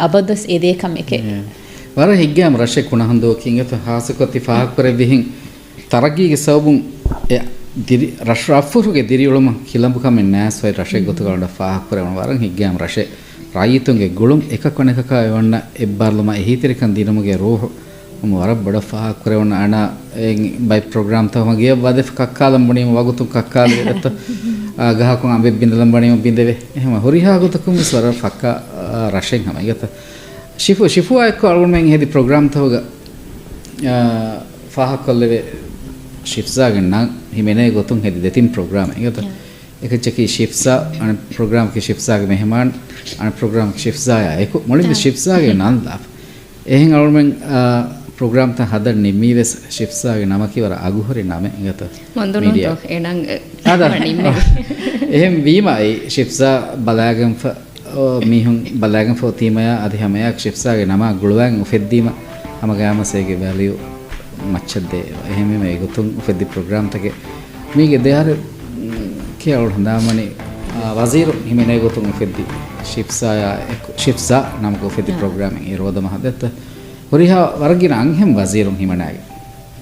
abadus edekam eke wara higgam rashe kunahando kingeto hasakoti faak perevihin taragige sabun e diri rashrafuruge diriuluma kilambukamen nasoi rashe gotugalda faak perevana waran higgam rashe rayitunge gulum ekakon ekaka ewanna ebbarluma ehitirikan dinamuge roho wara bada faak perevana ana by program tama giya wadef kakkalam bunima wagutum kakkale etta gahakon ambe bindalam bunima bindeve ehma horiha gotukum swara fakka rashen hama igata shifu ayko algun hedi program tawga faak kolleve shifzagen na himene gotun hedi detin program egata ekacheki shifza an program ke shifza ge mehman an program ke shifza ya eko molin shifza ge nan la ehin almen program ta hadar nimi ves shifza ge namaki wara aguhori name egata mondonu to enan ada ehem vima ei shifza balagam fa mihun balagam fo timaya adhimaya shifza ge nama gulwan ufeddima amagama sege value මච්චදේ එහෙම මේ ගොතුන් උපෙද්දි programme තකේ මේකේ දෙහර කියලා හඳාමනේ වසීර් හිමනේ ගොතුන් උපෙද්දි ශිෆ්සා නමක උපෙද්දි programming ඒ රෝද මහදත්ත හොරිහා වර්ගින අංහෙම් වසීරුන් හිමනාගේ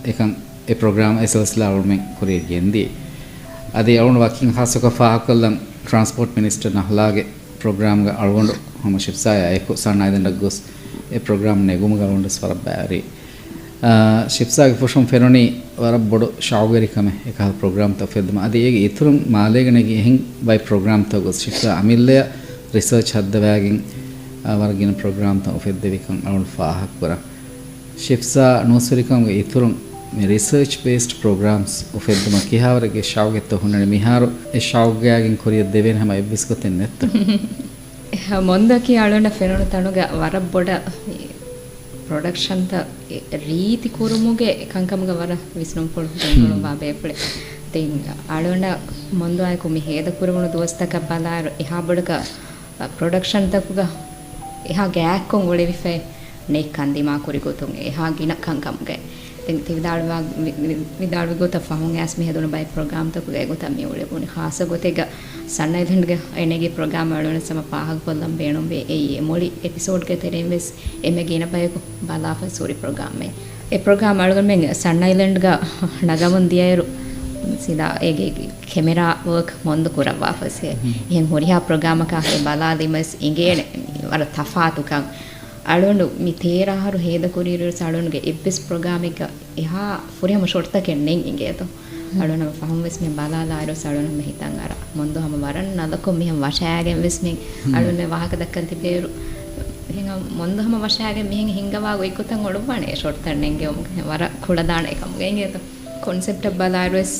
එකන් ඒ programme එසල්ස්ලා වල්මෙන් කුරිය ගෙන්දී අදී අවුන වකින් හසක ෆාකල්ලන් transport minister නහලාගේ programme ಗ අල්වොಂಡು හම ශිෆ්සා ඒක සන්නයිදෙන් ඩග්ගොස් ඒ programme නෙගුම ගලොන්ඩ ස්වර බෑරි ಶಿಪ್ಸಾಗೆ ಫುಷಂ ಫೆರೋನಿ ವರ ಬೊಡು ಶಾವುಗರಿಕಮೆ ಏಕ ಪ್ರೋಗ್ರಾಮ್ ತ ಫೆದ್ಮ ಅದಿ ಏಗೆ ಇತುರು ಮಾಲೆಗನೆಗೆ ಹೆಂಗ್ ಬೈ ಪ್ರೋಗ್ರಾಮ್ ತ ಗೊಸ್ ಶಿಪ್ಸಾ ಅಮಿಲ್ಲೆ ರಿಸರ್ಚ್ ಹದ್ದವಾಗಿನ್ ವರಗಿನ ಪ್ರೋಗ್ರಾಮ್ ತ ಫೆದ್ದೆವಿಕಂ ಅವಳು ಫಾಹಕ್ ಬರ ಶಿಪ್ಸಾ ನೋಸರಿಕಂ ಇತುರು ರಿಸರ್ಚ್ ಬೇಸ್ಡ್ ಪ್ರೋಗ್ರಾಮ್ಸ್ ಫೆದ್ದಮ ಕಿಹಾವರಗೆ ಶಾವುಗೆ ತ ಹುಣ್ಣನೆ ಮಿಹಾರು ಎ ಶಾವುಗೆಯಾಗಿನ್ ಕೊರಿಯ ದೇವೇನ ಹಮ ಎಬ್ಬಿಸ್ಕೊತೆನ್ ನೆತ್ತ ಮೊಂದಕಿ ಆಳಂಡ ಫೆರೋನ ತನುಗ ವರ ಬೊಡ ಪ್ರೊಡಕ್ಷನ್ ತ ರೀತಿ ಕುರುಮುಗೆ ಕಂಕಮಗ ವರ ವಿಷ್ಣು ಪೊಳು ವಾ ಬೇಪಳೆ තින් අලුණ මොන්දෝ අය කුමි හේද කුරුණු දොස්තක බලාර එහා බඩක ප්‍රොඩක්ෂන් තකුග එහා ගෑක් කොන් ඔලෙවිෆේ නේ කන්දිමා කුරිගොතුන් එහා ගින කංකම්ගේ තින් විදාල් ගොත ෆහුන් ඇස් මෙ හදුන බයි ප්‍රෝග්‍රෑම් තකුගේ ගොත මේ ඔලෙබුනි ખાસ ගොතේග සන්නයිලන්ඩ්ගේ එනේගේ ප්‍රෝග්‍රෑම් වලන සම පාහක් පොල්ලම් බේණුම් බේ ඒ මොලි එපිසෝඩ් ගේ තෙරෙන්වෙස් එමෙ ගින බයක බලාෆ සූරි ප්‍රෝග්‍රෑම් මේ ඒ ප්‍රෝග්‍රෑම් වලග මෙන් සන්නයිලන්ඩ්ගේ නගමුන් දියරු සිදා ඒගේ කැමරා වර්ක් මොන්ද කරවා ෆසේ එහෙන් හොරියා ප්‍රෝග්‍රෑම් එකක් ඒ බලාදිමස් ඉංගේ වර තෆාතුකම් අලුණු මි තේරාහරු හේද කුරීරු සලුණුගේ එබ්බස් ප්‍රෝග්‍රෑම් එක එහා ෆොරියම ෂොට් තකෙන් නෙන් ඉංගේතෝ අලුණු ෆහම් වෙස් මෙ බලාලා අර සලුණු මෙ හිතන් අර මොන්ද හැම වරන් නදකො මෙහෙම වශයාගෙන් වෙස් මෙ අලුණු වාහක දක්කන් තිබේරු එහෙන් මොන්ද හැම වශයාගෙන් මෙහෙන් හිංගවා ගොයිකුතන් ඔළුවනේ ෂොට් තන්නෙන්ගේ වර කුල දාන එකම ගෙන්ගේතෝ කොන්සෙප්ට් බලාරස්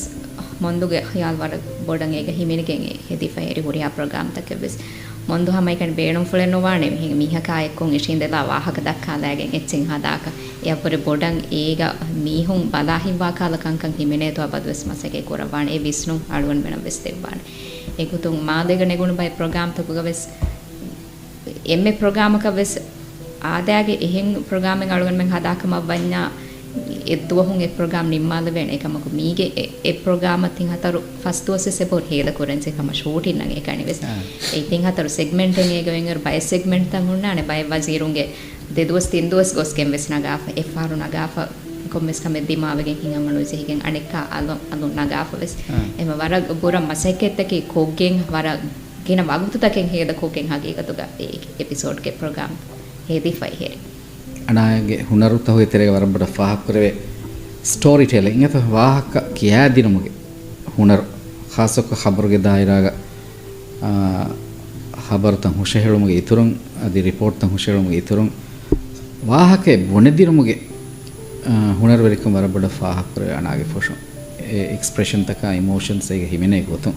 මොන්දුගේ යාල් වර බොඩන් එක හිමිනගෙන් හෙදි ෆයරි හොරියා ප්‍රෝග්‍රෑම් තකෙබස් මොන්දු හැමයිකන් බේණුම් ෆලෙන් නොවානේ මෙහි මිහකායෙක්කොන් ඉෂින්දලා වාහක දක්කාලාගෙන් එච්චින් හදාක යපර බොඩන් ඒග මීහුන් බලාහිවා කාලකංකන් හිමිනේ තව බදවස් මසගේ කොරවානේ ඒ විස්නු අලුවන් වෙන වෙස් දෙවාන ඒකුතුන් මාදෙග නෙගුණ බයි ප්‍රෝග්‍රෑම් තකුගවස් එම්මේ ප්‍රෝග්‍රෑම් එක වෙස් ආදාගේ එහෙන් ප්‍රෝග්‍රෑම් එක අලුවන් මෙන් හදාකම වඤ්ඤා එද්දුවහුන් ඒ ප්‍රෝග්‍රෑම් නිම්මාද වෙන එකමක මීගේ ඒ ප්‍රෝග්‍රෑම් තින් හතරු ෆස්ට් වර්සස් සපෝට් හේද කොරෙන්ස් එකම ෂෝටින් නගේ එකනේ වෙස් ඒ තින් හතරු සෙග්මන්ට් එකේ ගෙවෙන්ගර බය සෙග්මන්ට් තන් උන්නානේ බය වසීරුන්ගේ දෙදවස් තින් දවස් ගොස් කෙම් වෙස් නගාෆ එෆාරු නගාෆ කොම්මස් කම දිමාවගෙන් හිඟමනු සිහිගෙන් අනෙක්ක අලු නගාෆ වෙස් එම වර බුර මසෙකෙත් එකේ කොග්ගෙන් වර කින වගුතු තකෙන් හේද කොගෙන් හගීකතුග ඒ එපිසෝඩ් ගේ ප්‍රෝග්‍රෑම් හේදි ෆයි හේරි අනායගේ හුනරුත හොය තෙරේ වරබඩ ෆාහක් කරවේ ස්ටෝරි ටෙලිං එත වාහක කියා දිනමුගේ හුනර ખાસක ખબරුගේ දායරාග ખબર තන් හුෂහෙළුමුගේ ඉතුරුන් අදි රිපෝට් තන් හුෂහෙළුමුගේ ඉතුරුන් වාහකේ බොනේ දිනමුගේ හුනර වෙරිකම් වරබඩ ෆාහක් කරවේ අනාගේ ෆොෂන් ඒ එක්ස්ප්‍රෙෂන් තක ඉමෝෂන්ස් එක හිමිනේ ගොතුන්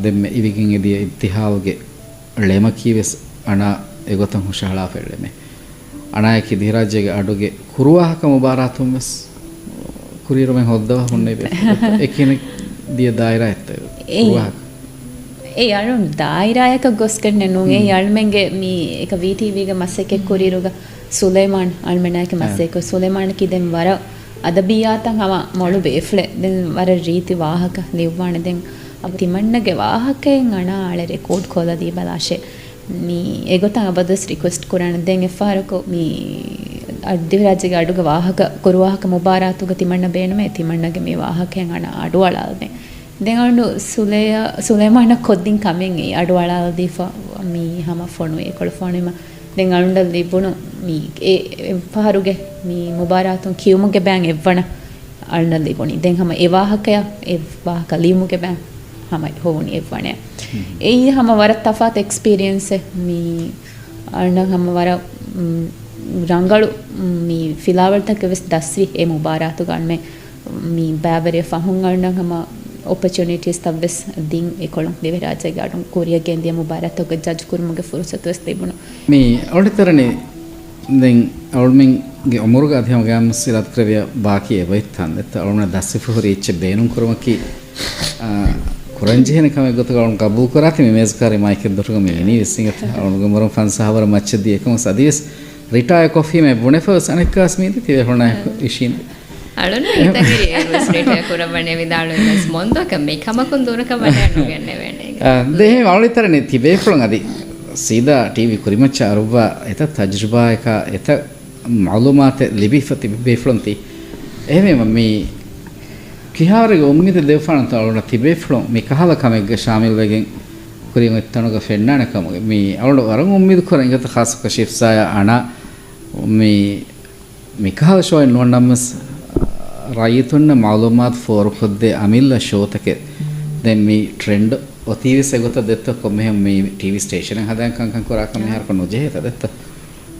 දෙම්ම ඉවිකින් එදිය ඉතිහාවගේ ලෙම කීවස් අනා එගොතන් හුෂහලා ෆෙල්ලෙමේ අනායකි දිරාජ්‍යගේ අඩුගේ කුරුවාහක මුබාරාතුම් වෙස් කුරීරුමෙන් හොද්දව හොන්නේ බේ එකිනෙක දිය දායරා ඇත්ත කුරුවාහක ඒ අරුන් දායරායක ගොස් කරන්නේ නුගේ යල්මෙන්ගේ මී එක VTV-ගේ මස්සෙක් කුරීරුග සුලයිමාන් අල්මනායක මස්සෙක් සුලයිමාන් කිදෙන් වර අද බියාතන් හම මොළු බේෆ්ලේ දෙන් වර රීති වාහක ලිව්වාන දෙන් අප තිමන්නගේ වාහකෙන් අනා ආල රෙකෝඩ් කොලා දී බලාෂේ මේ ඒගොතන් අබදස් රික්වෙස්ට් කරන දෙන් එෆාරකෝ මේ අධිරාජ්‍යගේ අඩුග වාහක කුරුවාහක මුබාරාතුග තිමන්න බේනමේ තිමන්නගේ මේ වාහකයන් අන අඩුවලාල්නේ දැන් අඬු සුලේමාන කොද්දින් කමෙන් ඒ අඩුවලාල් දීෆා මේ හැම ෆොනු ඒකොල ෆොනෙම දැන් අඬ ලිබුණු මේ ඒ එෆාරුගේ මේ මුබාරාතුන් කියුමුගේ බෑන් එවණ අඬ ලිබුණි දැන් හැම ඒ වාහකය ඒ වාහක ලියුමුගේ බෑන් හැම හොවුනි එවණේ ඒ හැම වර තෆාත් එක්ස්පීරියන්ස් මේ අන්න හැම වර රංගලු මේ ෆිලාවල් තක වෙස් දස්වි ඒ මුබාරාතු ගන්න මේ බෑවරේ ෆහුන් අන්න හැම opportunities තවස් දින් ඒකොලම් දෙවරාජගේ අඩුම් කොරියා ගෙන්දිය මුබාරාතුක ජජ් කුරුමුගේ ෆුර්සත් වෙස් තිබුණා මේ අවුලතරනේ දැන් අවුල්මින්ගේ අමුරුග අධ්‍යම ගාම සිරත් ක්‍රවය බාකිය වෙත්තන් දත අවුන දස්වි ෆුරි ඉච්ච බේනුම් කුරුමකි කුරංජිහෙන කම ගොත ගලන් කබූ කරාති මේ මේස්කාරේ මයික් එක දොටුගම එනි විසින්ගත අවුනුග මරම් ෆන්සහවර මච්චදී එකම සදීස් රිටයර් කොෆි මේ බොනෙෆර්ස් අනෙක්කාස් මීදි තිය හොන ඉෂින් අලුන හිතගිරි ඒස් රිටයර් කරවන්නේ විදාලුනස් මොන්දක මේ කමකුන් දුරක වඩන්න ගන්නේ වෙන්නේ දෙහි අවුලිතරනේ තිබේ ෆලන් අදි සීදා ටීවී කුරිමච්ච අරුවා එත තජ්රුබා එක එත මාලුමාත ලිබිෆති බේෆලන්ති එහෙම මේ කිහාරගේ උම්මිද දෙවෆාන තවලන තිබේ ෆ්ලොම් මේ කහල කමෙක් ශාමිල් වෙගෙන් කුරිම එතනක ෆෙන්නාන කම මේ අවුල වරන් උම්මිද කරන් ගත ખાસ කෂිෆ්සාය අනා මේ කහල ෂෝයි නොන්නම්ස් රායතුන්න මාලුමාත් ෆෝර් ખુද්දේ අමිල්ලා ෂෝතකේ දැන් මේ ට්‍රෙන්ඩ් ඔතිවිස ගොත දෙත්ත කොමෙ මේ ටීවී ස්ටේෂන් එක හදන් කංකන් කරා කම හර කො නොජේ තදත්ත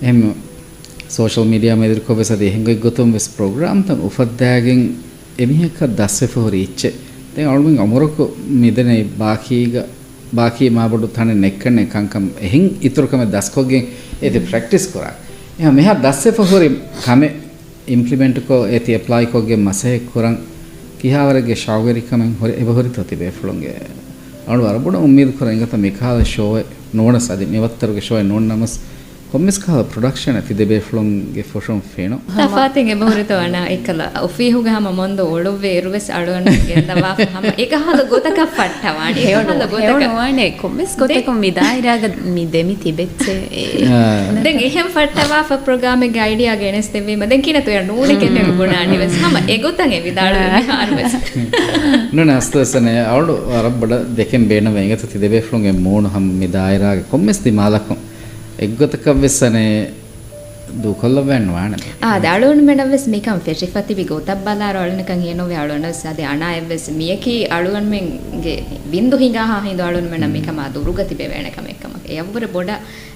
එහෙම සෝෂල් මීඩියා මෙදිර කොබසදී එහෙංගෙ ගොතුම් වෙස් ප්‍රෝග්‍රෑම් තන් උෆද්දාගෙන් එමිහක දස්සේ ෆෝරිච්ච දැන් අලුමින් අමරක මිදනේ ಬಾಕಿ ಮಾಬಡು ಥಾನೆ ನೆಕ್ಕನೆ ಕಂಕಂ ಹೆಂಗ್ ಇತರ ಕಮೆ ದಸ್ಕೋಗೆ ಏತಿ ಪ್ರಾಕ್ಟೀಸ್ ಕೊರ ಯಾ මෙහා දස්සේ ෆහොරි කමೆ ಇಂಪ್ಲಿಮೆಂಟ್ ಕೋ ಏತಿ ಅಪ್ಲೈ ಕೋಗೆ ಮಸೆ ಕುರಂ කිහාවරගේ ශාවරිකමෙන් හොරි එබහොරිත තිබේ ෆලොන්ගේ අනු වරබුණ උම්මීද කරන ගත මිකාල ෂෝය නෝන සදි මෙවත්තරගේ ෂෝය නෝන නමස් කොම්මිස් කාල ප්‍රොඩක්ෂන් ඇති දෙබේ ෆලොන්ගේ ෆොෂොන් ෆේනෝ තෆාතින් එබහොරිත වන එකල ඔෆීහුග හම මොන්ද ඔළුවේ එරුවෙස් අඩුවන ගෙන්දවා හම එක හද ගොතක ෆට්ටවානි හොඳ ගොතක වානේ කොම්මිස් ගොතකම් මිදායිරාග මි දෙමි තිබෙච්චේ දැන් එහෙම ෆට්ටවා ෆ ප්‍රෝග්‍රෑම් එක අයිඩියා ගෙනස් දෙවීම දැන් කිනතු ය නූනේ කෙනෙක් ගුණානි වෙස් හම එගොතන් එ විදාළු විහාරවස් නස්තසනේ අවුඩු අරබ්බඩ දෙකෙන් බේන වෙංගත තිදෙබේ ෆලොන්ගේ මෝන හම් මිදායිරාගේ කොම්මිස් දිමාලකම් එක්ගොතක වෙස්සනේ දුකොල්ල වෙන්නවාන දාළුන් මෙනවෙස් මිකම් ෆෙෂිෆති බි ගොතක් බලාර ඔලනකන් හිනෝ වේ අලුනස් අද අනායෙවස් මියකි අලුන් මෙන්ගේ බින්දු හිඟා හිඳ අලුන් මෙන මිකම දුරුගති බෙවෙනකම එකම යවර බොඩ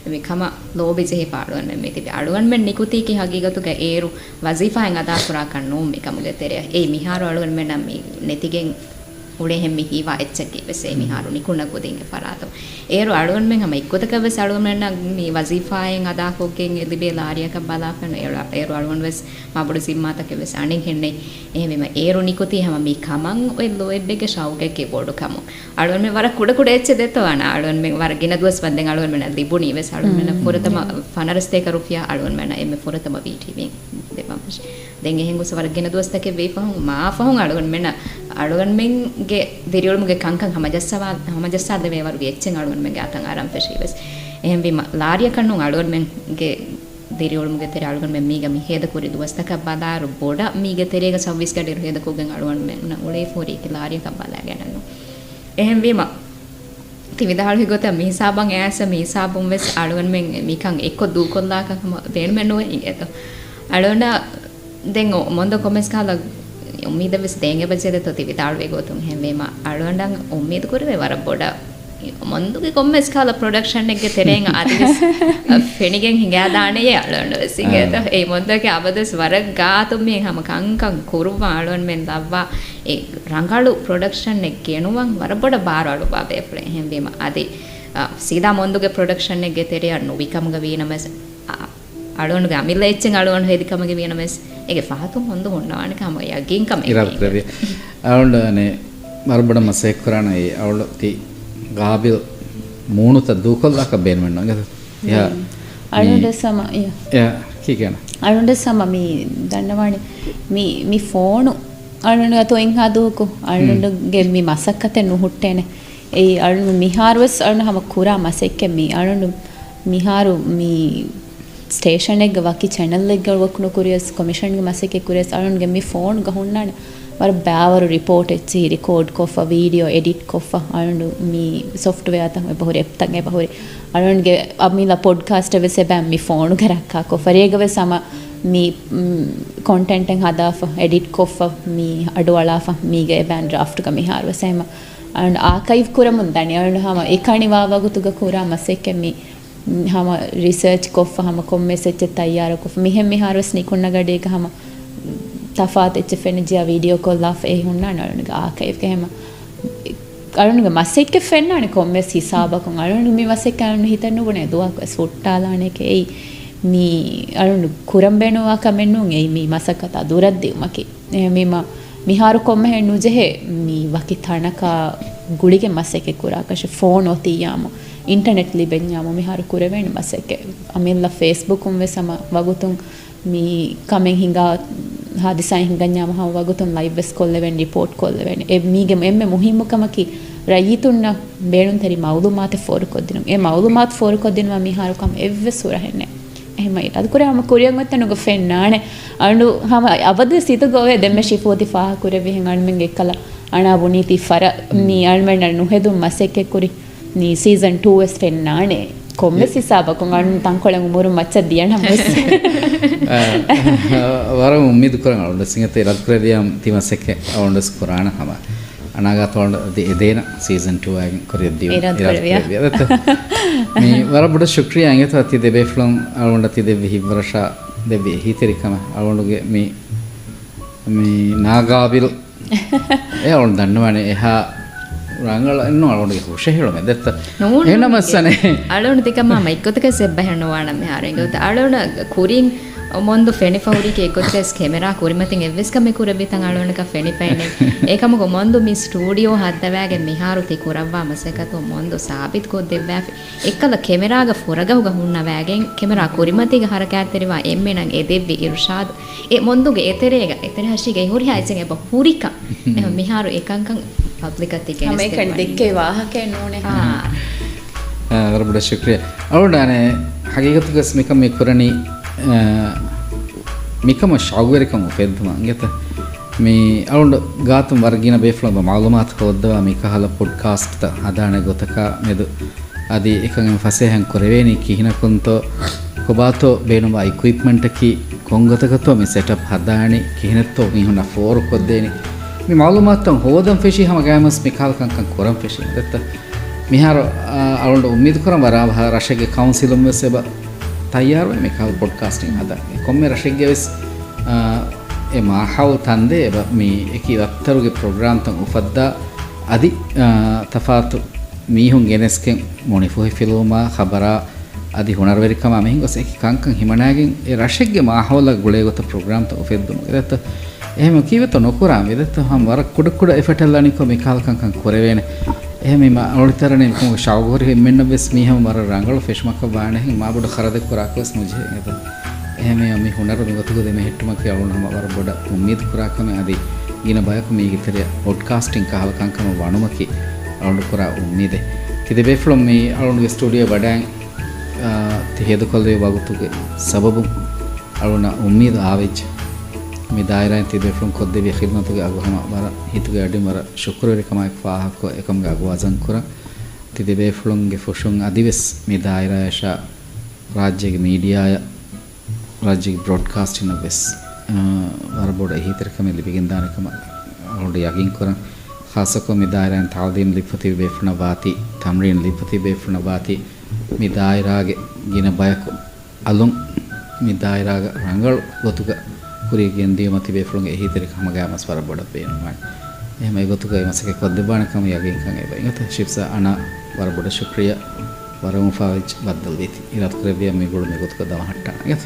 මිකම ලෝබිසෙහි පාඩුවන් මෙ මිති අලුන් මෙන් නිකුති කි හගීගතුක ඒරු වසීෆාෙන් අදා කරා කන්නෝ මිකමුගේ තෙරේ ඒ මිහාර අලුන් මෙන මි නෙතිගෙන් උඩේ හැම හිවා එච්චකි වෙසේ මිහාරු නිකුණ ගොදින්ගේ පරාතෝ ඒරු අලුන් මෙන් හැම එක්කොතක වෙස අලුන් මෙන් මේ වසීෆායෙන් අදා කොගෙන් එදිබේ ලාරියක බලාපන ඒරු අලුන් වෙස් මාබුඩ සිම්මාතක වෙස් අණෙන් හෙන්නේ එහෙමම ඒරු නිකුති හැම මේ කමන් ඔය ලොෙබ් එක ෂවුගේ කීබෝඩ් කමු අලුන් මෙන් වර කුඩ කුඩ එච්ච දෙතවන අලුන් මෙන් වර ගින දුවස් වන්දෙන් අලුන් මෙන් ලිබුණී වෙස් අලුන් මෙන් පුරතම ෆනරස්තේක රුපියා අලුන් මෙන් එමෙ පුරතම වීටීවෙන් දෙපම්පස් දැන් එහෙන් ගොස වර ගින දුවස්තකේ වේපහුන් මාෆහුන් අලුන් මෙන් අලුන් මෙන්ගේ දිරියොල්මුගේ කංකං හමජස්සාද මේ වරුගේ එච්චෙන් අලුන් මෙන්ගේ අතන් ආරම් ෆෙෂීවස් එහෙන් වීම ලාරිය කන්නුන් අලුන් මෙන්ගේ දිරියොල්මුගේ තෙර අලුන් මෙන් මීග මි හේද කුරි දුවස්තක බදාරු බොඩ මීගේ තෙරේක සව්විස් කඩිර හේද කුගෙන් අලුන් මෙන් උලේ ෆෝරි කි ලාරිය කබ බලා ගන්නු එහෙන් වීම තිවිදාල් හිගොත මිහිසාබන් ඈස මිහිසාබුම් වෙස් අලුන් මෙන් මිකං එක්ක දූකොල්ලාකම වෙන මෙන්නුවේ ඉගෙත අලුන දෙන් මොන්ද කොමස් කාලා උම්මීද වෙස් දෙංගේ බජෙද තොති විතාල් වේගොතුන් හැමේම අලුවන්ඩන් උම්මීද කරවේ වර බොඩ මොන්දුගේ කොම්මස් කාලා ප්‍රොඩක්ෂන් එකේ තෙරෙන් ආදිස් ෆෙනිගෙන් හිඟා දාන්නේ අලුවන්ඩ වෙස් ඉගෙත ඒ මොන්දගේ අවදස් වර ගාතුම් මේ හැම කංකං කුරුවා අලුවන් මෙන් දවවා ඒ රංගලු ප්‍රොඩක්ෂන් එක කියනුවන් වර බොඩ බාරවලු බබේ ෆ්‍රේ හැමේම ආදි සීදා මොන්දුගේ ප්‍රොඩක්ෂන් එකේ තෙරිය නොවිකම්ග වීනමස් අලුවන්ගේ අමිල්ල එච්චෙන් අලුවන් හේදිකමගේ වීනමස් ඒගේ ෆහතුම් හොඳ හොන්නවාන කම යගින් කම ඉරත්‍රවි අවුල්ඩනේ මරබඩ මසෙක් කරන ඒ අවුල්ති ගාබිල් මූණුත දුකොල්ලක බේන්වන්න නේද යා අලුන්ට සම යා කීකන අලුන්ට සම මේ දන්නවානේ මේ ෆෝනු අලුන්ට තොයින් හදුවකු අලුන්ටගේ මේ මසක්කතේ නුහුට්ටේනේ ඒ අලුන් මිහාරවස් අලුන් හැම කුරා මසෙක්කේ මේ අලුන් මිහාරු මේ ಸ್ಟೇಷನ್ ಎಗ್ ವಾಕಿ ಚಾನೆಲ್ ಎಗ್ ವಕ್ನು ಕುರಿಯಸ್ ಕಮಿಷನ್ ಗೆ ಮಸೆಕೆ ಕುರಿಯಸ್ ಅರುಣ್ ಗೆ ಮಿ ಫೋನ್ ಗ ಹುಣ್ಣಾನ ವರ ಬ್ಯಾವರು ರಿಪೋರ್ಟ್ ಎಚ್ಚಿ ರೆಕಾರ್ಡ್ ಕೊಫ ವಿಡಿಯೋ ಎಡಿಟ್ ಕೊಫ ಅರುಣ್ ಮಿ ಸಾಫ್ಟ್ವೇರ್ ಆತ ಬಹುರಿ ಎಪ್ತಂಗೆ ಬಹುರಿ ಅರುಣ್ ಗೆ ಅಮಿಲ ಪಾಡ್ಕಾಸ್ಟ್ ವೆಸೆ ಬ್ಯಾಮ್ ಮಿ ಫೋನ್ ಗ ರಕ್ಕಾ ಕೊಫ ರೇಗವೆ ಸಮ ಮಿ ಕಾಂಟೆಂಟ್ ಎಂಗ್ ಹದಾಫ ಎಡಿಟ್ ಕೊಫ ಮಿ ಅಡವಳಾಫ ಮೀಗೆ ಬ್ಯಾನ್ ಡ್ರಾಫ್ಟ್ ಗ ಮಿ ಹಾರ್ವ ಸೇಮ ಅರುಣ್ ಆರ್ಕೈವ್ ಕುರ ಮುಂದಾನಿ ಅರುಣ್ ಹಮ ಏಕಾಣಿ ವಾವಾಗುತುಗ ಕುರ ಮಸೆಕೆ ಮಿ हम रिसर्च कोफ हम कोम्मे सेच तैयार कोफ मिहेम मिहारस निकुन्न गडे का हम तफात एच फेन जिया वीडियो कॉल लाफ ए हुन्ना नरनगा आर्काइव के हम अरुणगा मसेक के फेन नाने कोम्मे हिसाब को अरुण मी मसेक अरुण हितनु बने दुआ को सोट्टालाने के ए मी अरुण कुरंबेनो आ कमेन्नु ए मी मसकता दुरद्दी मकी ए मीमा मिहार कोम्मे हेनु जेहे मी वकी थणका गुಳಿಗೆ ಮಸೆಕೆ ಕುರಾಕಶ ಫೋನ್ ಒತಿಯಾಮು ಇಂಟರ್ನೆಟ್ ಲಿಬೆನ್ಯಾಮು ಮಿಹಾರು ಕುರೆವೆನ್ ಮಸೆಕೆ ಅಮಿಲ್ಲ ಫೇಸ್ಬುಕ್ ಉಂವೆ ಸಮ ವಗುತುಂ ಮಿ ಕಮೆಂಗ್ ಹಿಂಗಾ ಹಾದಿಸೈ ಹಿಂಗನ್ಯಾಮ ಹ ವಗುತುಂ ಲೈವ್ ವೆಸ್ ಕೊಲ್ಲೆವೆನ್ ರಿಪೋರ್ಟ್ ಕೊಲ್ಲೆವೆನ್ ಎ ಮೀಗೆ ಎಮ್ಮೆ ಮುಹಿಮ್ಮಕಮಕಿ ರಯೀತುನ್ನ ಬೇಣುನ್ ತರಿ ಮೌಲುಮಾತೆ ಫೋರ್ ಕೊದ್ದಿನು ಎ ಮೌಲುಮಾತ್ ಫೋರ್ ಕೊದ್ದಿನು ಮಿಹಾರು ಕಮ ಎವ್ವೆ ಸುರಹೆನ್ನೆ එහෙමයි අද කුරේ හම කුරියන් වත්තනුග ෆෙන්නානේ අනු හම අවද සිත ගෝවේ දෙම්මේ ශිෆෝති ෆා කුරේ විහෙන් අන්මෙන් එක්කලා අනා බුනීති ෆර නී අල්මෙන් නුහෙදු මසෙක් කුරි නී සීසන් 2 එස් ෆෙන්නානේ කොම්මෙ සිසාබකොන් අන් තංකොලෙන් මුරු මච්ච දියන හමස් වර උම්මීද් කරන අවුල සිංහතේ රත් ක්‍රේදියම් තිමසෙක් අවුන්ඩස් කුරාන හම අනාගතවල දෙන සීසන් 2 එකෙන් කොරියද්දී ඉරත් මේ වරබඩ ශුක්‍රියා අංගත අති දෙබේ ෆ්ලම් අවුන්ඩ ති දෙවි හිවරෂා දෙවි හිතරිකම අවුන්ඩගේ මේ නාගාබිල් ඒ අවුන්ඩ දන්නවනේ එහා රංගල එන්න අවුන්ඩගේ හොෂෙහෙල මෙදත්ත එනමස්සනේ අලුණ තිකම මයිකොතක සෙබ්බ හැනවාන මෙහාරෙන් ගොත අලුණ කුරින් ಮೊಂದು ಫೆಣಿಫೌರಿಗೆ ಗೊತ್ತೆಸ್ ಕೆಮೆರಾ ಕುರಿಮತಿಂಗ್ ಎವ್ವಿಸ್ ಕಮ್ಮಿ ಕುರಬಿತಂಗ್ ಅಳೋಣಕ ಫೆಣಿಫೈನೆ ಏಕಮಗ ಮೊಂದು ಮಿ ಸ್ಟುಡಿಯೋ ಹದ್ದವಾಗೆ ಮಿಹಾರು ತಿ ಕುರವ್ವಾ ಮಸೆಕತು ಮೊಂದು ಸಾಬಿತ್ ಕೊದ್ದೆವ್ವಾ ಎಕ್ಕಲ ಕೆಮೆರಾಗ ಫೊರಗವುಗ ಹುಣ್ಣವಾಗೆ ಕೆಮೆರಾ ಕುರಿಮತಿಗೆ ಹರಕಾತಿರಿವಾ ಎಮ್ಮೆನಂಗ್ ಎದೆವ್ವಿ ಇರ್ಷಾದ್ ಎ ಮೊಂದುಗೆ ಎತೆರೆ ಹಶಿಗೆ ಹುರಿ ಹಾಯ್ಸೆಗೆ ಬ ಹುರಿಕ ಮಿಹಾರು ಏಕಂಕಂ ಪಬ್ಲಿಕತಿಗೆ මේකට දෙක්කේ වාහකයන් ඕනේ. وربنا شكرا أولا أنا حقيقة قسمك ميكورني ميكما شعوركم وفيدما أنجتا مي أولا قاتم ورقينا بيفلم بمعلومات خودوا ميكا هلا بودكاست تا هدانا قوتكا ميدو أدي إكاً فسيحن كوريويني كيهنا كنتو كوباتو بينو با إكويبمنتكي كونغتكتو مي سيتأب هداني كيهنتو ميهونا فورو كوديني مي معلومات تان هودم فيشي هما قايمس ميكال كان كورم فيشي دتا මිහාර අලුන්ට උම්මීද කරම් වරාභ රශගේ කවුන්සිලුම් වෙසබ තයාර වෙ මේකල් පොඩ්කාස්ටිං හදා කොම්මේ රශගේ වෙස් ඒ මාහවල් තන්දේ මේ එකි වත්තරුගේ ප්‍රෝග්‍රෑම් තන් උෆද්දා අදි තෆාතු මීහුන් ගෙනස්කෙන් මොනිෆෝහි ෆිලෝමා ખબරා අදි හොනරවරිකම මෙහින් ගොස් එකි කංකන් හිමනාගෙන් ඒ රශගේ මාහවල ගුලේ ගොත ප්‍රෝග්‍රෑම් තන් උෆෙද්දුම එදත් එහෙම කීවත නොකරාම එදත් හම් වර කුඩ කුඩ එෆටල්ලානි කො මේකල් කංකන් කරවෙන එහෙම අලුතරනේ කො ශාවගෝරි මෙන්න බස් මීහම මර රංගල ෆිෂ්මක බාණෙන් මා බඩ කරදෙක් කරාකස් මුජේ එත එහෙම යමි හුනර මෙගතුක දෙමෙ හෙට්ටම කියවුනම වර බඩ උම්මීද කරාකම අදි ඊන බයක මේකිතර පොඩ්කාස්ටිං කහල කංකම වණුමකි අලුන් කරා උම්මීද කිදෙ බෙෆ්ලොම් මේ අලුන්ගේ ස්ටුඩියෝ බඩන් තිහෙද කොල්ලේ වගතුගේ සබබු අලුන උම්මීද ආවෙච් මේ දායරෙන් තිබෙෆ්ලොම් කොද්දේ ඛිදමතුගේ අගහම වර හිතුගේ අඩි මර ශුක්‍රවරි කමයි ෆාහක එකම ගවazan කර තිබෙෆ්ලොම්ගේ ෆොෂුන් අදිවස් මේ දායරයෂා රාජ්‍යගේ මීඩියාය රාජ්‍යගේ බ්‍රෝඩ්කාස්ටිං වෙස් වර බොඩ හිතරකම ලිපිගෙන් දානකම අලුඩ යකින් කර ખાસકો මේ දායරෙන් තාල්දීම් ලිපති බෙෆ්ලොන වාති තම්රින් ලිපති බෙෆ්ලොන වාති මේ දායරාගේ ගින බයක අලුන් මේ දායරාගේ රංගල් ගොතුක ಕುರಿಗೆನ್ ದಿಯಮತಿ ಬೇಫ್ಲೊಂಗೆ ಹಿತರಿ ಕಮಗ ಮಸ್ ವರ ಬಡ ಪೇನ್ ಮಾಡ್ ಎಹಮ ಗೊತ್ತುಗ ಮಸಕೆ ಕೊದ್ದೆ ಬಾಣ ಕಮ ಯಗೆ ಕಂಗೆ ಬೈ ಗತ ಶಿಪ್ಸ ಅಣ ವರ ಬಡ ಶುಕ್ರಿಯ ವರ ಮುಫಾವಿಚ್ ಬದ್ದಲ್ ವೀತಿ ಇರತ್ ಕ್ರೆಬಿಯ ಮಿ ಗುಳು ಮಿ ಗೊತ್ತುಗ ದವ ಹಟ್ಟ ಗತ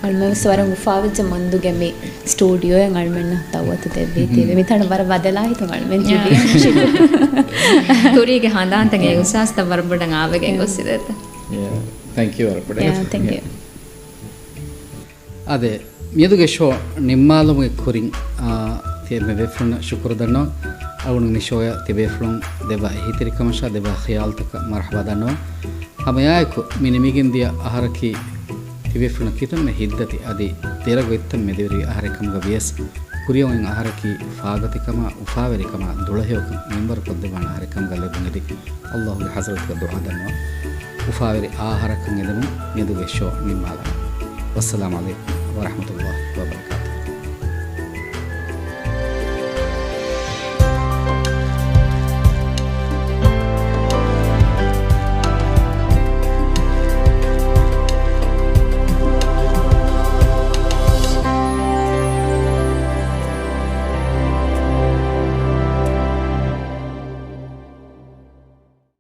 අල්ම ස්වර මුෆාවිච්ච මන්දුගේ මේ ස්ටුඩියෝ එක අල්මෙන්න තවත දෙවීති මෙතන වර බදලා හිතන් අල්මෙන් තුරිගේ හඳාන්තගේ උසස්ත වර බඩන් ආවගේ ගොස්සිදත thank you වර බඩ thank you ಅದೇ ಮಿಯದುಗೆ ಶೋ ನಿಮ್ಮಾಲುಗೆ ಕುರಿಂಗ್ ತಿಮೆ ಬೆಫ್ರನ್ ಶುಕ್ರ ದನ್ನೋ ಅವನು ನಿಶೋಯ ತಿಬೇಫ್ರನ್ ದೆಬ ಹಿತಿರಿ ಕಮಶ ದೆಬ ಖಯಾಲ್ ತಕ ಮರ್ಹಬಾ ದನ್ನೋ ಹಮಯಾಯಕು ಮಿನಿಮಿಗಿಂದಿಯ ಆಹಾರಕಿ ತಿಬೇಫ್ರನ್ ಕಿತಮ ಹಿದ್ದತಿ ಅದಿ ತೆರಗು ಇತ್ತಮ ಮೆದಿರಿ ಆಹಾರಕಮ ಗವಿಯಸ್ ಕುರಿಯೋಂಗ್ ಆಹಾರಕಿ ಫಾಗತಿಕಮ ಉಫಾವೆರಿಕಮ ದುಳಹಯೋಕ ಮೆಂಬರ್ ಕೊದ್ದೆಬಾಣ ಆಹಾರಕಮ ಗಲೆ ಬನದಿ ಅಲ್ಲಾಹುಗೆ ಹಜರತ್ ದುಆ ದನ್ನೋ ಉಫಾವೆರಿ ಆಹಾರಕಂ ಎದಮು ಮಿಯದುಗೆ ಶೋ ನಿಮ್ಮಾಲ والسلام عليكم ورحمة الله وبركاته